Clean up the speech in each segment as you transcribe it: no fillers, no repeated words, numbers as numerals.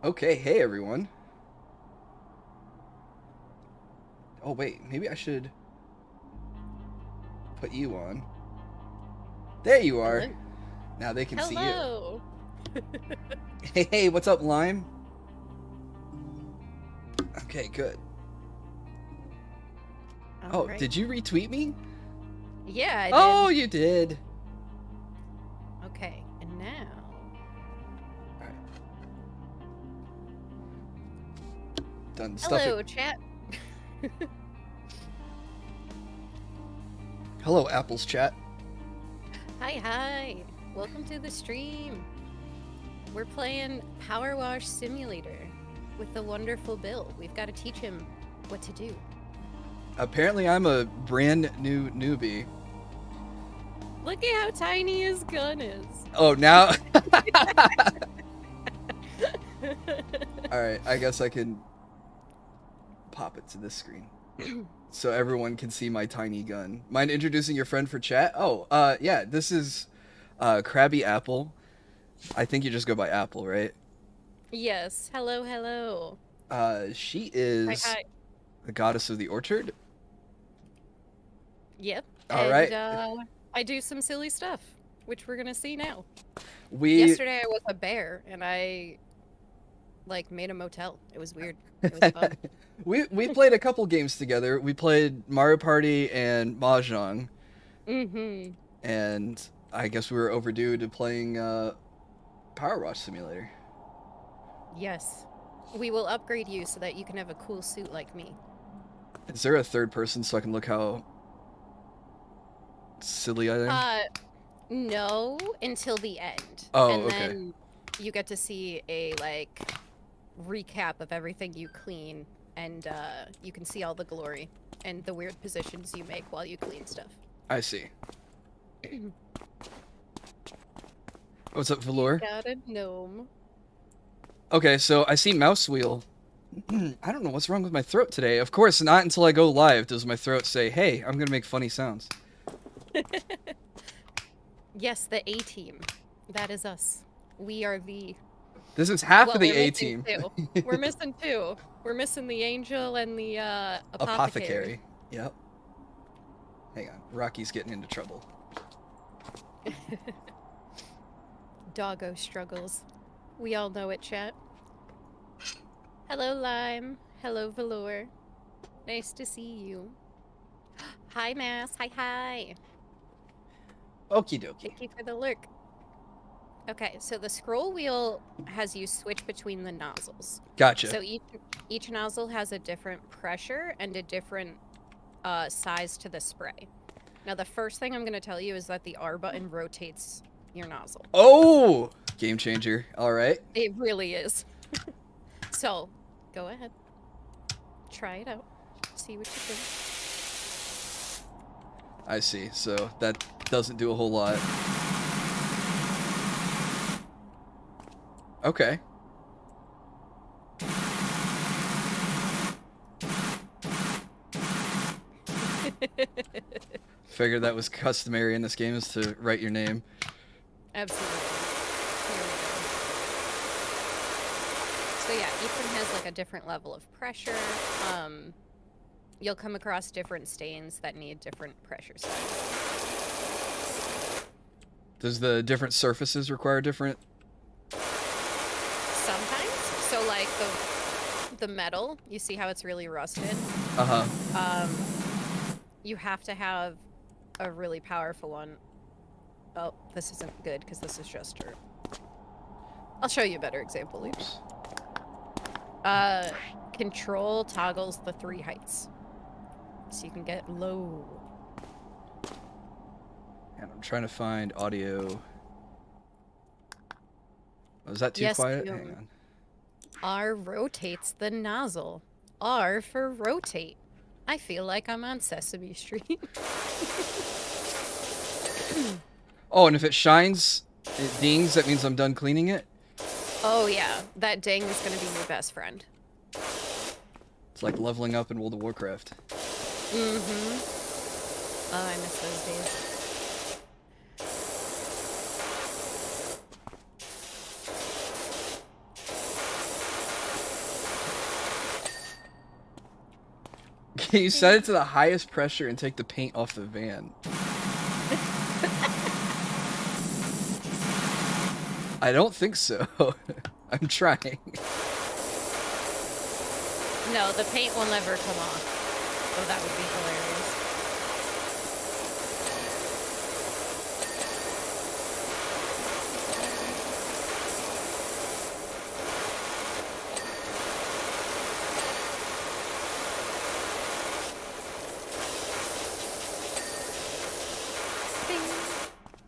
Okay, hey everyone. Oh wait, maybe I should put you on. There you are. Hello. Now they can see you. Hello. Hey, what's up, Lime? Okay, good. All Oh, right. did you retweet me? Yeah, I Oh, did. you did. Okay, and now. All right. Done stuff it. Hello, chat. Hello, Apple's chat. Hi. Welcome to the stream. We're playing PowerWash Simulator with the wonderful Bill. We've got to teach him what to do. Apparently, I'm a brand new newbie. Look at how tiny his gun is. Oh, now. All right, I guess I can pop it to this screen so everyone can see my tiny gun. Mind introducing your friend for chat? Oh, yeah, this is Krabby Apple. I think you just go by Apple, right? Yes. Hello. She is Hi. the goddess of the orchard. Yep. All And right. I do some silly stuff, which we're gonna see now. We Yesterday I was a bear and I made a motel. It was weird. It was fun. we played a couple games together. We played Mario Party and Mahjong, Mm-hmm. and I guess we were overdue to playing PowerWash Simulator. Yes. We will upgrade you so that you can have a cool suit like me. Is there a third person so I can look how silly I am? No, until the end. Oh, And okay. then you get to see a recap of everything you clean, and you can see all the glory and the weird positions you make while you clean stuff. I see. What's up, Velour? Got a gnome. Okay, so I see mouse wheel. I don't know what's wrong with my throat today. Of course, not until I go live does my throat say, "Hey, I'm gonna make funny sounds." Yes, the A team. That is us. We are the. This is half Well, of the we're A missing team. two. We're missing two. We're missing the angel and the apothecary. Yep. Hang on, Rocky's getting into trouble. Doggo struggles. We all know it, chat. Hello, Lime. Hello, Velour. Nice to see you. Hi, Mass. Hi. Okie dokie. Thank you for the lurk. Okay, so the scroll wheel has you switch between the nozzles. Gotcha. So each nozzle has a different pressure and a different size to the spray. Now, the first thing I'm going to tell you is that the R button rotates your nozzle. Oh! Game changer. All right. It really is. So, go ahead. Try it out. See what you think. I see. So that doesn't do a whole lot. Okay. Figured that was customary in this game is to write your name. Absolutely. Here we go. So yeah, each one has a different level of pressure. You'll come across different stains that need different pressure settings. Does the different surfaces require different? Sometimes. So the metal, you see how it's really rusted? Uh-huh. You have to have a really powerful one. Oh, this isn't good because this is just dirt. I'll show you a better example later. Control toggles the 3 heights. So you can get low. And I'm trying to find audio. Was that too Yes, quiet? you. Hang on. R rotates the nozzle. R for rotate. I feel like I'm on Sesame Street. Oh, and if it shines, it dings, that means I'm done cleaning it? Oh yeah, that ding is gonna be your best friend. It's like leveling up in World of Warcraft. Mm-hmm. Oh, I miss those days. Can you set it to the highest pressure and take the paint off the van? I don't think so. I'm trying. No, the paint will never come off. Oh, that would be hilarious.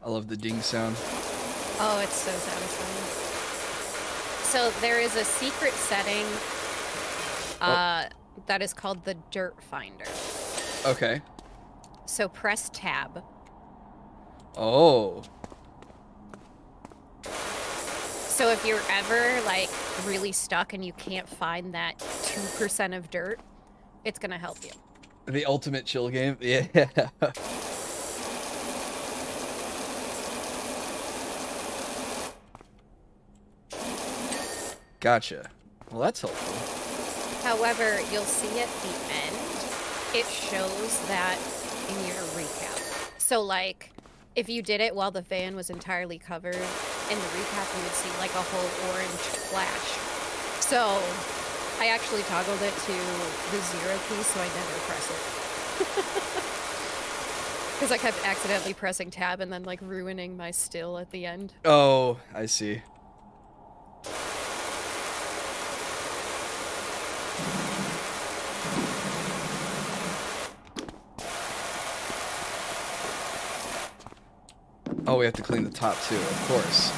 I love the ding sound. Oh, it's so satisfying. So there is a secret setting that is called the dirt finder. Okay. So press tab. Oh. So if you're ever like really stuck and you can't find that 2% of dirt, it's gonna help you. The ultimate chill game? Yeah. Gotcha. Well, that's helpful. However, you'll see at the end, it shows that in your recap. So like, if you did it while the van was entirely covered, in the recap you would see like a whole orange flash. So I actually toggled it to the 0 key so I never press it. Because I kept accidentally pressing tab and then like ruining my still at the end. Oh, I see. Oh, we have to clean the top too, of course.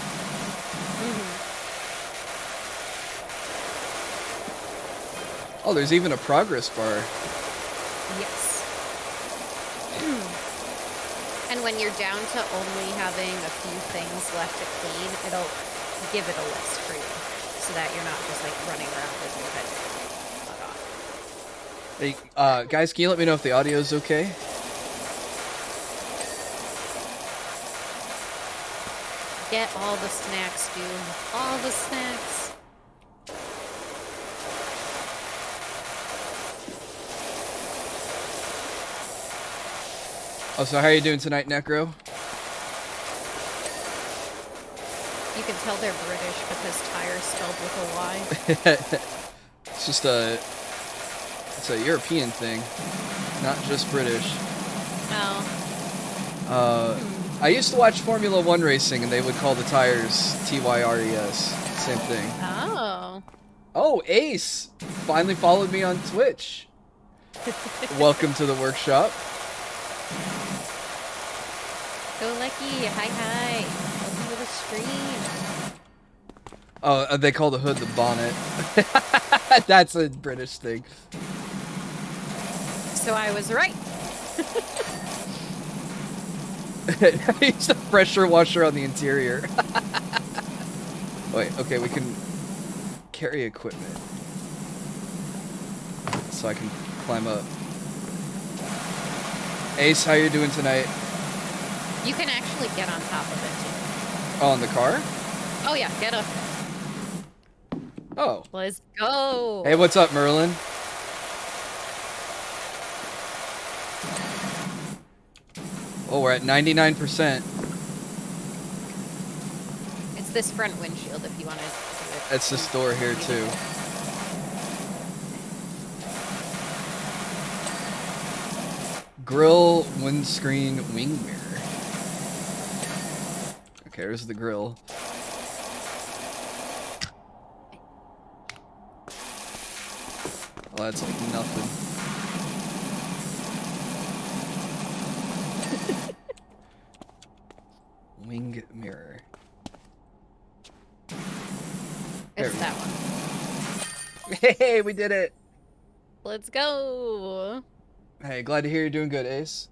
Oh, there's even a progress bar. Yes. And when you're down to only having a few things left to clean, it'll give it a list for you, so that you're not just like running around with your head cut off. Hey, guys, can you let me know if the audio is okay? Get all the snacks, dude. All the snacks. Oh, so how are you doing tonight, Necro? You can tell they're British because tire's spelled with a Y. It's just it's a European thing, not just British. Oh. I used to watch Formula One racing, and they would call the tires TYRES. Same thing. Oh. Oh, Ace finally followed me on Twitch. Welcome to the workshop. Go Lucky. Hi. Welcome to the stream. Oh, they call the hood the bonnet. That's a British thing. So I was right. Use the pressure washer on the interior. Wait, okay, we can carry equipment. So I can climb up. Ace, how you doing tonight? You can actually get on top of it too. Oh, in the car? Oh yeah, get up. Oh. Let's go. Hey, what's up, Merlin? Oh, we're at 99%. It's this front windshield if you want to do it. It's this door here, too. Grill, windscreen, wing mirror. Okay, there's the grill. Well, that's like nothing. Wing mirror. It's that one. Hey, we did it! Let's go. Hey, glad to hear you're doing good, Ace.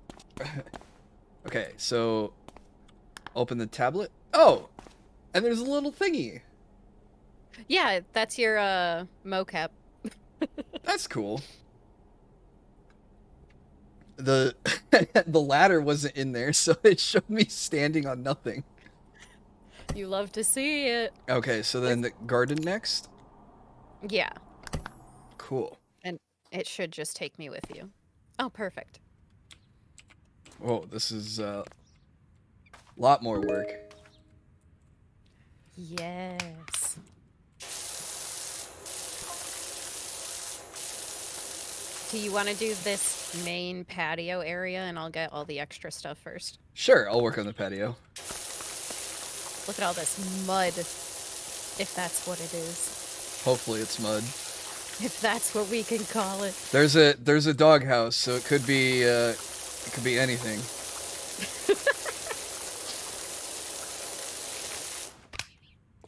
Okay, so open the tablet. Oh, and there's a little thingy. Yeah, that's your mocap. That's cool. The the ladder wasn't in there, so it showed me standing on nothing. You love to see it. Okay, so then the garden next. Yeah. Cool. And It should just take me with you. Oh, perfect. Whoa, this is a lot more work. Yes. Do you want to do this main patio area and I'll get all the extra stuff first? Sure, I'll work on the patio. Look at all this mud, if that's what it is. Hopefully it's mud. If that's what we can call it. There's a doghouse, so it could be anything.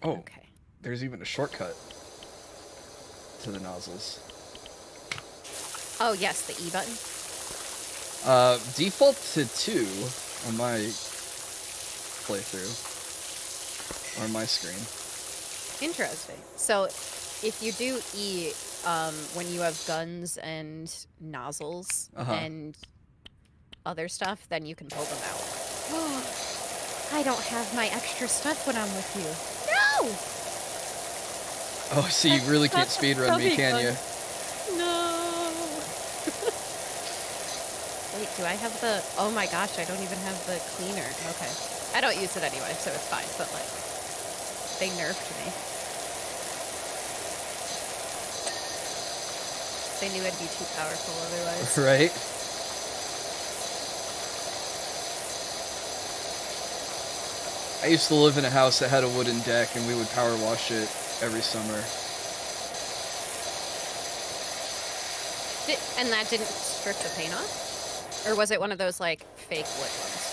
Oh, Okay. there's even a shortcut to the nozzles. Oh, yes, the E button. Default to 2 on my playthrough. Or on my screen. Interesting. So, if you do E, when you have guns and nozzles and other stuff, then you can pull them out. I don't have my extra stuff when I'm with you. No! Oh, so you really can't speedrun me, can you? No! Wait, do I have the... Oh my gosh, I don't even have the cleaner. Okay. I don't use it anyway, so it's fine, but like... They nerfed me. They knew I'd be too powerful otherwise. Right? I used to live in a house that had a wooden deck, and we would power wash it every summer. And that didn't strip the paint off? Or was it one of those, like, fake wood ones?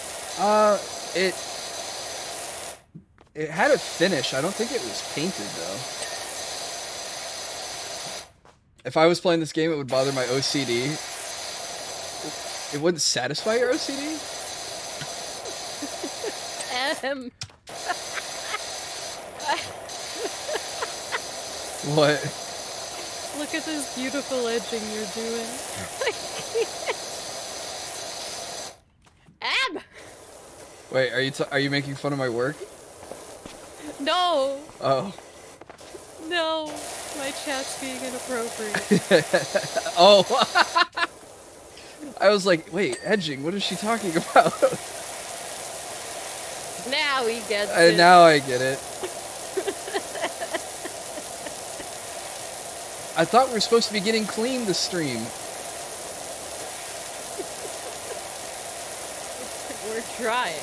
It had a finish. I don't think it was painted, though. If I was playing this game, it would bother my OCD. It wouldn't satisfy your OCD? What? Look at this beautiful edging you're doing. Wait, are you making fun of my work? No! Oh. No! My chat's being inappropriate. Oh! I was like, wait, edging, what is she talking about? Now he gets it. Now I get it. I thought we were supposed to be getting clean this stream. We're trying.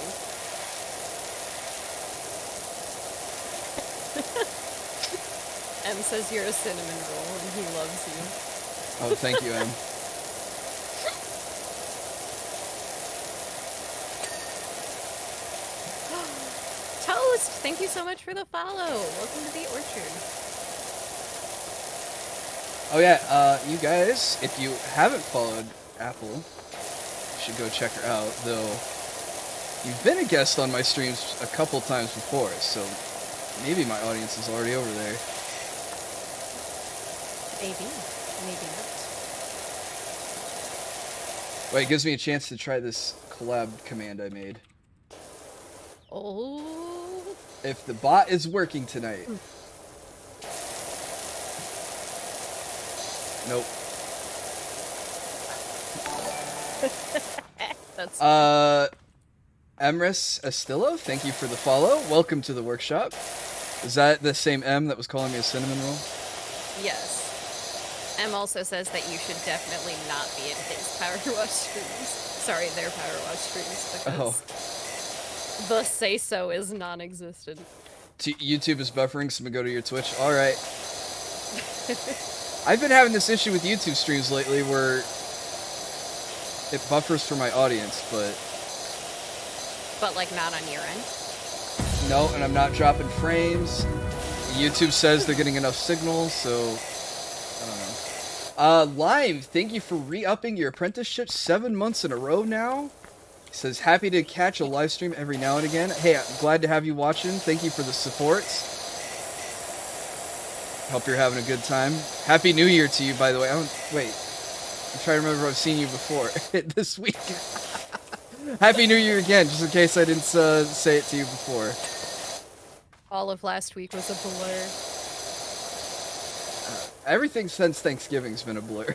M says you're a cinnamon roll and he loves you. Oh, thank you, M. Toast! Thank you so much for the follow. Welcome to the orchard. Oh yeah, you guys, if you haven't followed Apple, you should go check her out, though you've been a guest on my streams a couple times before, so maybe my audience is already over there. Maybe. Maybe not. Wait, it gives me a chance to try this collab command I made. Oh. If the bot is working tonight. Nope. That's Emrys Estillo, thank you for the follow. Welcome to the workshop. Is that the same M that was calling me a cinnamon roll? Yes. M also says that you should definitely not be in his PowerWash streams. Sorry, their PowerWash streams, because the say-so is non-existent. YouTube is buffering, so I'm gonna go to your Twitch. Alright. I've been having this issue with YouTube streams lately where it buffers for my audience, but... But, like, not on your end? No, and I'm not dropping frames. YouTube says they're getting enough signal, so... I don't know. Lime, thank you for re-upping your apprenticeship 7 months in a row now. He says, happy to catch a live stream every now and again. Hey, I'm glad to have you watching. Thank you for the support. Hope you're having a good time. Happy New Year to you, by the way. Wait. I'm trying to remember if I've seen you before this week. Happy New Year again, just in case I didn't say it to you before. All of last week was a blur. Everything since Thanksgiving's been a blur.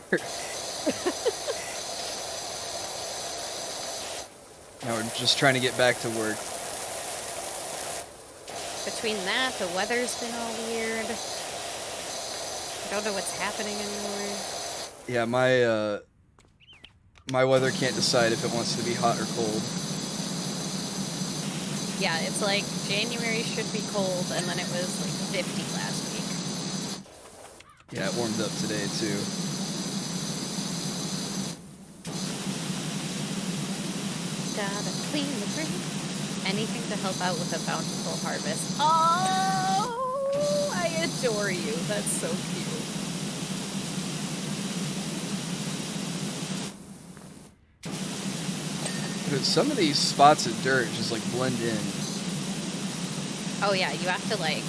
Now we're just trying to get back to work. Between that, the weather's been all weird. I don't know what's happening anymore. Yeah, my weather can't decide if it wants to be hot or cold. Yeah, it's like January should be cold, and then it was like 50 last week. Yeah, it warmed up today too. Gotta clean the green. Anything to help out with a bountiful harvest. Oh, I adore you. That's so cute. Dude, some of these spots of dirt just like blend in. Oh yeah, you have to like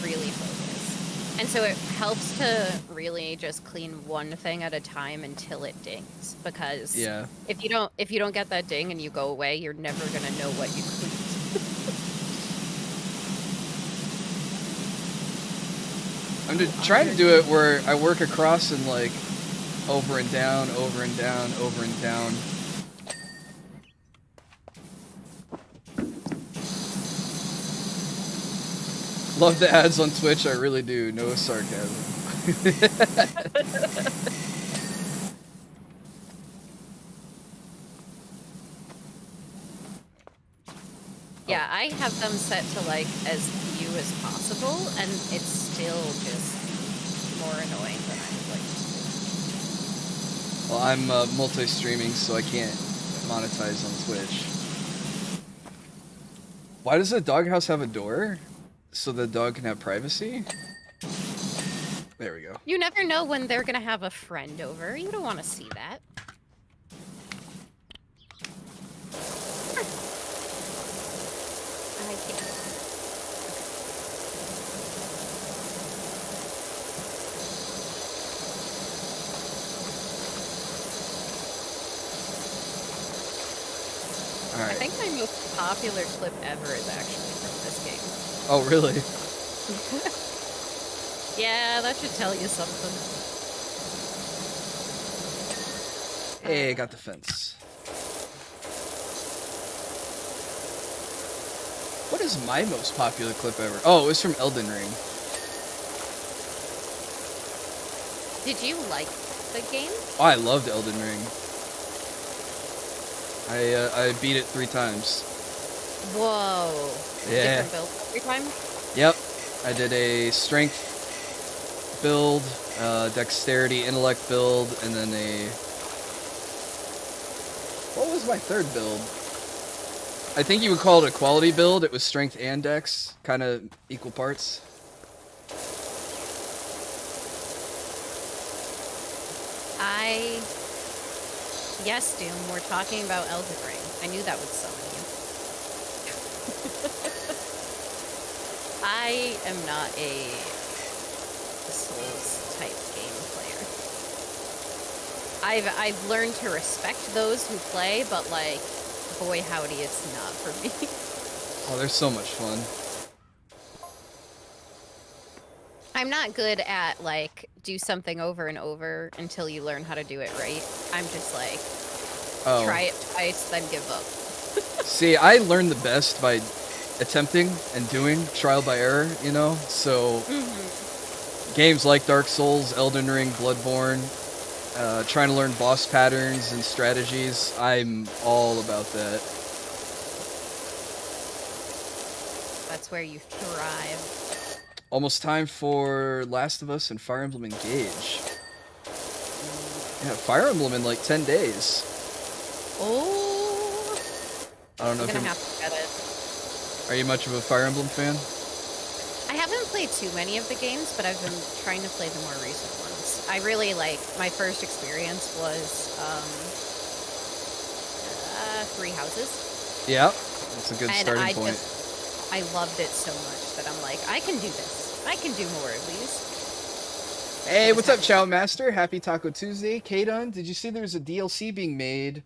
really focus. And so it helps to really just clean one thing at a time until it dings, because Yeah. if you don't get that ding and you go away, you're never going to know what you cleaned. I'm just trying to do it where I work across and like over and down, over and down, over and down. Love the ads on Twitch, I really do. No sarcasm. Yeah, I have them set to like as few as possible, and it's still just more annoying than I would like to. Well, I'm multi-streaming, so I can't monetize on Twitch. Why does the doghouse have a door? So the dog can have privacy? There we go. You never know when they're gonna have a friend over. You don't want to see that. I can't. All right. I think my most popular clip ever is actually from this game. Oh, really? Yeah, that should tell you something. Hey, got the fence. What is my most popular clip ever? Oh, it was from Elden Ring. Did you like the game? Oh, I loved Elden Ring. I beat it 3 times. Whoa. Yeah. Different build every time? Yep. I did a strength build, dexterity, intellect build, and then a... What was my third build? I think you would call it a quality build. It was strength and dex, kind of equal parts. Yes, Doom, we're talking about Elden Ring. I knew that would summon you. I am not a Souls type game player. I've learned to respect those who play, but like, boy howdy, it's not for me. Oh, they're so much fun. I'm not good at, like, do something over and over until you learn how to do it right. I'm just like, try it twice, then give up. See, I learn the best by attempting and doing, trial by error, you know? So, games like Dark Souls, Elden Ring, Bloodborne, trying to learn boss patterns and strategies, I'm all about that. That's where you thrive. Almost time for Last of Us and Fire Emblem Engage. Yeah, Fire Emblem in like 10 days. Oh! I don't know I'm if gonna you're... have to get it. Are you much of a Fire Emblem fan? I haven't played too many of the games, but I've been trying to play the more recent ones. I really like, my first experience was, Three Houses. Yeah, that's a good starting point. I loved it so much that I'm like, I can do this. I can do more of these. Hey, what's up, Chow Master? Happy Taco Tuesday. Kadon, did you see there's a DLC being made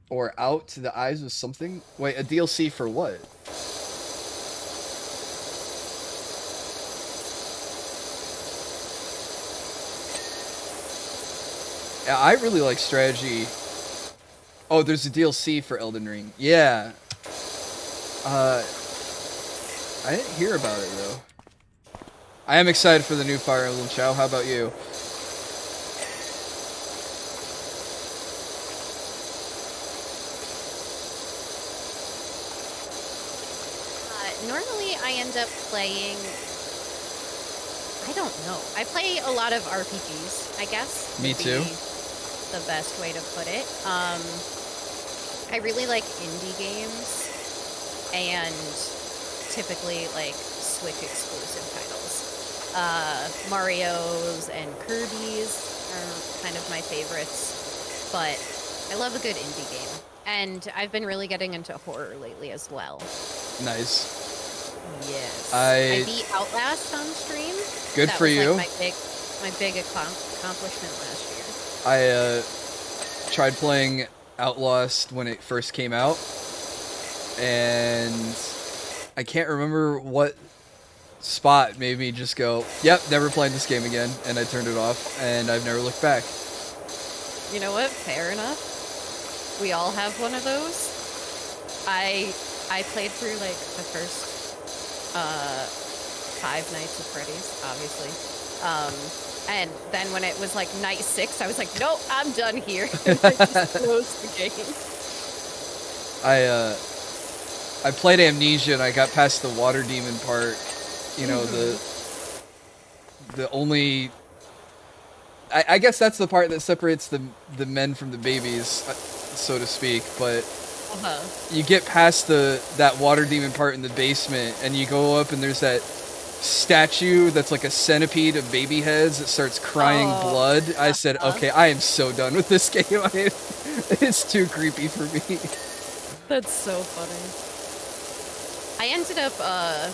or out to the eyes of something? Wait, a DLC for what? Yeah, I really like strategy. Oh, there's a DLC for Elden Ring. Yeah. I didn't hear about it though. I am excited for the new Fire Emblem Chow. How about you? Normally, I end up playing. I don't know. I play a lot of RPGs, I guess. Me would be too. The best way to put it. I really like indie games and typically like Switch exclusive titles. Mario's and Kirby's are kind of my favorites, but I love a good indie game. And I've been really getting into horror lately as well. Nice. Yes. I I beat Outlast on stream. Good That for was you. like my big accomplishment last year. I tried playing Outlast when it first came out, and I can't remember what spot made me just go, "Yep, never playing this game again," and I turned it off, and I've never looked back. You know what? Fair enough. We all have one of those. I played through like the first 5 Nights at Freddy's, obviously. And then when it was like night 6, I was like, nope, I'm done here. I just closed the game. I played Amnesia and I got past the water demon part. You know, the only. I guess that's the part that separates the men from the babies, so to speak. But you get past that water demon part in the basement, and you go up, and there's that statue that's like a centipede of baby heads that starts crying blood. I said, okay, I am so done with this game. It's too creepy for me. That's so funny. I ended up, I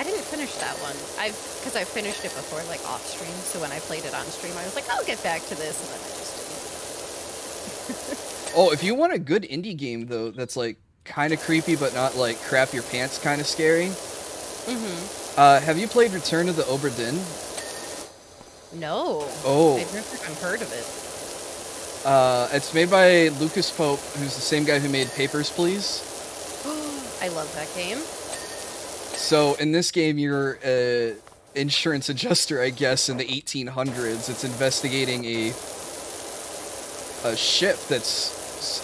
didn't finish that one. Because I finished it before, like, off stream, so when I played it on stream, I was like, I'll get back to this, and then I just didn't. Oh, if you want a good indie game, though, that's, like, kind of creepy, but not, like, crap your pants kind of scary. Have you played Return of the Obra Dinn? No. Oh. I've never even heard of it. It's made by Lucas Pope, who's the same guy who made Papers, Please. I love that game. So in this game, you're an insurance adjuster, I guess, in the 1800s. It's investigating a ship that's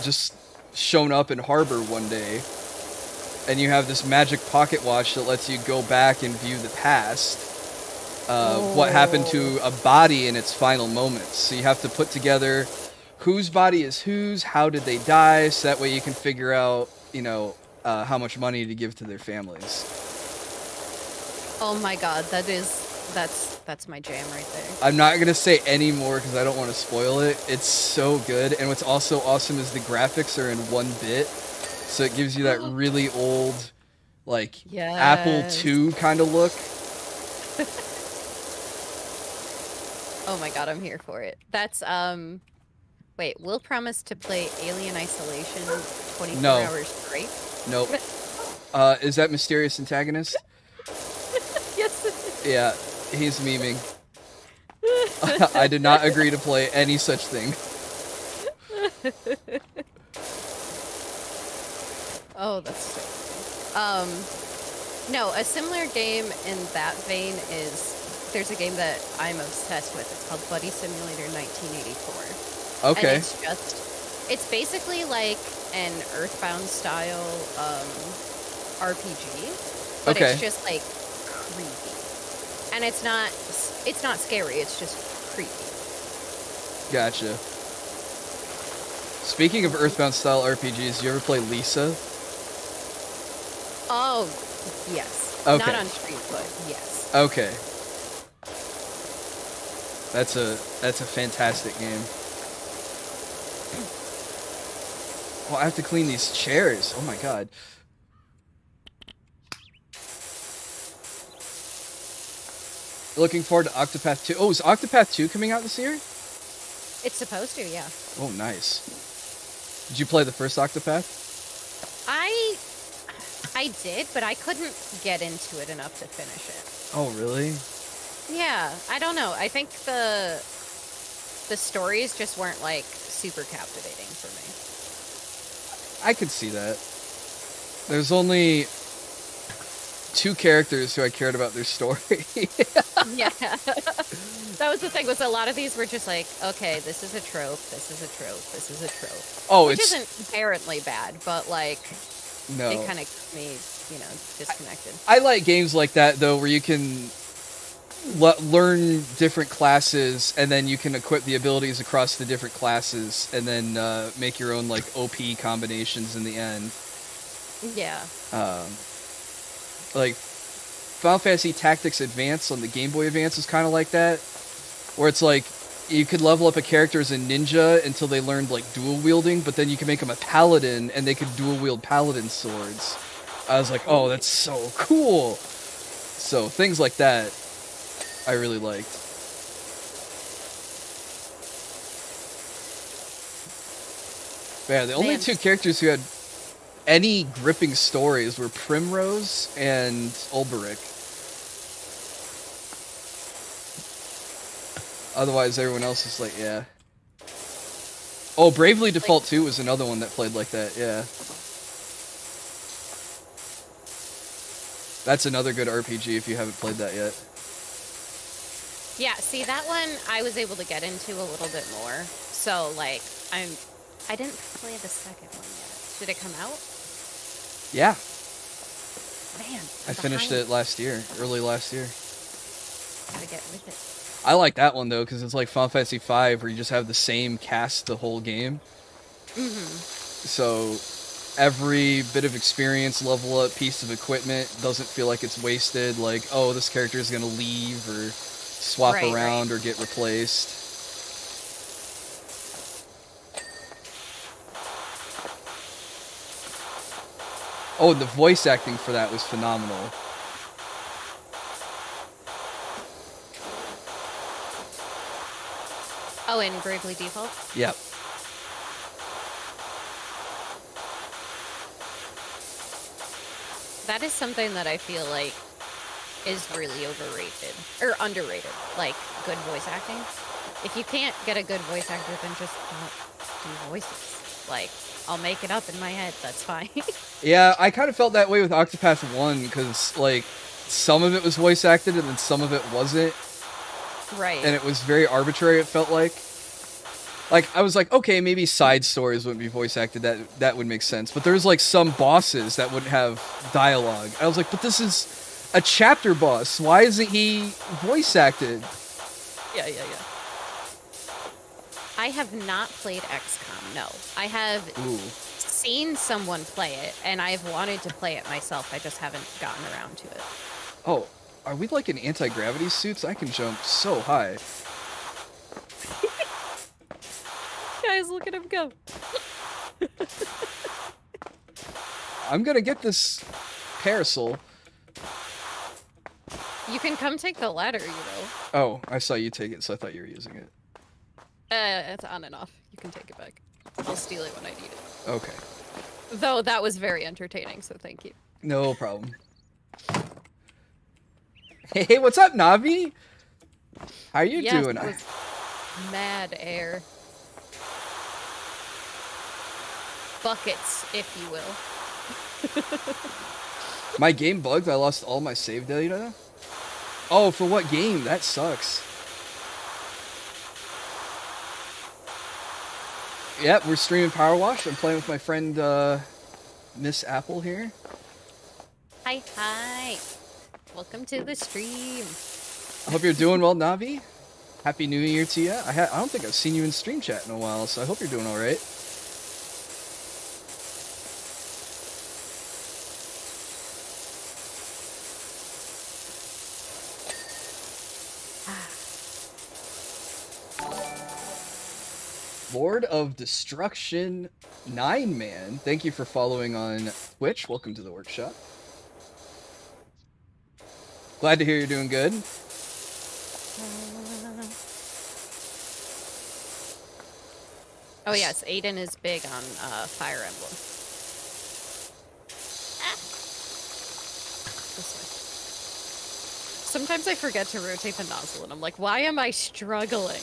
just shown up in harbor one day. And you have this magic pocket watch that lets you go back and view the past. What happened to a body in its final moments. So you have to put together whose body is whose, how did they die, so that way you can figure out, you know, how much money to give to their families. Oh my god, that's my jam right there. I'm not going to say any more because I don't want to spoil it. It's so good, and what's also awesome is the graphics are in 1-bit, so it gives you that really old, like, Apple II kind of look. Oh my god, I'm here for it. That's, wait, we'll promise to play Alien Isolation 24 hours straight? Nope. Is that Mysterious Antagonist? Yes, it is. Yeah, he's memeing. I did not agree to play any such thing. Oh, that's so funny. No, a similar game in that vein is, there's a game that I'm obsessed with. It's called Buddy Simulator 1984. Okay. And it's basically like an Earthbound style RPG, but it's just like creepy. And it's not scary, it's just creepy. Gotcha. Speaking of Earthbound style RPGs, you ever play Lisa? Oh, yes. Okay. Not on stream, but yes. Okay. That's a fantastic game. Oh, I have to clean these chairs. Oh my god. Looking forward to Octopath 2. Oh, is Octopath 2 coming out this year? It's supposed to, yeah. Oh, nice. Did you play the first Octopath? I did, but I couldn't get into it enough to finish it. Oh, really? Yeah, I don't know. I think the stories just weren't like super captivating for me. I could see that. There's only 2 characters who I cared about their story. Yeah. That was the thing, was a lot of these were just like, okay, this is a trope, this is a trope, this is a trope. Oh, Which it's isn't inherently bad, but like no. it kind of kept me, disconnected. I like games like that though, where you can learn different classes, and then you can equip the abilities across the different classes, and then make your own like OP combinations in the end. Yeah. Like Final Fantasy Tactics Advance on the Game Boy Advance is kind of like that, where it's like you could level up a character as a ninja until they learned like dual wielding, but then you can make them a paladin and they could dual wield paladin swords. I was like, oh, that's so cool. So things like that I really liked. But yeah, the only 2 characters who had any gripping stories were Primrose and Ulberich. Otherwise, everyone else is like, yeah. Oh, Bravely Default 2 was another one that played like that, yeah. That's another good RPG if you haven't played that yet. Yeah, see, that one I was able to get into a little bit more. So, like, I didn't play the second one yet. Did it come out? Yeah. Man, I finished it last year, early last year. Gotta get with it. I like that one though, because it's like Final Fantasy V, where you just have the same cast the whole game. So every bit of experience, level up, piece of equipment doesn't feel like it's wasted. Like, oh, this character is gonna leave or swap around or get replaced. Oh, and the voice acting for that was phenomenal. Oh, in Bravely Default? Yep. That is something that I feel like is really overrated. Or underrated. Like, good voice acting. If you can't get a good voice actor, then just don't do voices. Like, I'll make it up in my head, that's fine. Yeah, I kind of felt that way with Octopath 1, because, like, some of it was voice acted and then some of it wasn't. Right. And it was very arbitrary, it felt like. Like, I was like, okay, maybe side stories wouldn't be voice acted, that would make sense. But there's, like, some bosses that wouldn't have dialogue. I was like, but this is a chapter boss. Why isn't he voice acted? Yeah. I have not played XCOM, no. I have seen someone play it, and I've wanted to play it myself. I just haven't gotten around to it. Oh, are we like in anti-gravity suits? I can jump so high. Guys, look at him go. I'm gonna get this parasol. You can come take the ladder, Oh, I saw you take it, so I thought you were using it. It's on and off. You can take it back. I'll steal it when I need it. Okay. Though that was very entertaining, so thank you. No problem. Hey, what's up, Navi? How you doing? That was mad air. Buckets, if you will. My game bugged. I lost all my save data. Oh, for what game? That sucks. Yep, we're streaming PowerWash. I'm playing with my friend, Miss Apple here. Hi. Welcome to the stream. I hope you're doing well, Navi. Happy New Year to you. I don't think I've seen you in stream chat in a while, so I hope you're doing all right. Lord of Destruction 9-Man. Thank you for following on Twitch. Welcome to the workshop. Glad to hear you're doing good. Oh yes, Aiden is big on Fire Emblem. This way. Sometimes I forget to rotate the nozzle, and I'm like, why am I struggling?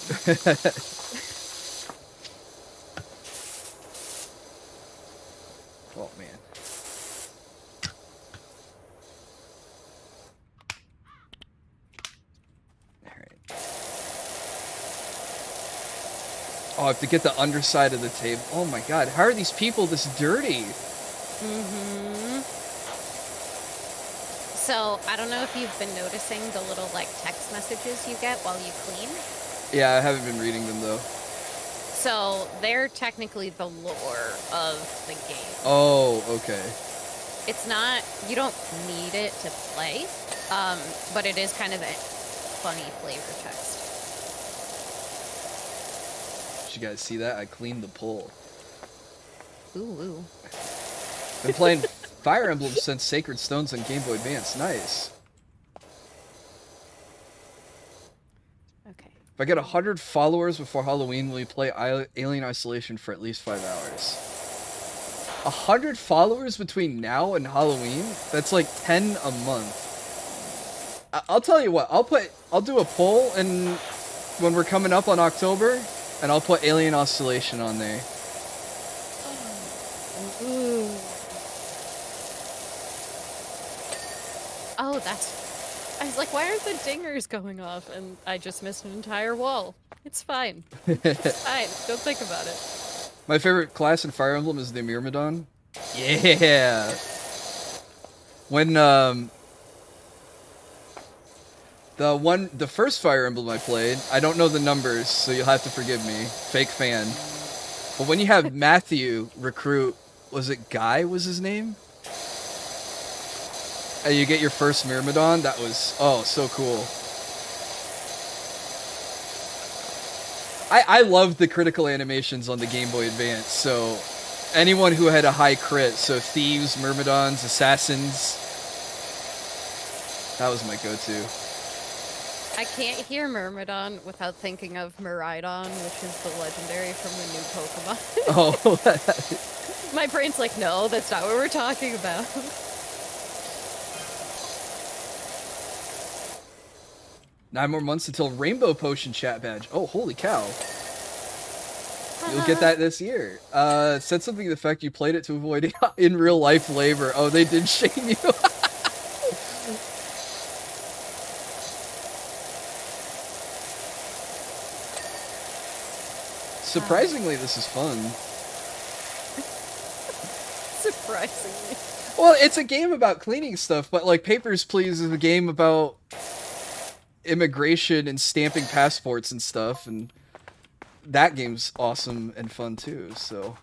Oh, man. Oh, I have to get the underside of the table. Oh my god, how are these people this dirty? Mm-hmm. So, I don't know if you've been noticing the little, like, text messages you get while you clean. Yeah, I haven't been reading them, though. So, they're technically the lore of the game. Oh, okay. It's not, you don't need it to play, but it is kind of a funny flavor text. Did you guys see that? I cleaned the pole. Ooh. Been playing Fire Emblem since Sacred Stones on Game Boy Advance. Nice. Okay. If I get 100 followers before Halloween, will you play Alien Isolation for at least 5 hours? 100 followers between now and Halloween? That's like 10 a month. I'll tell you what, I'll do a poll and when we're coming up on October, and I'll put Alien Isolation on there. Ooh. Oh, that's... I was like, why aren't the dingers going off? And I just missed an entire wall. It's fine. It's fine. Don't think about it. My favorite class in Fire Emblem is the Myrmidon. Yeah! When, the first Fire Emblem I played, I don't know the numbers, so you'll have to forgive me. Fake fan. But when you have Matthew recruit, was it Guy was his name? And you get your first Myrmidon, that was, oh, so cool. I loved the critical animations on the Game Boy Advance, so anyone who had a high crit, so thieves, Myrmidons, assassins, that was my go-to. I can't hear Myrmidon without thinking of Miraidon, which is the legendary from the new Pokemon. Oh. My brain's like, no, that's not what we're talking about. 9 more months until Rainbow Potion chat badge. Oh, holy cow. You'll get that this year. Said something to the effect you played it to avoid in real life labor. Oh, they did shame you. Surprisingly, this is fun. Surprisingly. Well, it's a game about cleaning stuff, but like Papers, Please is a game about immigration and stamping passports and stuff, and that game's awesome and fun too, so.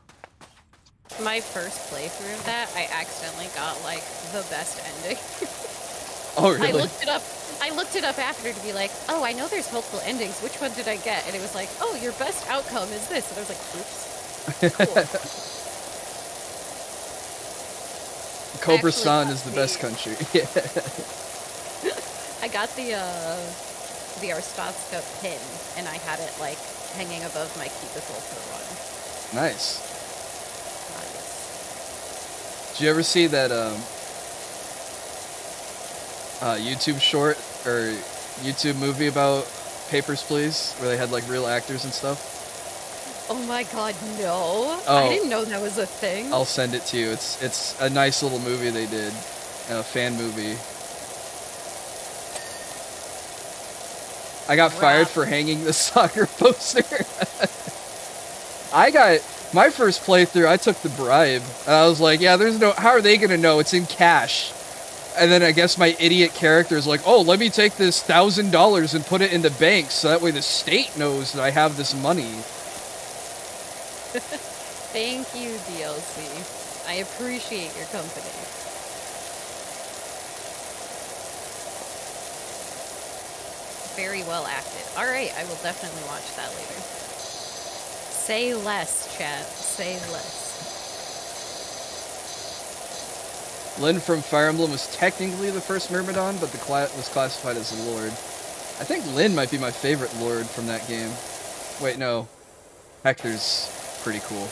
My first playthrough of that, I accidentally got like the best ending. Oh, really? I looked it up after to be like, oh, I know there's multiple endings. Which one did I get? And it was like, oh, your best outcome is this. And I was like, oops. Cool. Cobra-san is the best country. Yeah. I got the Arstotzka pin, and I had it like hanging above my cubicle for a while. Nice. Did you ever see that YouTube short or YouTube movie about Papers, Please, where they had like real actors and stuff? Oh my god, no! Oh, I didn't know that was a thing. I'll send it to you. It's a nice little movie they did, a fan movie. I got fired for hanging the soccer poster. I got my first playthrough. I took the bribe, and I was like, "Yeah, there's no. How are they gonna know? It's in cash." And then I guess my idiot character is like, "Oh, let me take this $1,000 and put it in the bank, so that way the state knows that I have this money." Thank you, DLC. I appreciate your company. Very well acted. Alright, I will definitely watch that later. Say less, chat. Say less. Lyn from Fire Emblem was technically the first Myrmidon, but was classified as a Lord. I think Lyn might be my favorite Lord from that game. Wait, no. Hector's pretty cool.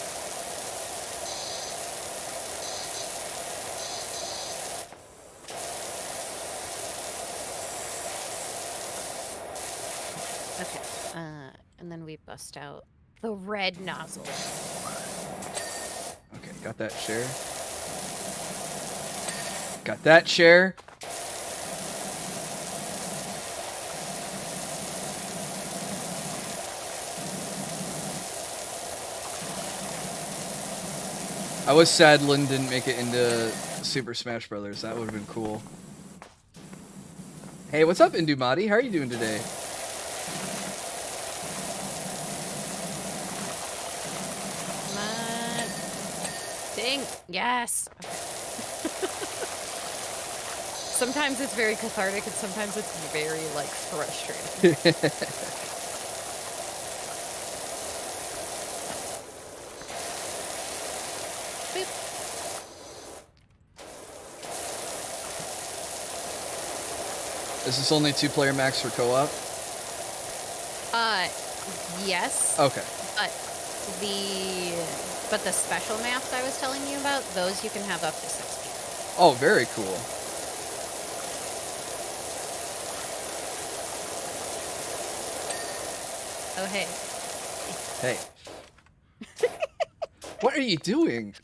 And then we bust out the red nozzle. Okay, got that chair. Got that chair. I was sad Lynn didn't make it into Super Smash Brothers. That would have been cool. Hey, what's up, Indumati? How are you doing today? Come on. Ding. Yes. Okay. Sometimes it's very cathartic and sometimes it's very, like, frustrating. Boop. Is this only 2-player max for co-op? Yes. Okay. But the special maps I was telling you about, those you can have up to 6 people. Oh, very cool. Oh, hey. Hey. What are you doing?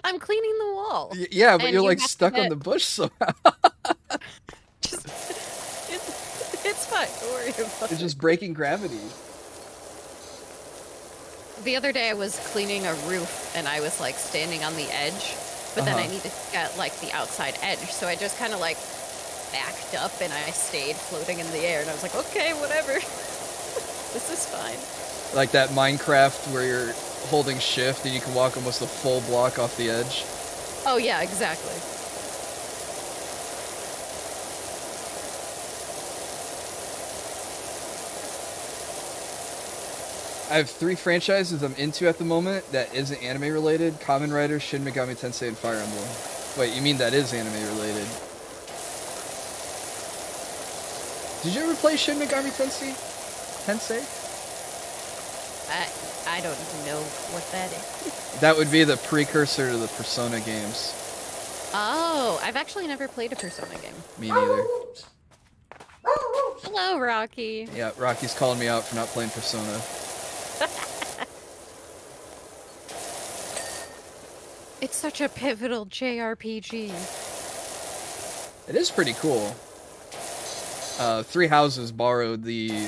I'm cleaning the wall. Yeah, but And you're you like have to stuck on hit- the bush somehow. Just, it's fine. Don't worry about You're it. just breaking gravity. The other day I was cleaning a roof and I was like standing on the edge, but then I needed to get like the outside edge. So I just kind of like backed up and I stayed floating in the air and I was like, okay, whatever. This is fine. Like that Minecraft where you're holding shift and you can walk almost a full block off the edge. Oh yeah, exactly. I have 3 franchises I'm into at the moment that isn't anime related. Kamen Rider, Shin Megami Tensei, and Fire Emblem. Wait, you mean that is anime related? Did you ever play Shin Megami Tensei? I don't even know what that is. That would be the precursor to the Persona games. Oh, I've actually never played a Persona game. Me neither. Hello, Rocky. Yeah, Rocky's calling me out for not playing Persona. It's such a pivotal JRPG. It is pretty cool. Three Houses borrowed the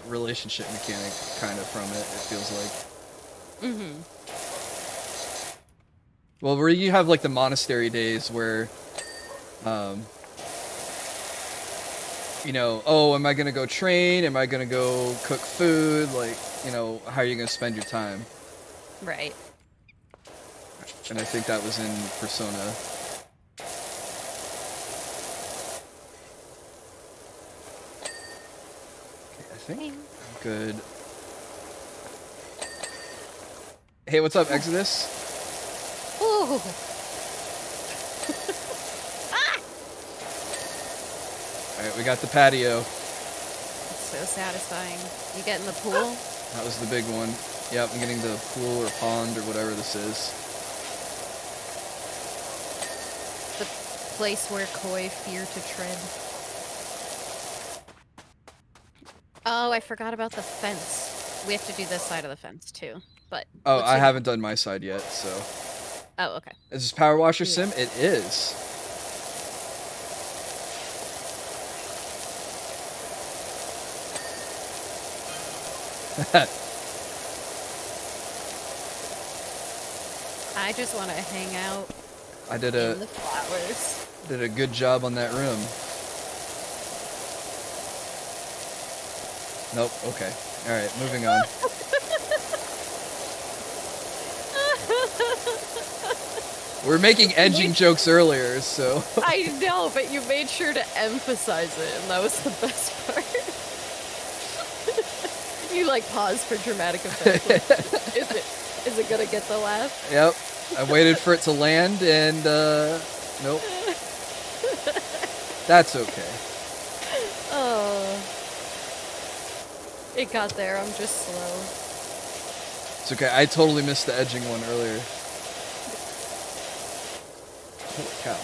relationship mechanic kind of from it, it feels like. Mm-hmm. Well, where you have like the monastery days where, you know, oh, am I gonna go train? Am I gonna go cook food? Like, you know, how are you gonna spend your time? Right. And I think that was in Persona. Okay, I think I'm good. Hey, what's up, Exodus? Ooh. Ah! Alright, we got the patio. It's so satisfying. You get in the pool? That was the big one. Yep, I'm getting the pool or pond or whatever this is. The place where koi fear to tread. Oh, I forgot about the fence. We have to do this side of the fence too. But Oh, let's I do- haven't done my side yet, so. Oh, okay. Is this PowerWash or Sim? It is. I just want to hang out I did in the flowers. a good job on that room. Nope, okay. Alright, moving on. We're making edging jokes earlier, so. I know, but you made sure to emphasize it, and that was the best part. You like pause for dramatic effect. Like, is it gonna get the laugh? Yep. I waited for it to land and nope. That's okay. Oh, it got there. I'm just slow. It's okay. I totally missed the edging one earlier. Holy cow.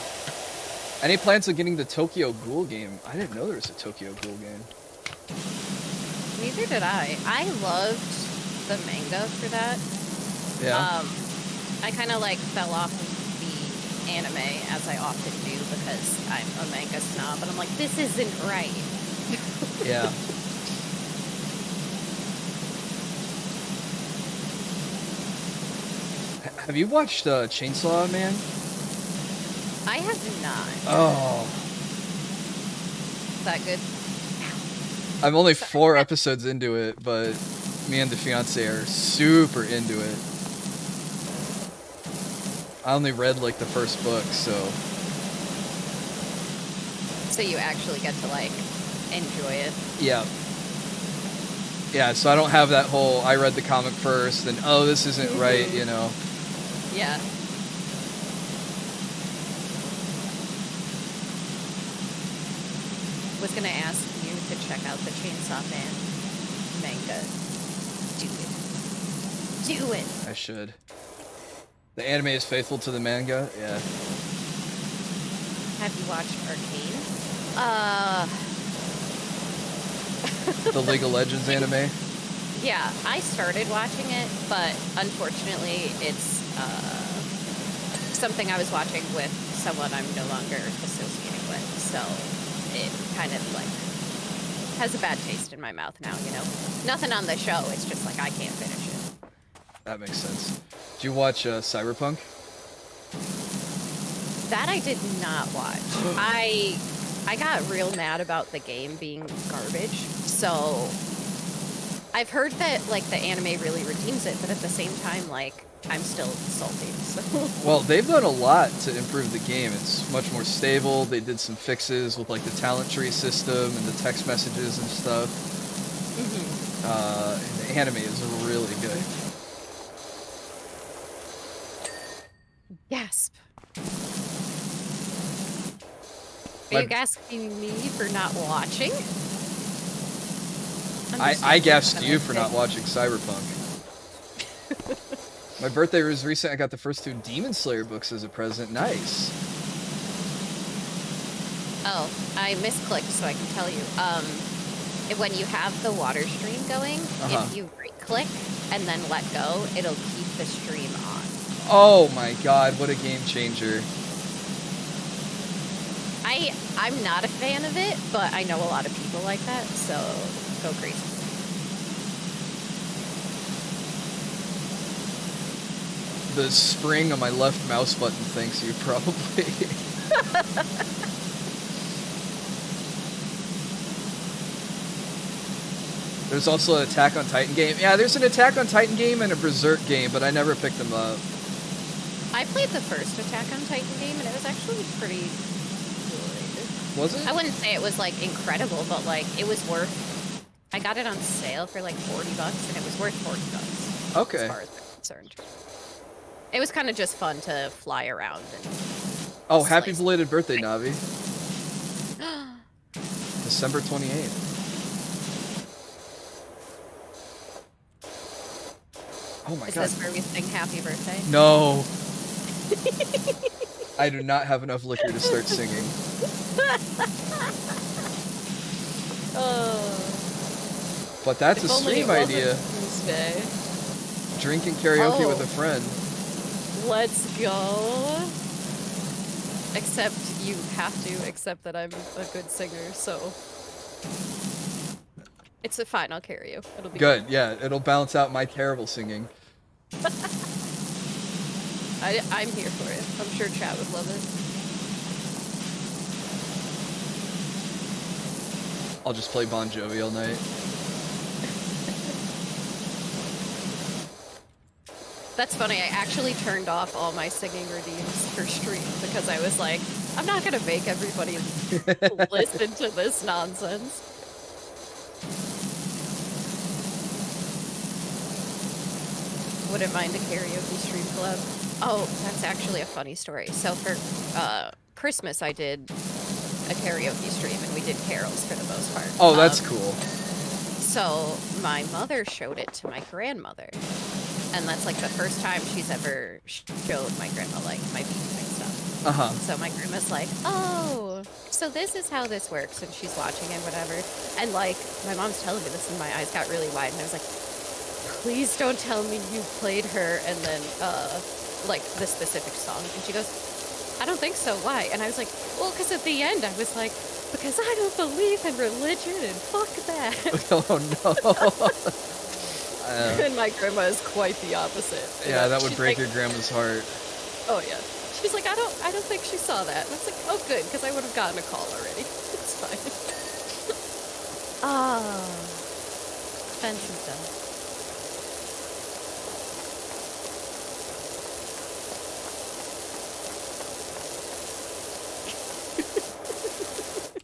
Any plans on getting the Tokyo Ghoul game? I didn't know there was a Tokyo Ghoul game. Neither did I. I loved the manga for that. Yeah. I kind of like fell off of the anime, as I often do, because I'm a manga snob, and I'm like, this isn't right. Yeah. Have you watched Chainsaw Man? I have not. Oh. Is that good? I'm only 4 episodes into it, but me and the fiance are super into it. I only read like the first book, so. So you actually get to like enjoy it. Yeah. Yeah, so I don't have that whole I read the comic first and oh this isn't right, you know. Yeah. Was gonna ask you to check out the Chainsaw Man manga. Do it. Do it. I should. The anime is faithful to the manga, yeah. Have you watched Arcane? The League of Legends anime? Yeah, I started watching it, but unfortunately it's something I was watching with someone I'm no longer associated with, so it kind of like has a bad taste in my mouth now, you know? Nothing on the show, it's just like I can't finish it. That makes sense. Did you watch Cyberpunk? That I did not watch. I got real mad about the game being garbage, so I've heard that like the anime really redeems it, but at the same time, like I'm still salty. So. Well, they've done a lot to improve the game. It's much more stable. They did some fixes with like the talent tree system and the text messages and stuff. Mm-hmm. And the anime is really good. Gasp. Are you gasping me for not watching? I gasped you for not watching Cyberpunk. My birthday was recent. I got the first 2 Demon Slayer books as a present. Nice. Oh, I misclicked, so I can tell you. When you have the water stream going, if you right-click and then let go, it'll keep the stream on. Oh my god, what a game changer. I'm not a fan of it, but I know a lot of people like that, so go crazy. The spring on my left mouse button thanks you, probably. There's also an Attack on Titan game. Yeah, there's an Attack on Titan game and a Berserk game, but I never picked them up. I played the first Attack on Titan game, and it was actually pretty good. Was it? I wouldn't say it was, like, incredible, but, like, it was worth... I got it on sale for, like, $40, and it was worth $40. Okay. As far as I'm concerned. It was kind of just fun to fly around and... Oh, happy belated birthday, Navi. December 28th. Oh my god. Is this where we sing happy birthday? No. I do not have enough liquor to start singing. Oh. But that's a stream idea. Tuesday. Drinking karaoke with a friend. Let's go. Except you have to accept that I'm a good singer, so... It's fine, I'll carry you. It'll be good. Yeah, it'll balance out my terrible singing. I'm here for it. I'm sure chat would love it. I'll just play Bon Jovi all night. That's funny, I actually turned off all my singing redeems for stream because I was like, I'm not gonna make everybody listen to this nonsense. Wouldn't mind a karaoke stream collab. Oh, that's actually a funny story. So for Christmas, I did a karaoke stream, and we did carols for the most part. Oh, that's cool. So my mother showed it to my grandmother, and that's like the first time she's ever showed my grandma like my beatnik stuff. Uh-huh. So my grandma's like, oh, so this is how this works. And she's watching and whatever. And like, my mom's telling me this and my eyes got really wide. And I was like, please don't tell me you played her and then, like, this specific song. And she goes, I don't think so. Why? And I was like, well, because at the end I was like, because I don't believe in religion and fuck that. Oh, no. And my grandma is quite the opposite. Yeah, that would She's break like, your grandma's heart. oh, yeah. She's like, I don't think she saw that. And I was like, oh, good, because I would have gotten a call already. It's fine. Ah, fence is done.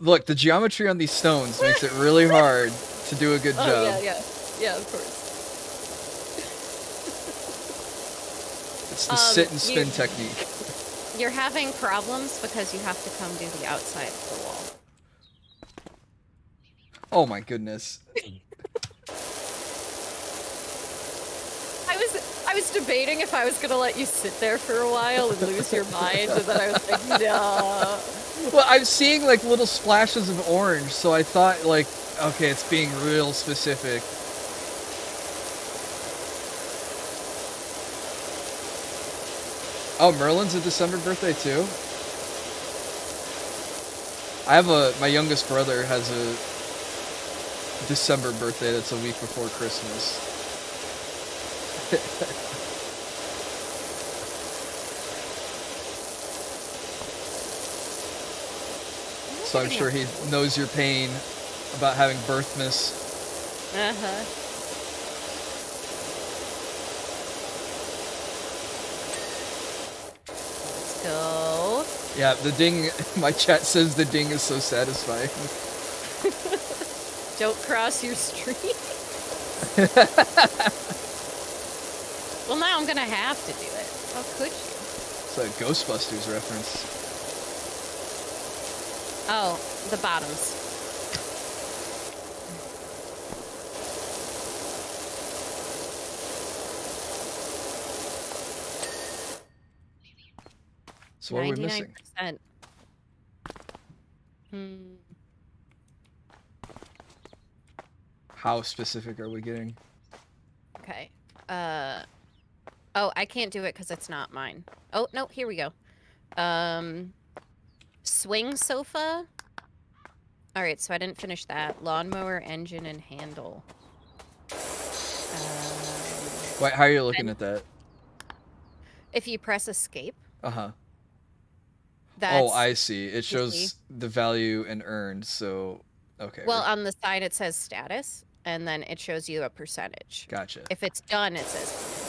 Look, the geometry on these stones makes it really hard to do a good job. Oh, yeah, of course. It's the sit and spin technique. You're having problems because you have to come do the outside of the wall. Oh my goodness. I was debating if I was gonna let you sit there for a while and lose your mind, and then I was like, no. Well, I'm seeing like little splashes of orange, so I thought like, okay, it's being real specific. Oh, Merlin's a December birthday too? I have my youngest brother has a December birthday that's a week before Christmas. So I'm sure he knows your pain about having birthmas. Uh-huh. Let's go. Yeah, the ding, my chat says the ding is so satisfying. Don't cross your street. Well, now I'm gonna have to do it. How could you? It's a Ghostbusters reference. Oh, the bottoms. So what are we missing? 99%. How specific are we getting? Okay. Oh, I can't do it because it's not mine. Oh, no, here we go. Swing sofa. All right, so I didn't finish that. Lawnmower, engine, and handle. Wait, how are you looking at that? If you press escape. Uh-huh. That's Oh, I see. It shows the value and earned, so... Okay. Well, on the side it says status, and then it shows you a percentage. Gotcha. If it's done, it says...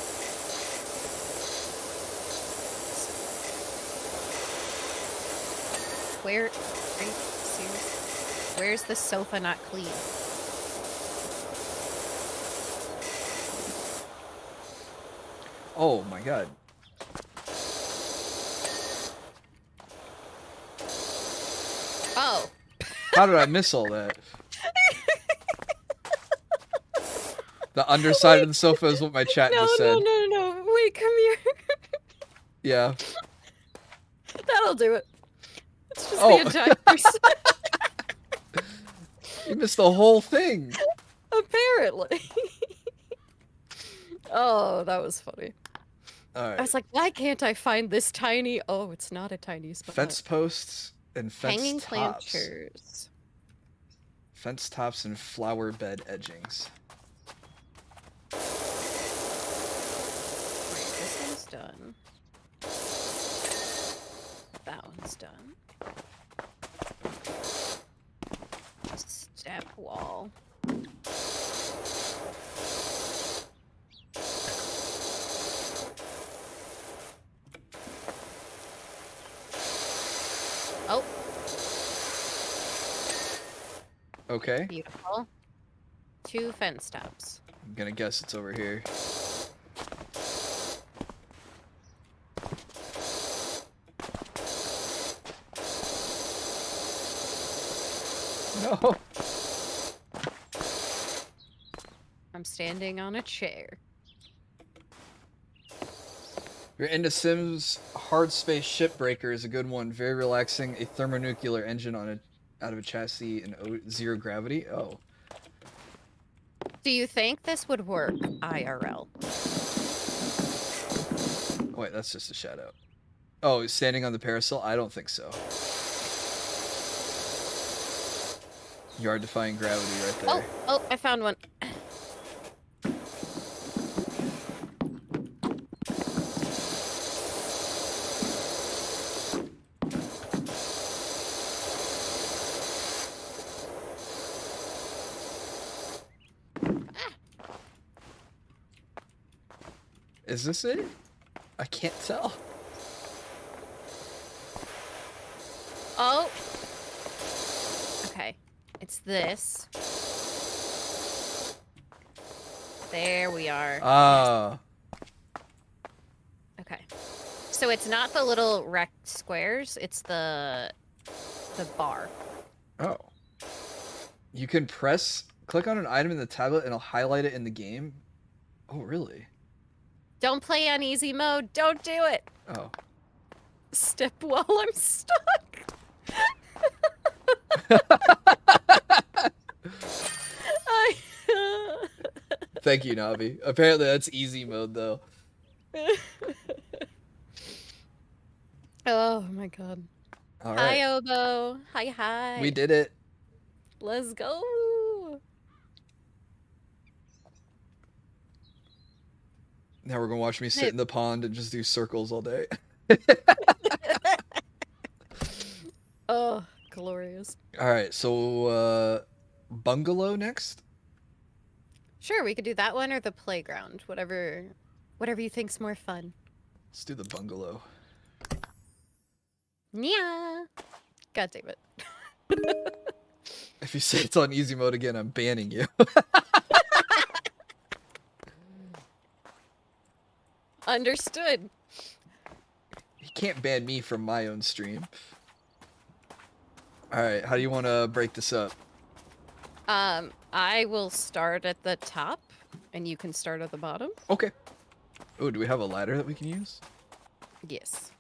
Where's the sofa not clean? Oh my god. Oh. How did I miss all that? The underside of the sofa is what my chat just said. No. Wait, come here. Yeah. That'll do it. It's just the entire You missed the whole thing. Apparently. Oh, that was funny. All right. I was like, why can't I find this tiny... Oh, it's not a tiny spot. Fence posts and fence Hanging tops. planters. Fence tops and flower bed edgings. Right, this one's done. That one's done. Step wall. Oh. Okay. Beautiful. 2 fence tops. I'm gonna guess it's over here. No. I'm standing on a chair. You're into Sims. Hard Space Shipbreaker is a good one. Very relaxing. A thermonuclear engine on out of a chassis and zero gravity. Oh. Do you think this would work IRL? Wait, that's just a shadow. Oh, standing on the parasol? I don't think so. You are defying gravity right there. Oh, I found one. Is this it? I can't tell. Oh. Okay. It's this. There we are. Ah. Okay. So it's not the little rect squares, it's the bar. Oh. You can click on an item in the tablet and it'll highlight it in the game. Oh, really? Don't play on easy mode. Don't do it. Oh. Step while I'm stuck. Thank you, Navi. Apparently that's easy mode though. Oh my god. All right. Hi, Obo. Hi. We did it. Let's go. Now we're gonna watch me sit in the pond and just do circles all day. Oh, glorious. All right, so bungalow next. Sure, we could do that one or the playground. Whatever you think's more fun. Let's do the bungalow. Yeah. God damn it. If you say it's on easy mode again, I'm banning you. Understood. You can't ban me from my own stream. All right, how do you want to break this up? I will start at the top, and you can start at the bottom. Okay. Oh, do we have a ladder that we can use? Yes.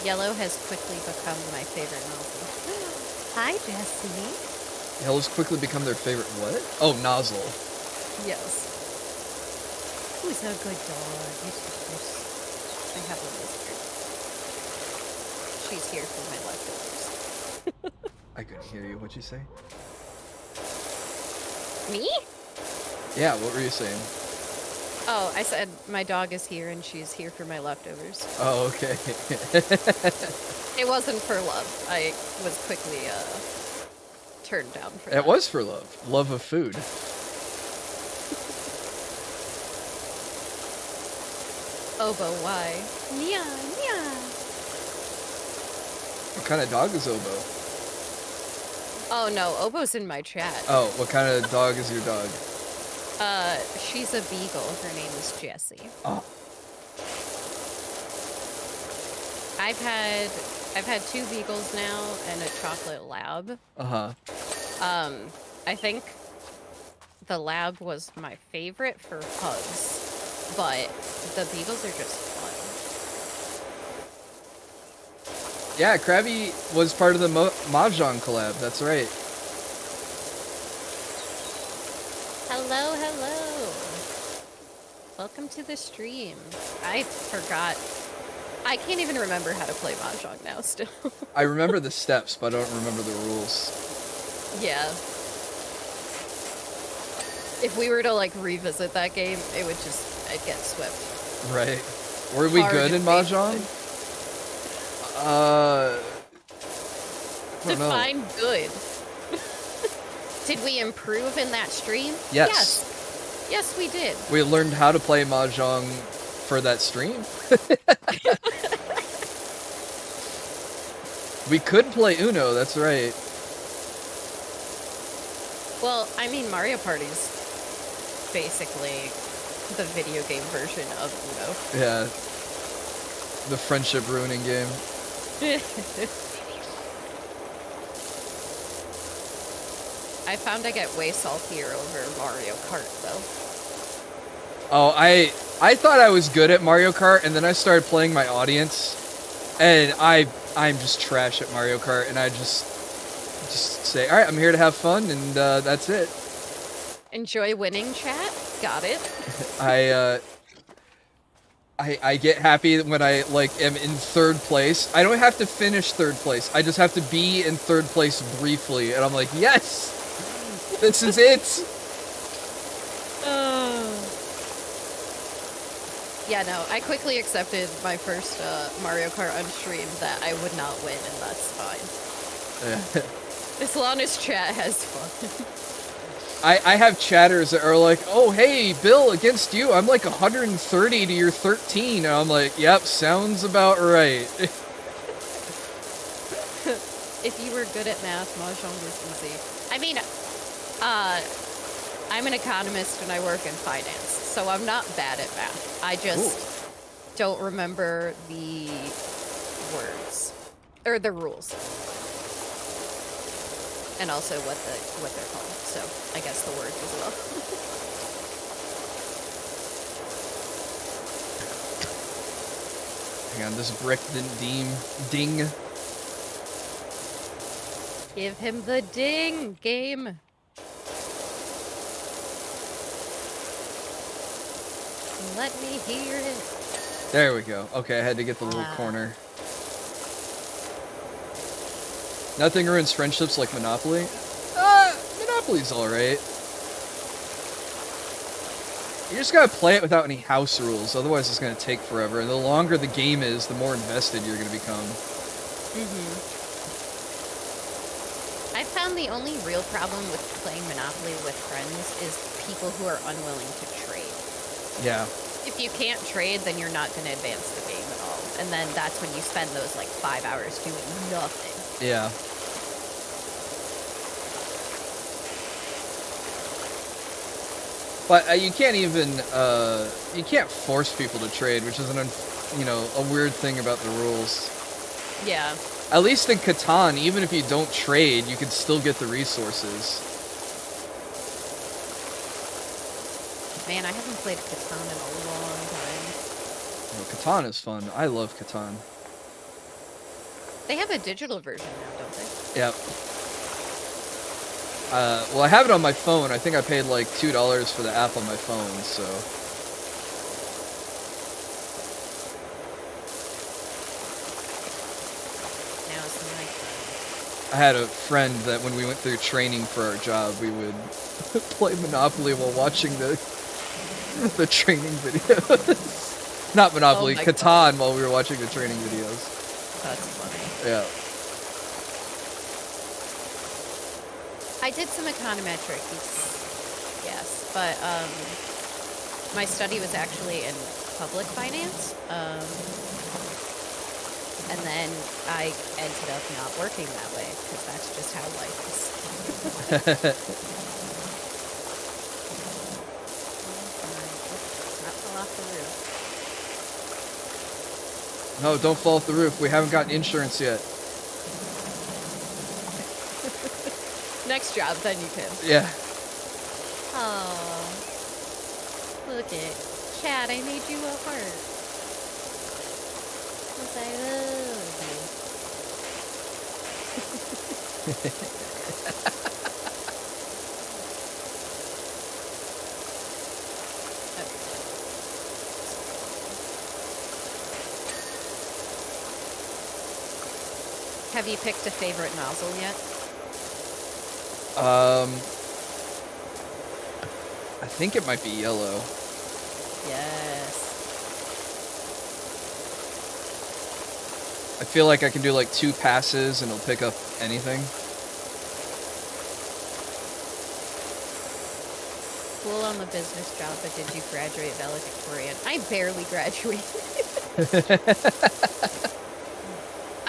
Yellow has quickly become my favorite nozzle. Hi, Jesse. Yellow's quickly become their favorite what? Oh, nozzle. Yes. Who's a good dog? I have a lizard. She's here for my leftovers. I couldn't hear you. What'd you say? Me? Yeah, what were you saying? Oh, I said my dog is here and she's here for my leftovers. Oh, okay. It wasn't for love. I was quickly turned down for that. It was for love. Love of food. Obo, why? Nya, nya. What kind of dog is Obo? Oh no, Obo's in my chat. Oh, what kind of dog is your dog? She's a beagle. Her name is Jessie. Oh. I've had 2 beagles now and a chocolate lab. Uh-huh. I think the lab was my favorite for hugs, but the beagles are just fun. Yeah, Krabby was part of the Mahjong collab. That's right. Hello, hello. Welcome to the stream. I forgot. I can't even remember how to play Mahjong now still. I remember the steps, but I don't remember the rules. Yeah. If we were to like revisit that game, I'd get swept. Right. Were we good in Mahjong? Define good. Did we improve in that stream? Yes. Yes, we did. We learned how to play Mahjong for that stream. We could play Uno, that's right. Well, I mean, Mario Party's basically the video game version of Uno. Yeah. the friendship ruining game. I found I get way saltier over Mario Kart though. Oh, I thought I was good at Mario Kart, and then I started playing my audience, and I'm just trash at Mario Kart, and I just say, all right, I'm here to have fun, and that's it. Enjoy winning, chat. Got it. I get happy when I am in third place. I don't have to finish third place. I just have to be in third place briefly, and I'm like, yes, this is it. Yeah, no, I quickly accepted my first Mario Kart on stream that I would not win, and that's fine. As long as chat has fun. I have chatters that are like, oh, hey, Bill, against you, I'm like 130 to your 13. And I'm like, yep, sounds about right. If you were good at math, Mahjong was easy. I mean, I'm an economist and I work in finance, so I'm not bad at math. I just don't remember the words, or the rules. And also what they're called. So I guess the words as well. Hang on, this brick didn't ding. Give him the ding, game. Let me hear it. There we go. Okay, I had to get the little corner. Nothing ruins friendships like Monopoly. Monopoly's alright. You just gotta play it without any house rules, otherwise it's gonna take forever. And the longer the game is, the more invested you're gonna become. I found the only real problem with playing Monopoly with friends is people who are unwilling to trade. Yeah. If you can't trade, then you're not gonna advance the game at all. And then that's when you spend those like 5 hours doing nothing. Yeah. But you can't even, you can't force people to trade, which is a weird thing about the rules. Yeah. At least in Catan, even if you don't trade, you can still get the resources. Man, I haven't played Catan in a long time. Oh, Catan is fun. I love Catan. They have a digital version now, don't they? Yep. Well, I have it on my phone. I think I paid like $2 for the app on my phone, so... Now it's my turn. I had a friend that when we went through training for our job, we would play Monopoly while watching the training videos. Not Monopoly, Catan while we were watching the training videos. That's funny. Yeah. I did some econometrics, yes, but my study was actually in public finance, and then I ended up not working that way, because that's just how life is. Not fall off the roof. No, don't fall off the roof. We haven't gotten insurance yet. Next job, then you can. Yeah. Oh, look it. Chad, I made you a heart. Because I love you. Have you picked a favorite nozzle yet? I think it might be yellow. Yes. I feel like I can do like 2 passes and it'll pick up anything. Cool on the business job, but did you graduate valedictorian? I barely graduated.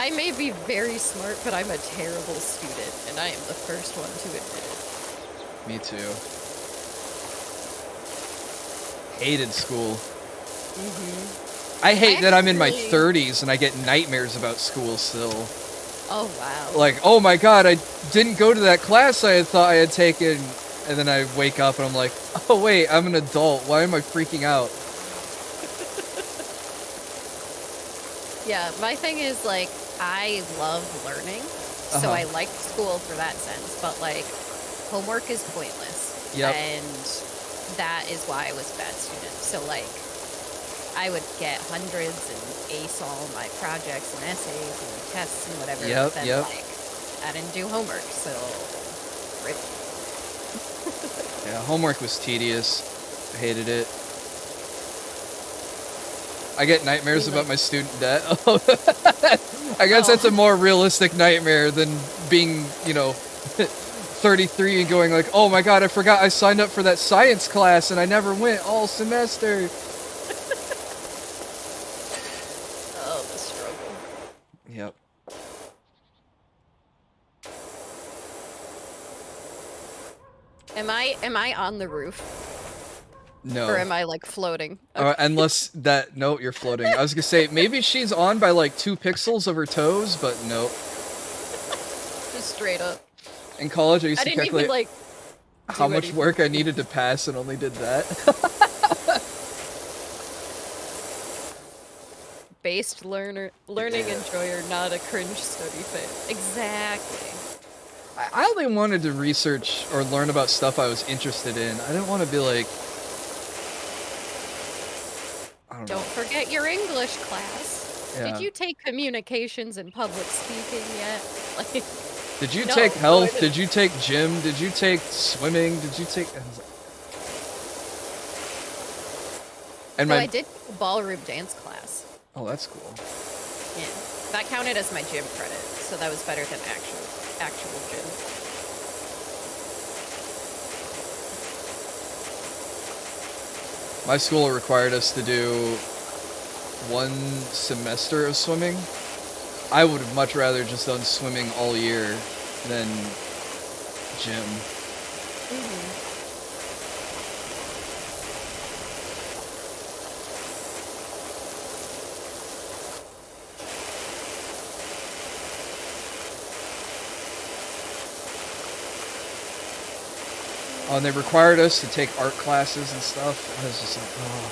I may be very smart, but I'm a terrible student, and I am the first one to admit it. Me too. Hated school. I hate that I'm in my Actually- 30s and I get nightmares about school still. Oh, wow. Like, oh my god, I didn't go to that class I had thought I had taken, and then I wake up and I'm like, oh wait, I'm an adult. Why am I freaking out? Yeah, my thing is, like, I love learning, so I liked school for that sense, but, like, homework is pointless. Yep. And that is why I was a bad student. So, like, I would get hundreds and ace all my projects and essays and tests and whatever. Yep, but then, yep. like, I didn't do homework, so rip. Yeah, homework was tedious. I hated it. I get nightmares about my student debt. I guess that's a more realistic nightmare than being, 33 and going like, oh my god, I forgot I signed up for that science class and I never went all semester. Oh, the struggle. Yep. Am I on the roof? No. Or am I, like, floating? Okay. Unless that, no, you're floating. I was gonna say, maybe she's on by like 2 pixels of her toes, but no. Just straight up. In college, I used I to didn't calculate even, like, how do much anything. work I needed to pass and only did that. Based learning enjoyer, not a cringe study fan. Exactly. I only wanted to research or learn about stuff I was interested in. I didn't want to be like, I don't know. Don't forget your English class. Yeah. Did you take communications and public speaking yet? Like, Did you No, take no, I health? didn't. Did you take gym? Did you take swimming? Did you take? And so my I did take a ballroom dance class. oh, that's cool. Yeah, that counted as my gym credit, so that was better than actual gym. My school required us to do 1 semester of swimming. I would have much rather just done swimming all year than gym. Oh, and they required us to take art classes and stuff. And I was just like, oh.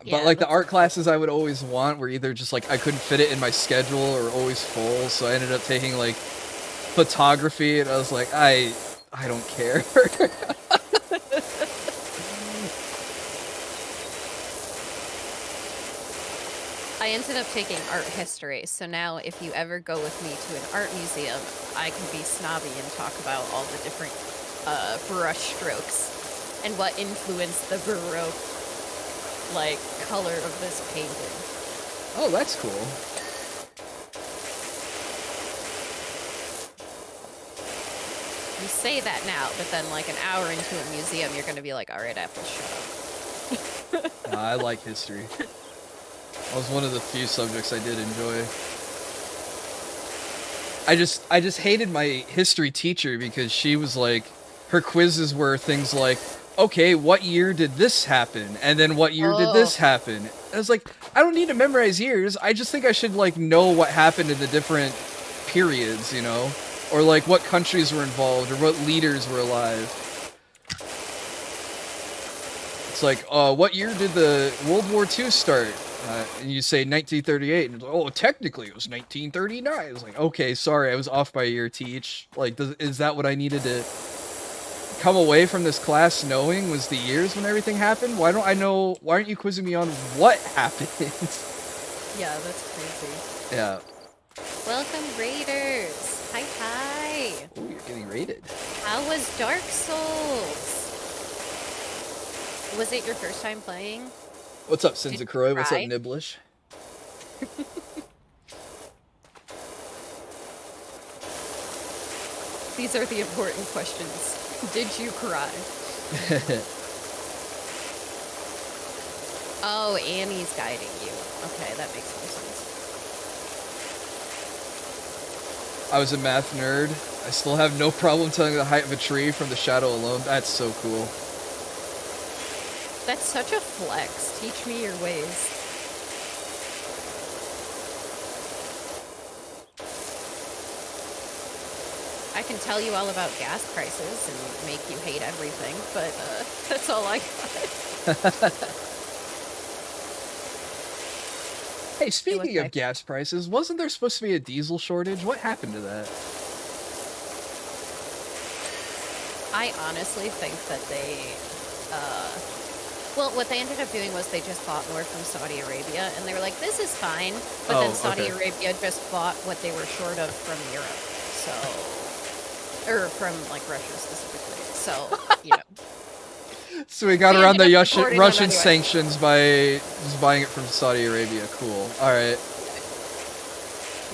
Yeah, But like the that's- art classes I would always want were either just like I couldn't fit it in my schedule or always full, so I ended up taking like photography, and I was like, I don't care. I ended up taking art history, so now if you ever go with me to an art museum, I can be snobby and talk about all the different brush strokes and what influenced the Baroque, like, color of this painting. Oh, that's cool. You say that now, but then like an hour into a museum, you're gonna be like, all right, Apple, shut up. Nah, I like history. That was one of the few subjects I did enjoy. I just hated my history teacher because she was like, her quizzes were things like, okay, what year did this happen? And then what year did this happen? And I was like, I don't need to memorize years. I just think I should like know what happened in the different periods, you know? Or like what countries were involved or what leaders were alive. It's like, what year did the World War II start? And you say 1938, and it's like, oh, technically it was 1939. It's like, okay, sorry, I was off by a year, teach. Like, is that what I needed to come away from this class knowing was the years when everything happened? Why don't I know? Why aren't you quizzing me on what happened? Yeah, that's crazy. Yeah. Welcome, Raiders. Hi, hi. Oh, you're getting raided. How was Dark Souls? Was it your first time playing? What's up, Sins of Croy? What's up, cry? Niblish? These are the important questions. Did you cry? Oh, Annie's guiding you. Okay, that makes more sense. I was a math nerd. I still have no problem telling the height of a tree from the shadow alone. That's so cool. That's such a flex. Teach me your ways. I can tell you all about gas prices and make you hate everything, but that's all I got. Hey, speaking of gas prices, wasn't there supposed to be a diesel shortage? What happened to that? I honestly think that they, well, what they ended up doing was they just bought more from Saudi Arabia, and they were like, this is fine, but then Saudi Arabia just bought what they were short of from Europe, so, or from, like, Russia specifically, so, you know. So we got around the Russian sanctions by just buying it from Saudi Arabia. Cool. All right.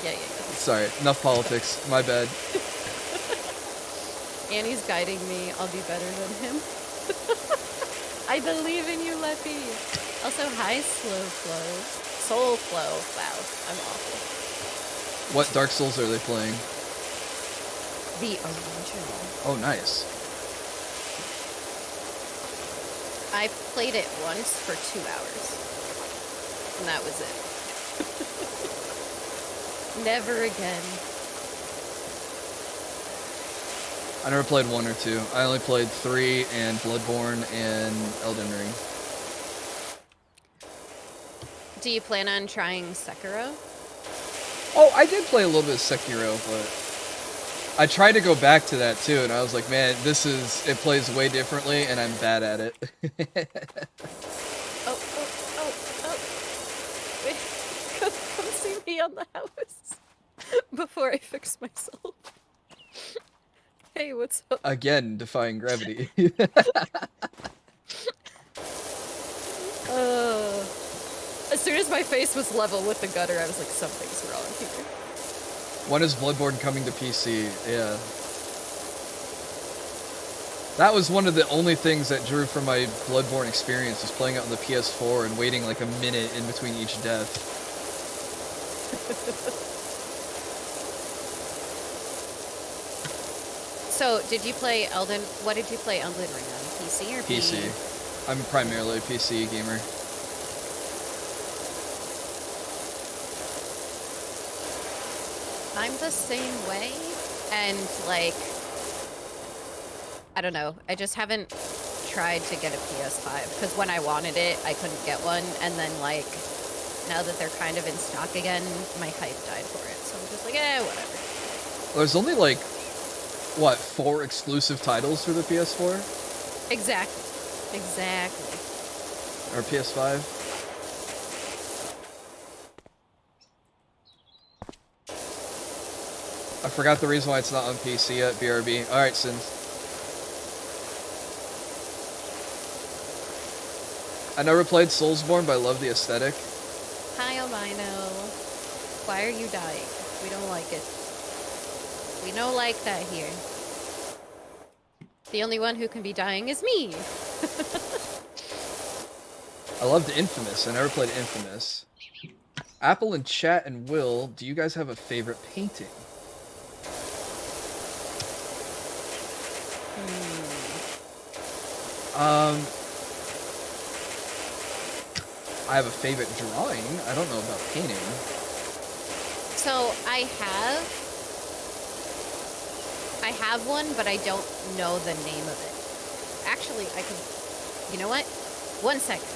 Yeah. Sorry, enough politics. My bad. Annie's guiding me. I'll be better than him. I believe in you, Leppy. Also, hi, Slow Flow. Soul Flow. Wow, I'm awful. What Dark Souls are they playing? The original. Oh, nice. I played it once for 2 hours. And that was it. Never again. I never played 1 or 2. I only played 3 and Bloodborne and Elden Ring. Do you plan on trying Sekiro? Oh, I did play a little bit of Sekiro, but I tried to go back to that too, and I was like, man, it plays way differently, and I'm bad at it. Oh. Wait, come see me on the house before I fix myself. Hey, what's up? Again, defying gravity. As soon as my face was level with the gutter, I was like, something's wrong here. When is Bloodborne coming to PC? Yeah. That was one of the only things that drew from my Bloodborne experience, was playing it on the PS4 and waiting like a minute in between each death. So, did you play what did you play Elden Ring on? PC or PC. I'm primarily a PC gamer. I'm the same way, and like, I don't know, I just haven't tried to get a PS5, because when I wanted it, I couldn't get one, and then like, now that they're kind of in stock again, my hype died for it, so I'm just like, whatever. Well, there's only like, what, 4 exclusive titles for the PS4? Exactly. Or PS5? I forgot the reason why it's not on PC yet, BRB. Alright, Sins. I never played Soulsborne, but I love the aesthetic. Hi, Albino. Why are you dying? We don't like it. We don't like that here. The only one who can be dying is me. I loved Infamous. I never played Infamous. Apple and Chat and Will, do you guys have a favorite painting? I have a favorite drawing. I don't know about painting. So I have one, but I don't know the name of it. Actually, I could, you know what? 1 second.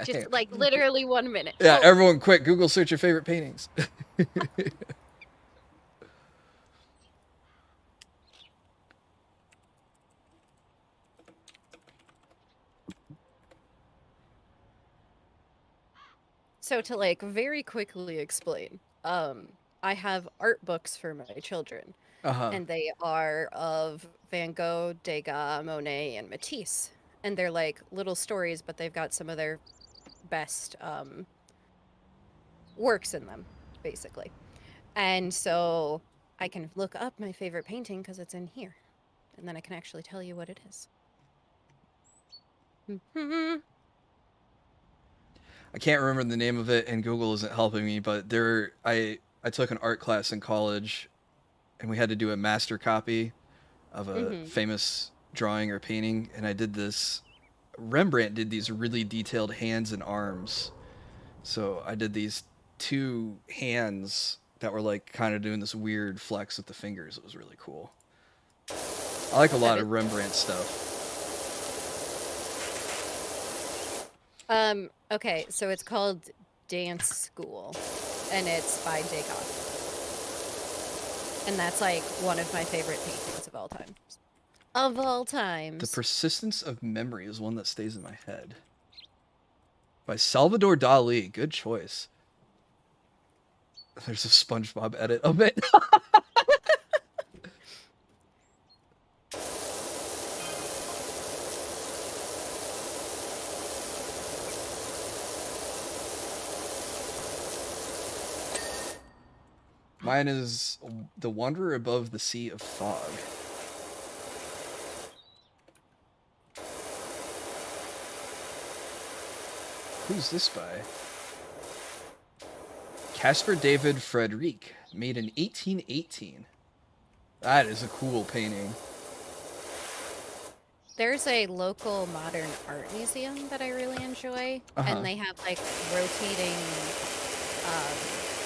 Just like literally 1 minute. Yeah, everyone quick, Google search your favorite paintings. So to like very quickly explain, I have art books for my children, and they are of Van Gogh, Degas, Monet, and Matisse, and they're like little stories, but they've got some of their best works in them, basically. And so I can look up my favorite painting because it's in here, and then I can actually tell you what it is. I can't remember the name of it, and Google isn't helping me, but I took an art class in college, and we had to do a master copy of a famous drawing or painting, and I did this Rembrandt did these really detailed hands and arms. So I did these 2 hands that were like kind of doing this weird flex with the fingers. It was really cool. I like a lot of Rembrandt stuff. Okay, so it's called Dance School, and it's by Degas. And that's like one of my favorite paintings of all time. Of all times. The Persistence of Memory is one that stays in my head. By Salvador Dali. Good choice. There's a SpongeBob edit of it. Mine is The Wanderer Above the Sea of Fog. Who's this by? Caspar David Frederick, made in 1818. That is a cool painting. There's a local modern art museum that I really enjoy, and they have like rotating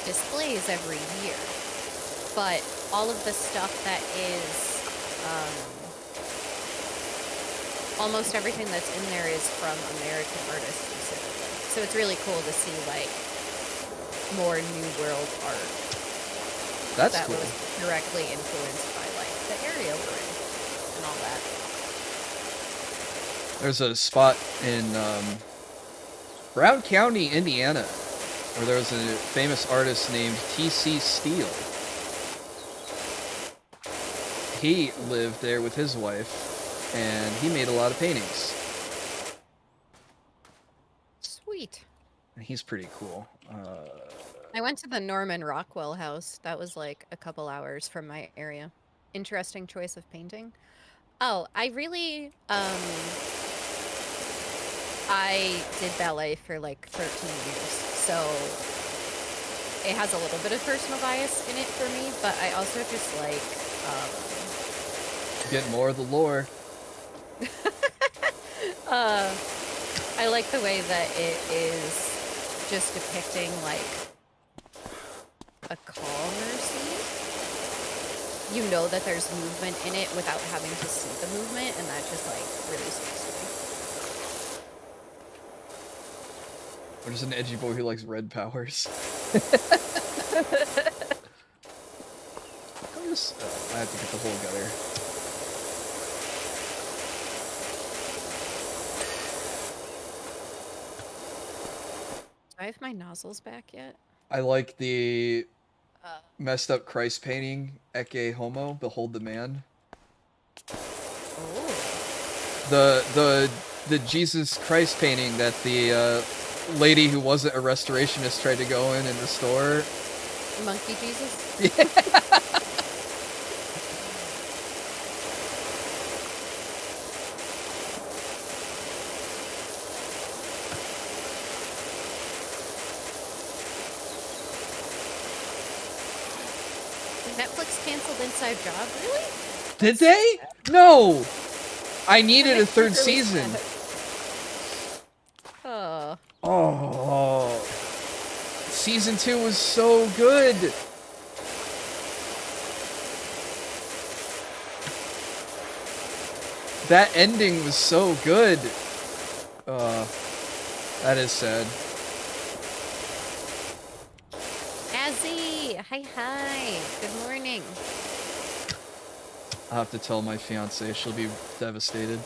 displays every year. But all of the stuff that is, almost everything that's in there is from American artists specifically. So it's really cool to see like more New World art. That's that cool. was directly influenced by like the area we're in and all that. There's a spot in Brown County, Indiana, where there was a famous artist named T.C. Steele. He lived there with his wife, and he made a lot of paintings. Sweet. And he's pretty cool. I went to the Norman Rockwell house. That was like a couple hours from my area. Interesting choice of painting. Oh, I really, I did ballet for like 13 years, so it has a little bit of personal bias in it for me, but I also just like, Get more of the lore. I like the way that it is just depicting like a calmer scene. You know that there's movement in it without having to see the movement, and that just like really speaks to me. Or just an edgy boy who likes red powers. I have to get the whole gutter. Do I have my nozzles back yet? I like the messed up Christ painting, Ecce Homo, Behold the Man. Oh. The Jesus Christ painting that the lady who wasn't a restorationist tried to go in and restore. Monkey Jesus? Yeah. Netflix canceled Inside Job, really? Did they? No! I needed a third season. Oh. Oh. Season 2 was so good. That ending was so good. That is sad. Azzy! Hi. Good morning. I'll have to tell my fiance. She'll be devastated.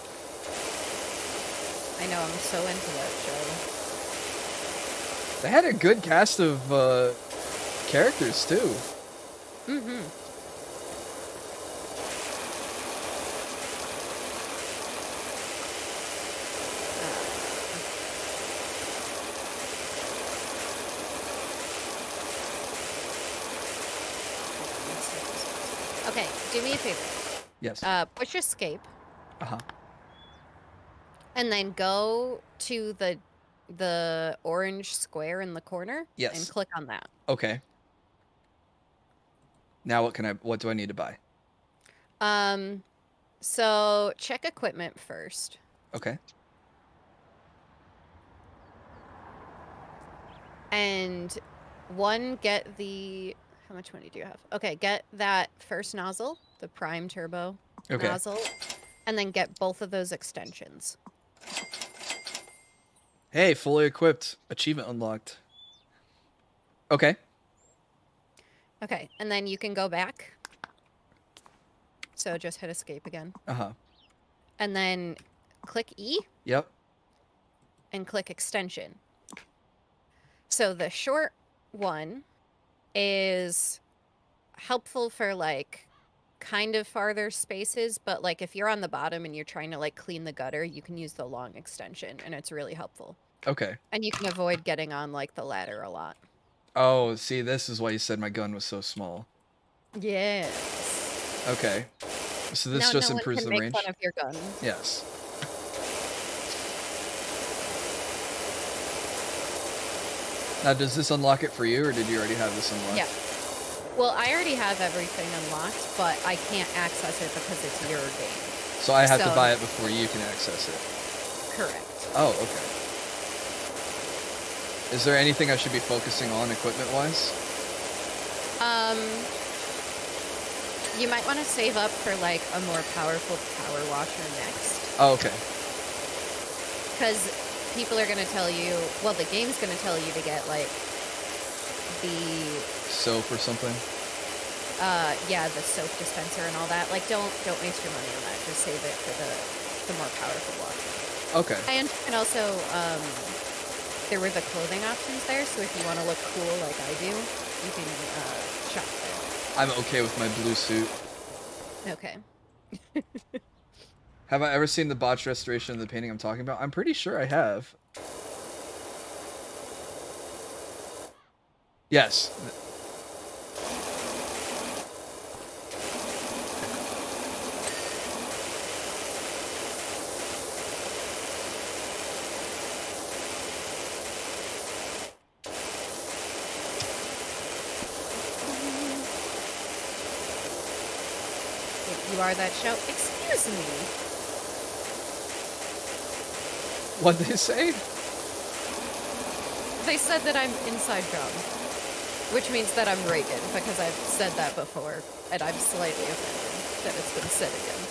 I know, I'm so into that show. They had a good cast of characters, too. Mm-hmm. Okay, do me a favor. Yes. Push escape. Uh-huh. And then go to the orange square in the corner. Yes. And click on that. Okay. Now what do I need to buy? So check equipment first. Okay. And one, get the... How much money do you have? Okay, get that first nozzle, the prime turbo nozzle, and then get both of those extensions. Hey, fully equipped. Achievement unlocked. Okay. Okay, and then you can go back. So just hit escape again. Uh-huh. And then click E. Yep. And click extension. So the short one is helpful for like kind of farther spaces, but like if you're on the bottom and you're trying to like clean the gutter, you can use the long extension and it's really helpful. Okay. And you can avoid getting on like the ladder a lot. Oh, see, this is why you said my gun was so small. Yes. Okay. So this just improves the range? Fun of your gun. Yes. Now, does this unlock it for you, or did you already have this unlocked? Yeah. Well, I already have everything unlocked, but I can't access it because it's your game. So I have to buy it before you can access it? Correct. Oh, okay. Is there anything I should be focusing on equipment-wise? You might want to save up for, like, a more powerful power washer next. Oh, okay. Because people are going to tell you... Well, the game's going to tell you to get, like, the... Soap or something? Yeah, the soap dispenser and all that. Like, don't waste your money on that. Just save it for the more powerful washer. Okay. And also, there were the clothing options there, so if you want to look cool like I do, you can shop there. I'm okay with my blue suit. Okay. Have I ever seen the botched restoration of the painting I'm talking about? I'm pretty sure I have. Yes. You are that show. Excuse me. What'd they say? They said that I'm inside job, which means that I'm Reagan, because I've said that before, and I'm slightly offended that it's been said again.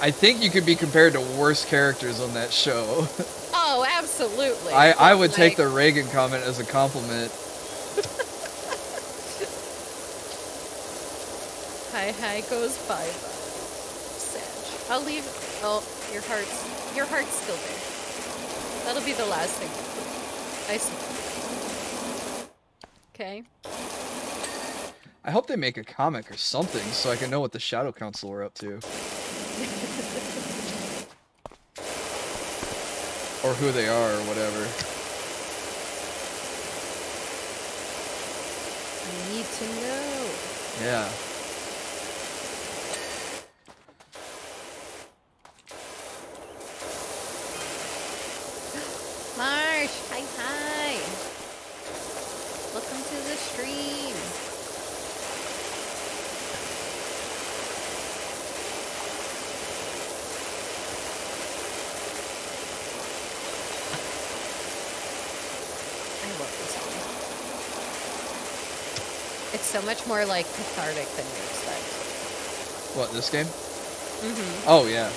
I think you could be compared to worse characters on that show. Oh, absolutely. I would take the Reagan comment as a compliment. Hi goes bye. Sag. I'll leave. Oh, your heart's still there. That'll be the last thing. I swear. Okay. I hope they make a comic or something so I can know what the Shadow Council are up to. Or who they are or whatever. I need to know. Yeah. Marsh, hi. Welcome to the stream. I love this song. It's so much more like cathartic than you expect. What, this game? Mm-hmm. Oh, yeah.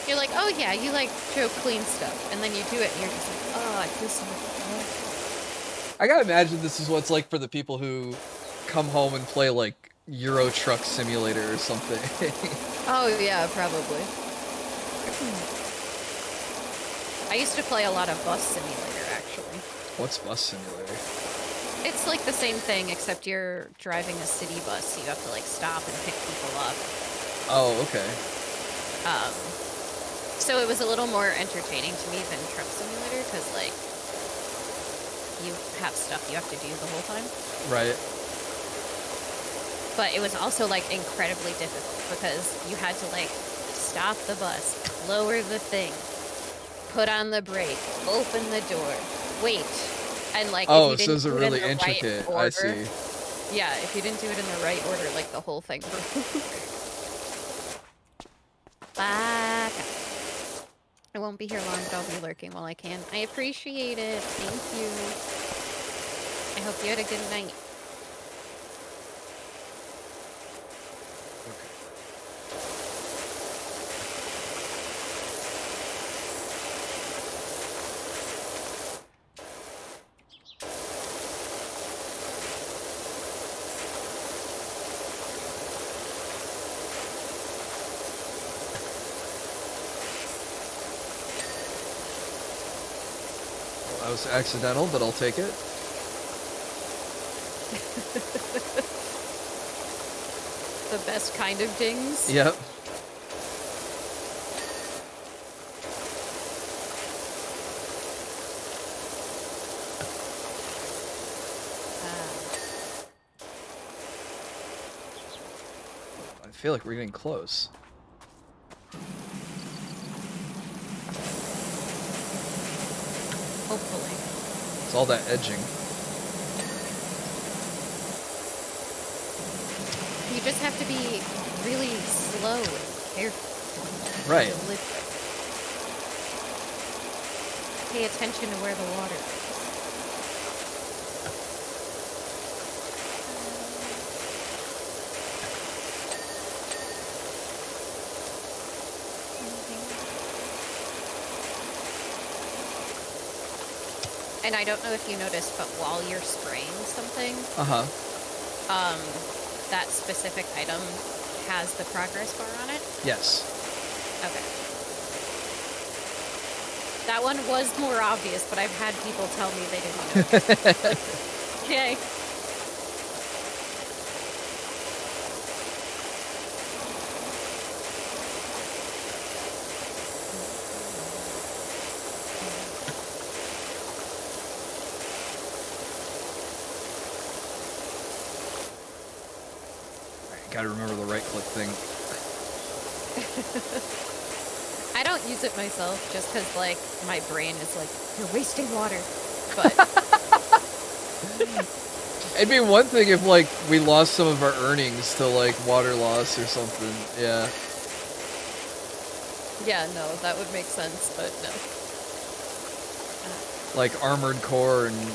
You're like, oh yeah, you like Joe Clean stuff, and then you do it, and you're just like, oh, I feel so much better. I gotta imagine this is what it's like for the people who come home and play, like, Euro Truck Simulator or something. Oh yeah, probably. I used to play a lot of Bus Simulator, actually. What's Bus Simulator? It's like the same thing, except you're driving a city bus, so you have to like stop and pick people up. Oh, okay. So it was a little more entertaining to me than Truck Simulator, because like you have stuff you have to do the whole time. Right. But it was also like incredibly difficult because you had to like stop the bus, lower the thing, put on the brake, open the door, wait, and like Oh, if you so didn't it's a do it really in the intricate. right order, I see. Yeah, if you didn't do it in the right order, like the whole thing broke. Back up. I won't be here long, but I'll be lurking while I can. I appreciate it. Thank you. I hope you had a good night. That was accidental, but I'll take it. The best kind of dings. Yep. I feel like we're getting close. Hopefully. It's all that edging. You just have to be really slow and careful. Right. Deliberate. Pay attention to where the water is. And I don't know if you noticed, but while you're spraying something, that specific item has the progress bar on it? Yes. Okay. That one was more obvious, but I've had people tell me they didn't notice. Okay. Gotta remember the right click thing. I don't use it myself just because, like, my brain is like, you're wasting water. But it'd be one thing if, like, we lost some of our earnings to, like, water loss or something. Yeah. Yeah, no, that would make sense, but no. Like armored core and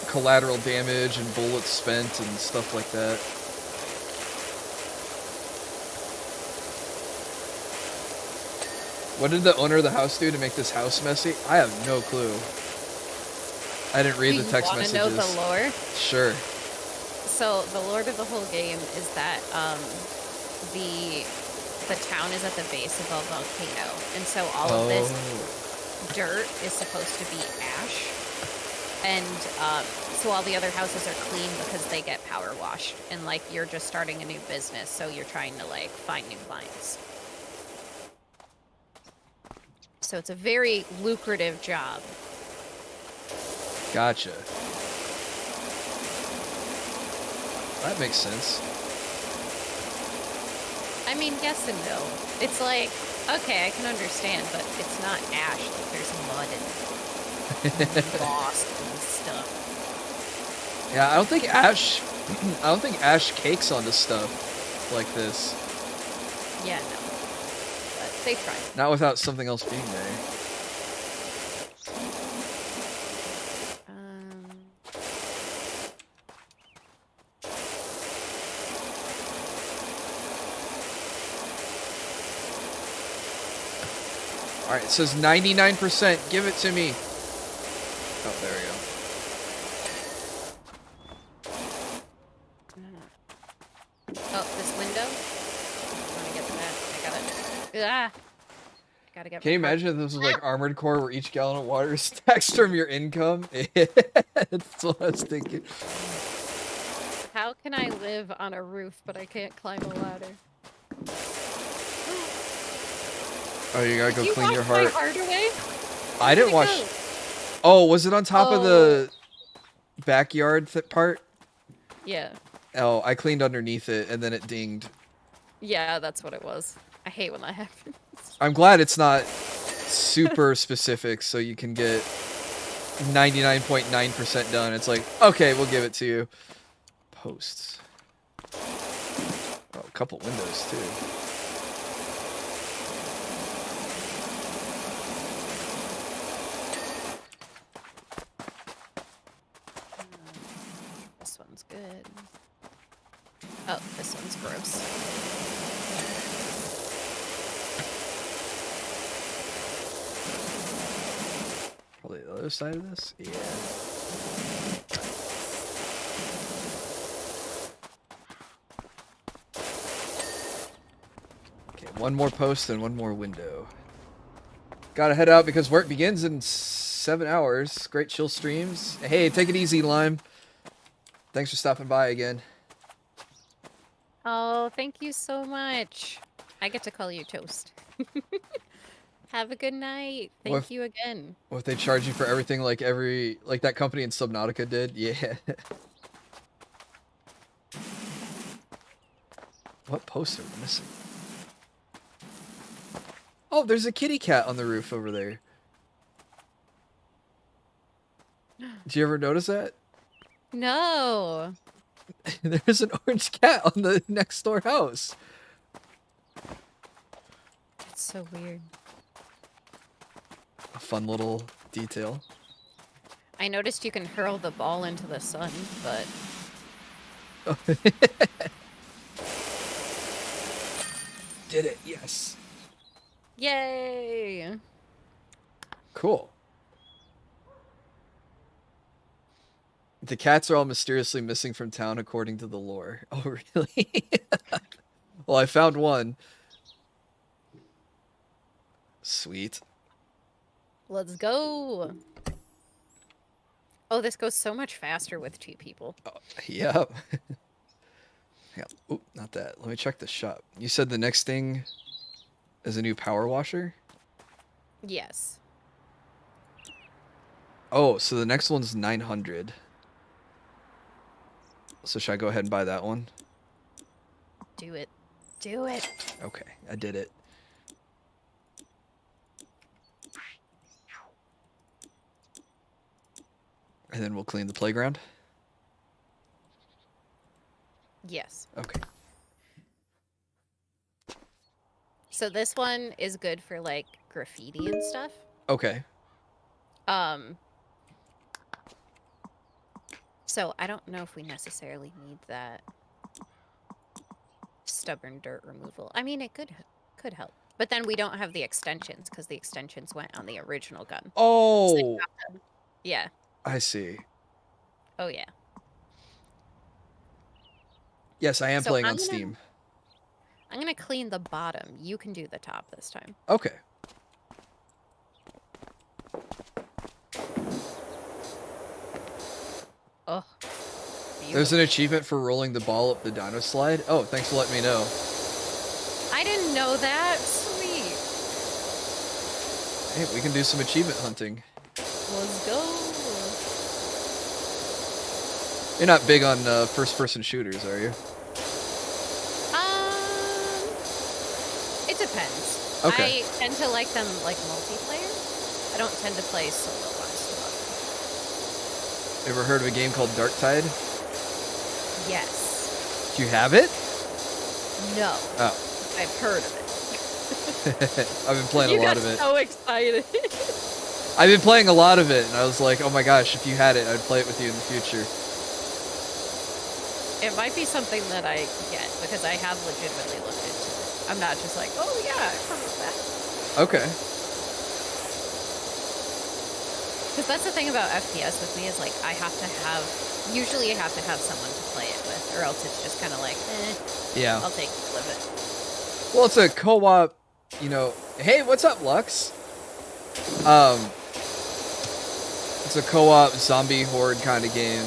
collateral damage and bullets spent and stuff like that. What did the owner of the house do to make this house messy? I have no clue. I didn't read the text messages. You want to know the lore? Sure. So the lore of the whole game is that the town is at the base of a volcano, and so all of this dirt is supposed to be ash, and so all the other houses are clean because they get power washed, and like you're just starting a new business, so you're trying to like find new clients. So it's a very lucrative job. Gotcha. That makes sense. I mean, yes and no. It's like, okay, I can understand, but it's not ash. Like, there's mud and moss and stuff. Yeah, I don't think ash cakes onto stuff like this. Yeah, no. But they try. Not without something else being there. Alright, it says 99%. Give it to me. Oh, there we go. Oh, this window? Let me get to that. I got it. Ah! Gotta get. Can you imagine if this was like Armored Core where each gallon of water is taxed from your income? That's what I was thinking. How can I live on a roof but I can't climb a ladder? Oh, you gotta go clean your heart. My heart away? I didn't wash. Oh, was it on top of the backyard part? Yeah. Oh, I cleaned underneath it and then it dinged. Yeah, that's what it was. I hate when that happens. I'm glad it's not super specific so you can get 99.9% done. It's like, okay, we'll give it to you. Posts. Oh, a couple windows too. This one's good. Oh, this one's gross. Probably the other side of this? Yeah. Okay, one more post and one more window. Gotta head out because work begins in 7 hours. Great chill streams. Hey, take it easy, Lime. Thanks for stopping by again. Oh, thank you so much. I get to call you Toast. Have a good night. Thank you again. What if they charge you for everything like that company in Subnautica did? Yeah. What poster are we missing? Oh, there's a kitty cat on the roof over there. Did you ever notice that? No. There's an orange cat on the next door house. It's so weird. A fun little detail. I noticed you can hurl the ball into the sun, but... Did it, yes. Yay! Cool. The cats are all mysteriously missing from town according to the lore. Oh, really? Well, I found one. Sweet. Let's go! Oh, this goes so much faster with 2 people. Oh, yep. Hang on. Oop, not that. Let me check the shop. You said the next thing is a new power washer? Yes. Oh, so the next one's 900. So should I go ahead and buy that one? Do it. Do it! Okay, I did it. And then we'll clean the playground? Yes. Okay. So this one is good for, like, graffiti and stuff. Okay. So I don't know if we necessarily need that stubborn dirt removal. I mean, it could help. But then we don't have the extensions, because the extensions went on the original gun. Oh! So yeah. I see. Oh, yeah. Yes, I am playing on Steam. I'm going to clean the bottom. You can do the top this time. Okay. Oh. There's an achievement for rolling the ball up the dino slide. Oh, thanks for letting me know. I didn't know that. Sweet. Hey, we can do some achievement hunting. Let's go. You're not big on first-person shooters, are you? It depends. Okay. I tend to like them like multiplayer. I don't tend to play solo ones too Ever heard of a game called Dark Tide? often. Yes. Do you have it? No. Oh. I've heard of it. I've been playing a lot of it. You got so excited. I've been playing a lot of it, and I was like, oh my gosh, if you had it, I'd play it with you in the future. It might be something that I get, because I have legitimately looked into it. I'm not just like, oh yeah, I've heard of that. Okay. Because that's the thing about FPS with me is like, usually I have to have someone to play it with, or else it's just kind of like, Yeah. I'll take it, live it. Well, it's a co-op, you know. Hey, what's up, Lux? It's a co-op zombie horde kind of game.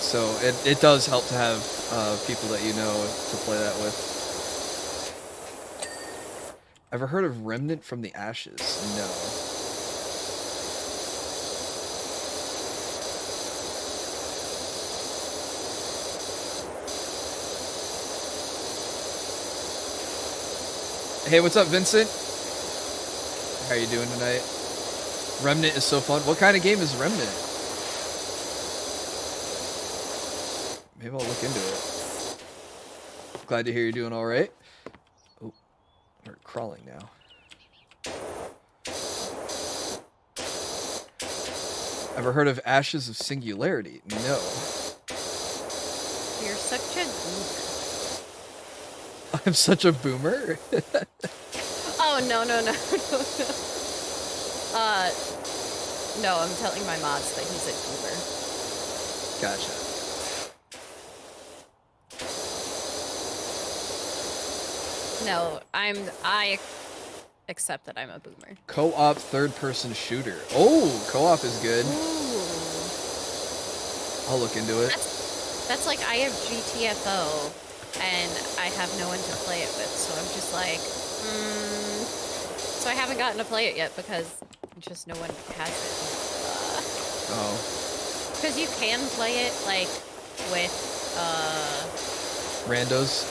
So it does help to have people that you know to play that with. Ever heard of Remnant from the Ashes? No. Hey, what's up, Vincent? How are you doing tonight? Remnant is so fun. What kind of game is Remnant? Maybe I'll look into it. Glad to hear you're doing all right. Oh, we're crawling now. Ever heard of Ashes of Singularity? No. You're such a goober. I'm such a boomer? Oh, no. No, I'm telling my mods that he's a goober. Gotcha. No, I accept that I'm a boomer. Co-op third-person shooter. Oh, co-op is good. Ooh. I'll look into it. That's like, I have GTFO, and I have no one to play it with, so I'm just like, So I haven't gotten to play it yet because just no one has it. Oh. Because you can play it, like, with, Randos?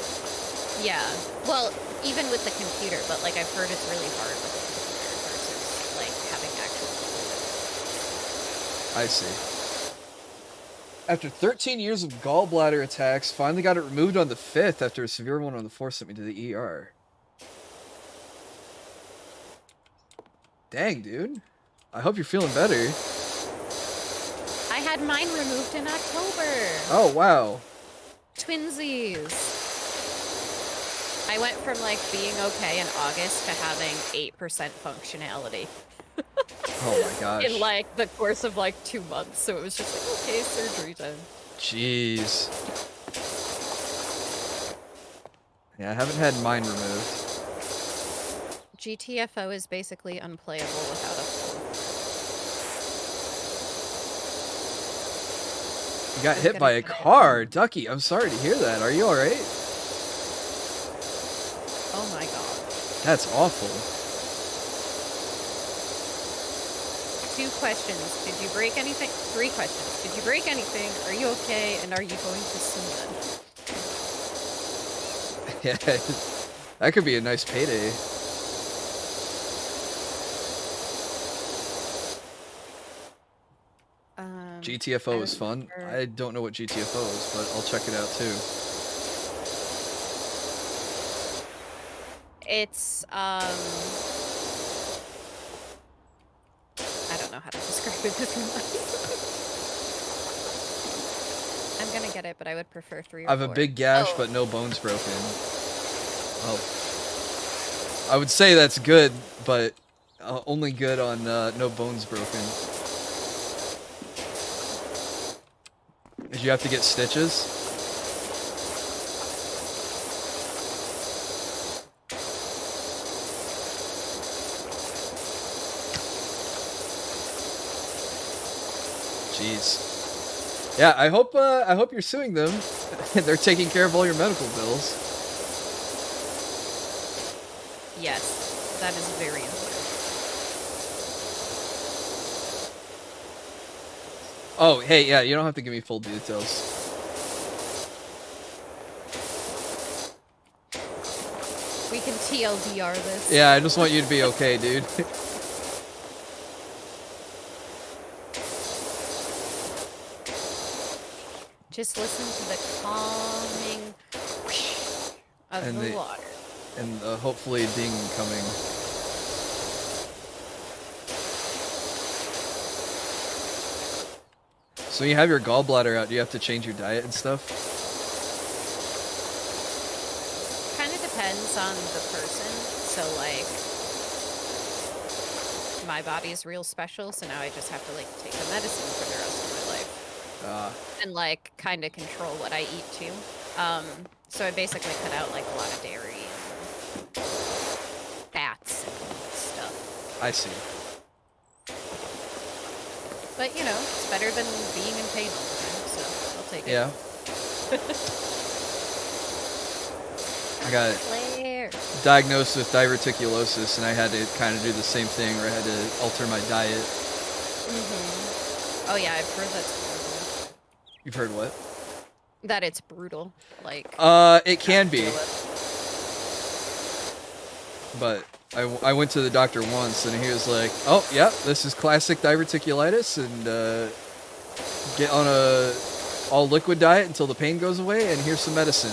Yeah. Well, even with the computer, but, like, I've heard it's really hard with the computer versus, like, having actual people. I see. After 13 years of gallbladder attacks, finally got it removed on the 5th after a severe one on the 4th sent me to the ER. Dang, dude. I hope you're feeling better. I had mine removed in October. Oh, wow. Twinsies. I went from, like, being okay in August to having 8% functionality. Oh my gosh. In, like, the course of, like, 2 months. So it was just like, okay, surgery time. Jeez. Yeah, I haven't had mine removed. GTFO is basically unplayable without a phone. You got hit by a car. Ducky, I'm sorry to hear that. Are you alright? Oh my god. That's awful. 2 questions. Did you break anything? 3 questions. Did you break anything? Are you okay? And are you going to sue them? Yeah, that could be a nice payday. GTFO is fun. I don't know what GTFO is, but I'll check it out too. It's, I don't know how to describe it this one. I'm gonna get it, but I would prefer 3 or 4. I have a big gash, but no bones broken. Oh. I would say that's good, but only good on no bones broken. Did you have to get stitches? Jeez. Yeah, I hope you're suing them. They're taking care of all your medical bills. Yes, that is very important. Oh, hey, yeah, you don't have to give me full details. We can TLDR this. Yeah, I just want you to be okay, dude. Just listen to the calming of And the water. And hopefully a ding coming. So when you have your gallbladder out, do you have to change your diet and stuff? Kind of depends on the person. So, like, my body's real special, so now I just have to, like, take the medicine for the rest of my life. And, like, kind of control what I eat, too. So I basically cut out, like, a lot of dairy and fats and stuff. I see. But, you know, it's better than being in pain all the time, so I'll take it. Yeah. I got diagnosed with diverticulosis, and I had to kind of do the same thing, where I had to alter my diet. Oh yeah, I've heard that's brutal. You've heard what? That it's brutal, like... it can be. But I went to the doctor once, and he was like, oh, yeah, this is classic diverticulitis, and get on a all-liquid diet until the pain goes away, and here's some medicine.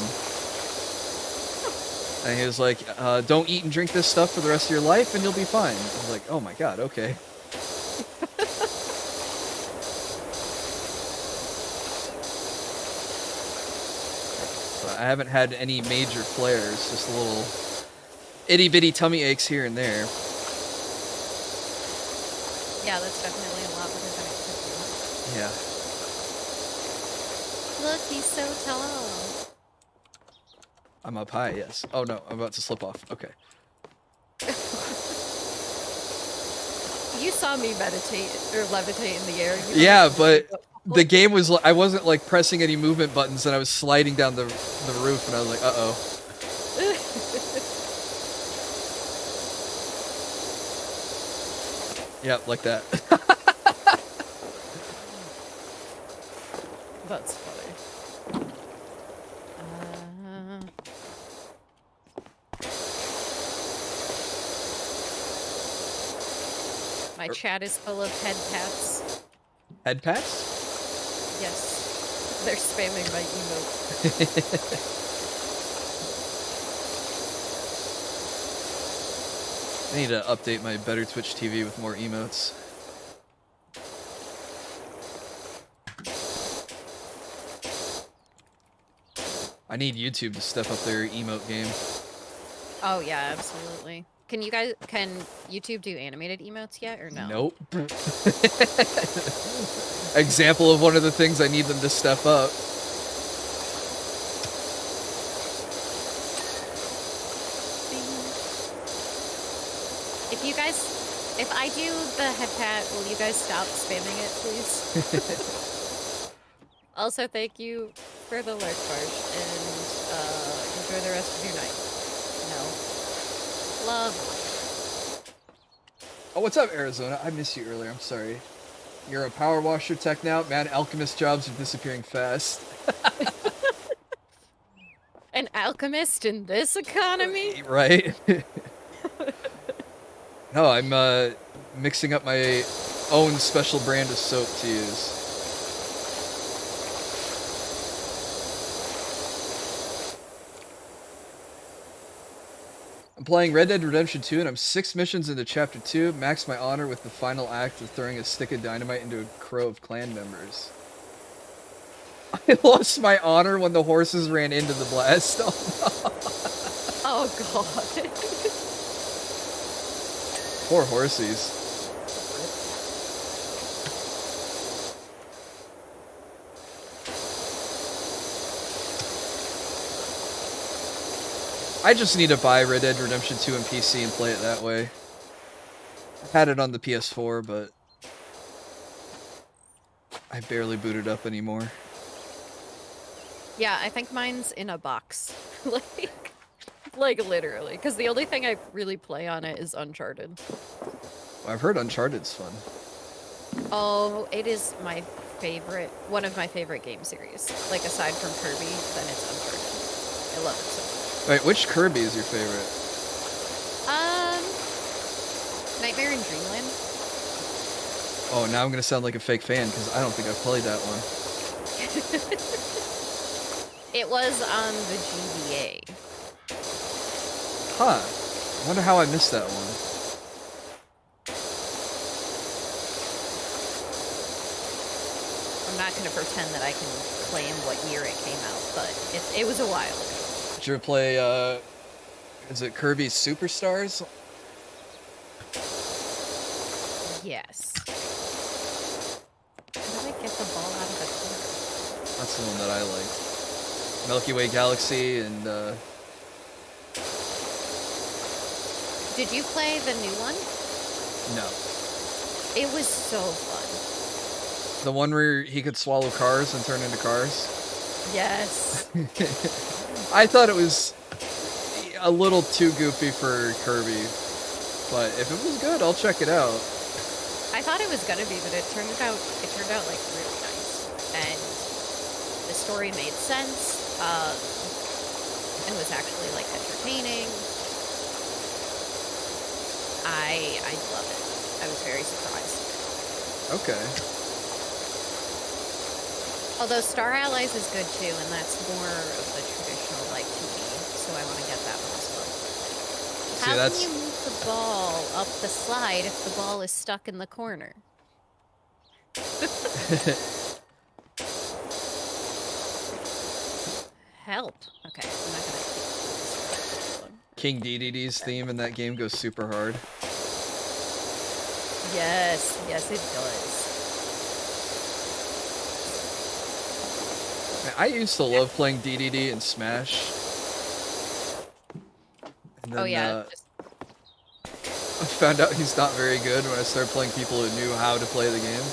And he was like, don't eat and drink this stuff for the rest of your life, and you'll be fine. I was like, oh my god, okay. But I haven't had any major flares, just a little itty bitty tummy aches here and there. Yeah, that's definitely a lot better than it could be. Yeah. Look, he's so tall. I'm up high, yes. Oh no, I'm about to slip off. Okay. You saw me meditate or levitate in the air. Yeah, but the game was I wasn't like pressing any movement buttons, and I was sliding down the roof, and I was like, uh-oh. Yep, like that. That's funny. My chat is full of head pats. Head pats? Yes. They're spamming my emote. I need to update my Better Twitch TV with more emotes. I need YouTube to step up their emote game. Oh yeah, absolutely. Can YouTube do animated emotes yet or no? Nope. Example of one of the things I need them to step up. If I do the head pat, will you guys stop spamming it, please? Also, thank you for the lurk barge, and enjoy the rest of your night. No. Love. Oh, what's up, Arizona? I missed you earlier. I'm sorry. You're a power washer tech now? Man, Alchemist jobs are disappearing fast. An alchemist in this economy? Right? No, I'm mixing up my own special brand of soap to use. I'm playing Red Dead Redemption 2, and I'm 6 missions into Chapter 2. Max my honor with the final act of throwing a stick of dynamite into a crow of clan members. I lost my honor when the horses ran into the blast. Oh, no. Oh god. Poor horsies. I just need to buy Red Dead Redemption 2 on PC and play it that way. I've had it on the PS4, but I barely boot it up anymore. Yeah, I think mine's in a box. like literally, because the only thing I really play on it is Uncharted. I've heard Uncharted's fun. Oh, it is my favorite, one of my favorite game series. Like aside from Kirby, then it's Uncharted. I love it so much. Wait, which Kirby is your favorite? Nightmare in Dreamland. Oh, now I'm gonna sound like a fake fan because I don't think I've played that one. It was on the GBA. Huh. I wonder how I missed that one. I'm not going to pretend that I can claim what year it came out, but it was a while ago. Did you ever play, is it Kirby's Superstars? Yes. How do I get the ball out of the corner? That's the one that I liked. Milky Way Galaxy and, Did you play the new one? no. It was so fun. The one where he could swallow cars and turn into cars? Yes. I thought it was a little too goofy for Kirby, but if it was good, I'll check it out. I thought it was gonna be, but it turned out like really nice, and the story made sense, and was actually like entertaining. I love it. I was very surprised. Okay. Although Star Allies is good too, and that's more of the traditional like 2D, so I want to get that one as well. See, How that's... can you move the ball up the slide if the ball is stuck in the corner? help. Okay, I'm not gonna keep this one. King DDD's theme in that game goes super hard. Yes, yes, it does. Man, I used to love playing DDD and Smash. And then, Oh yeah. I found out he's not very good when I started playing people who knew how to play the game.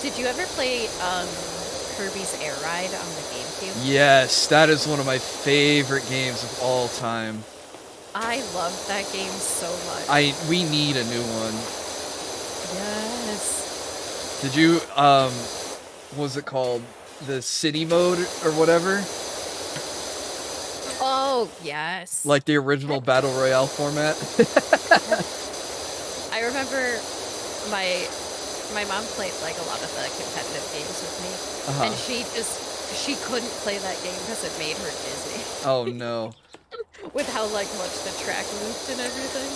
Did you ever play Kirby's Air Ride on the GameCube? Yes, that is one of my favorite games of all time. I loved that game so much. We need a new one. Yes. Did you, what was it called? The city mode or whatever? Oh, yes. Like the original Battle Royale format? I remember my mom played like a lot of the competitive games with me, and she couldn't play that game because it made her dizzy. Oh no. With how like much the track moved and everything.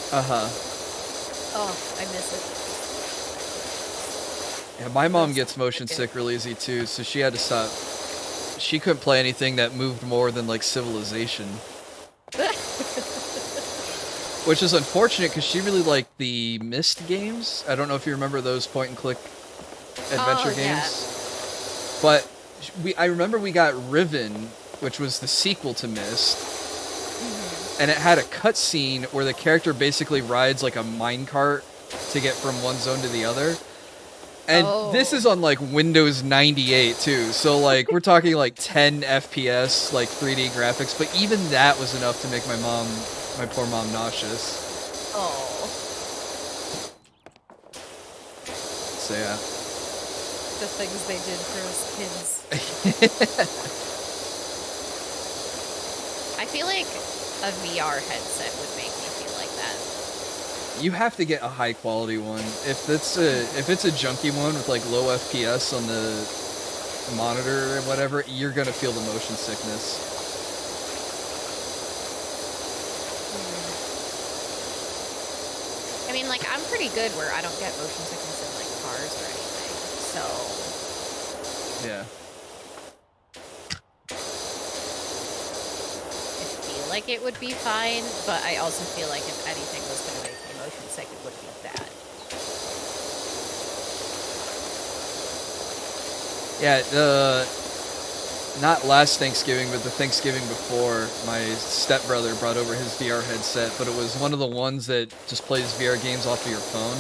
Oh, I miss it. Yeah, my mom gets motion sick real easy too, so she had to stop. She couldn't play anything that moved more than like Civilization. Which is unfortunate because she really liked the Myst games. I don't know if you remember those point and click adventure games. But I remember we got Riven, which was the sequel to Myst. And it had a cutscene where the character basically rides like a minecart to get from one zone to the other. And this is on like Windows 98 too. So like we're talking like 10 FPS, like 3D graphics, but even that was enough to make my poor mom nauseous. Oh. So yeah. The things they did for us kids. I feel like a VR headset would make me feel like that. You have to get a high quality one. If it's a junky one with like low FPS on the monitor or whatever, you're gonna feel the motion sickness. I mean, like, I'm pretty good where I don't get motion sickness in like cars or anything, so yeah. Like it would be fine, but I also feel like if anything was going to make me motion sick, it would be that. Yeah, not last Thanksgiving, but the Thanksgiving before, my stepbrother brought over his VR headset, but it was one of the ones that just plays VR games off of your phone.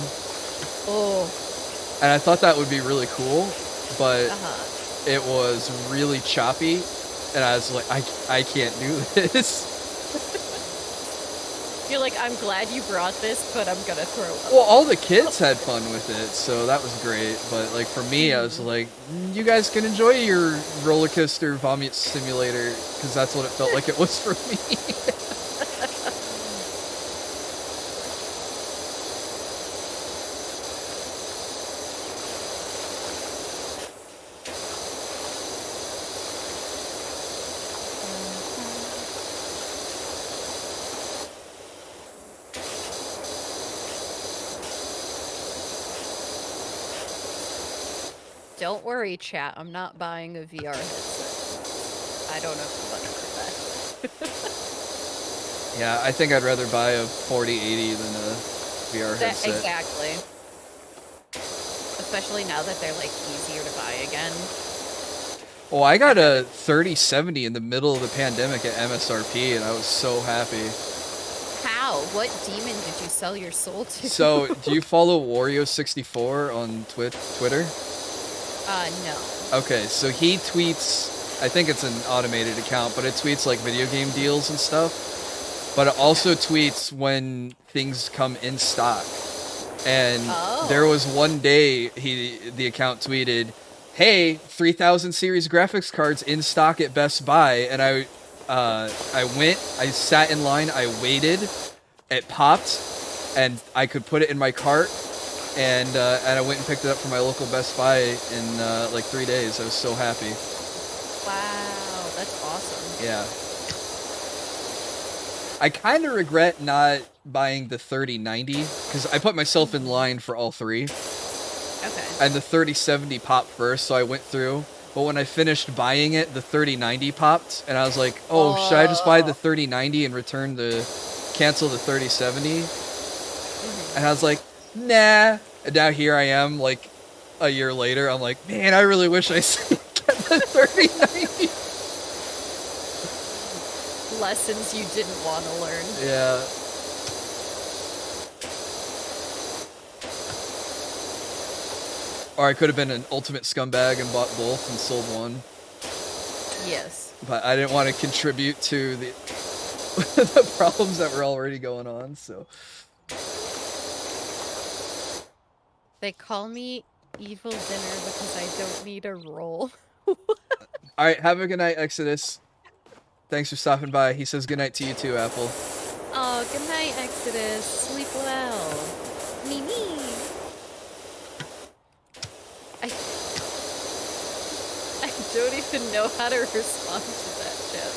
Oh. And I thought that would be really cool, but it was really choppy, and I was like, I can't do this. You're like, I'm glad you brought this, but I'm gonna throw up. Well, all the kids had fun with it, so that was great. But like for me, I was like, you guys can enjoy your roller coaster vomit simulator, because that's what it felt like it was for me. Don't worry, chat. I'm not buying a VR headset. I don't have the money for that. Yeah, I think I'd rather buy a 4080 than a VR headset. Exactly. Especially now that they're like easier to buy again. Oh, I got a 3070 in the middle of the pandemic at MSRP, and I was so happy. How? What demon did you sell your soul to? So, do you follow Wario64 on Twitter? No. Okay, so he tweets, I think it's an automated account, but it tweets like video game deals and stuff. But it also tweets when things come in stock. And there was one day the account tweeted, "Hey, 3000 series graphics cards in stock at Best Buy." And I sat in line, I waited, it popped, and I could put it in my cart. And I went and picked it up from my local Best Buy in like 3 days. I was so happy. Wow, that's awesome. Yeah. I kind of regret not buying the 3090 because I put myself in line for all three. Okay. And the 3070 popped first, so I went through. but when I finished buying it, the 3090 popped, and I was like, oh, should I just buy the 3090 and cancel the 3070? And I was like, nah. And now here I am, like, a year later, I'm like, man, I really wish I got the 3090. Lessons you didn't want to learn. Yeah. Or I could have been an ultimate scumbag and bought both and sold one. Yes. But I didn't want to contribute to the the problems that were already going on, so. They call me Evil Dinner because I don't need a roll. Alright, have a good night, Exodus. Thanks for stopping by. He says good night to you too, Apple. Oh, good night, Exodus. Sleep well. Me. I don't even know how to respond to that chat.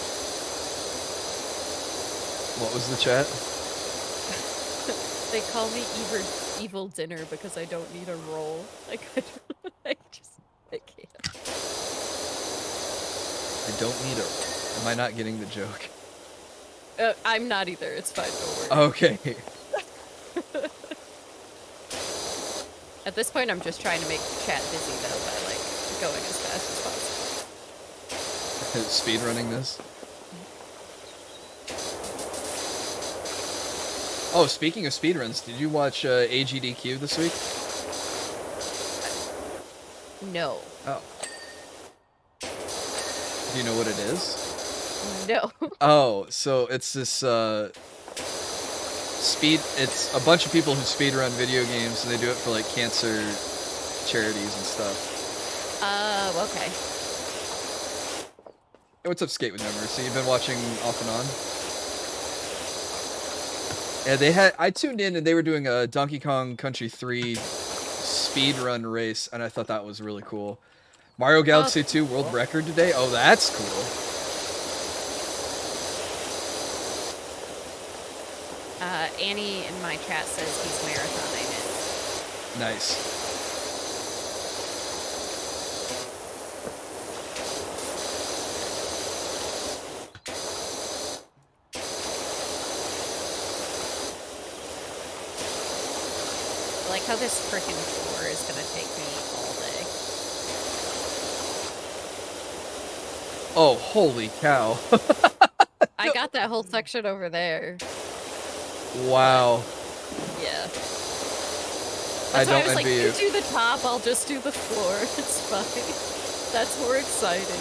What was the chat? They call me Evil Dinner because I don't need a roll. Like, I can't. I don't need a... Am I not getting the joke? I'm not either. It's fine. Don't worry. Okay. At this point, I'm just trying to make chat busy, though, by, like, going as fast as possible. Speed running this. Oh, speaking of speedruns, did you watch AGDQ this week? No. Oh. Do you know what it is? No. Oh, so it's this it's a bunch of people who speedrun video games, and they do it for like cancer charities and stuff. Okay. Hey, what's up, Skate with Numbers? So you've been watching off and on? Yeah, I tuned in and they were doing a Donkey Kong Country 3 speedrun race, and I thought that was really cool. Mario Galaxy 2 world record today? Oh, that's cool. Annie in my chat says he's marathoning it. Nice. I like how this frickin' floor is gonna take me all day. Oh, holy cow. I got that whole section over there. Wow. Yeah. I That's why I don't was like, envy you you. do the top, I'll just do the floor. It's fine. That's more exciting.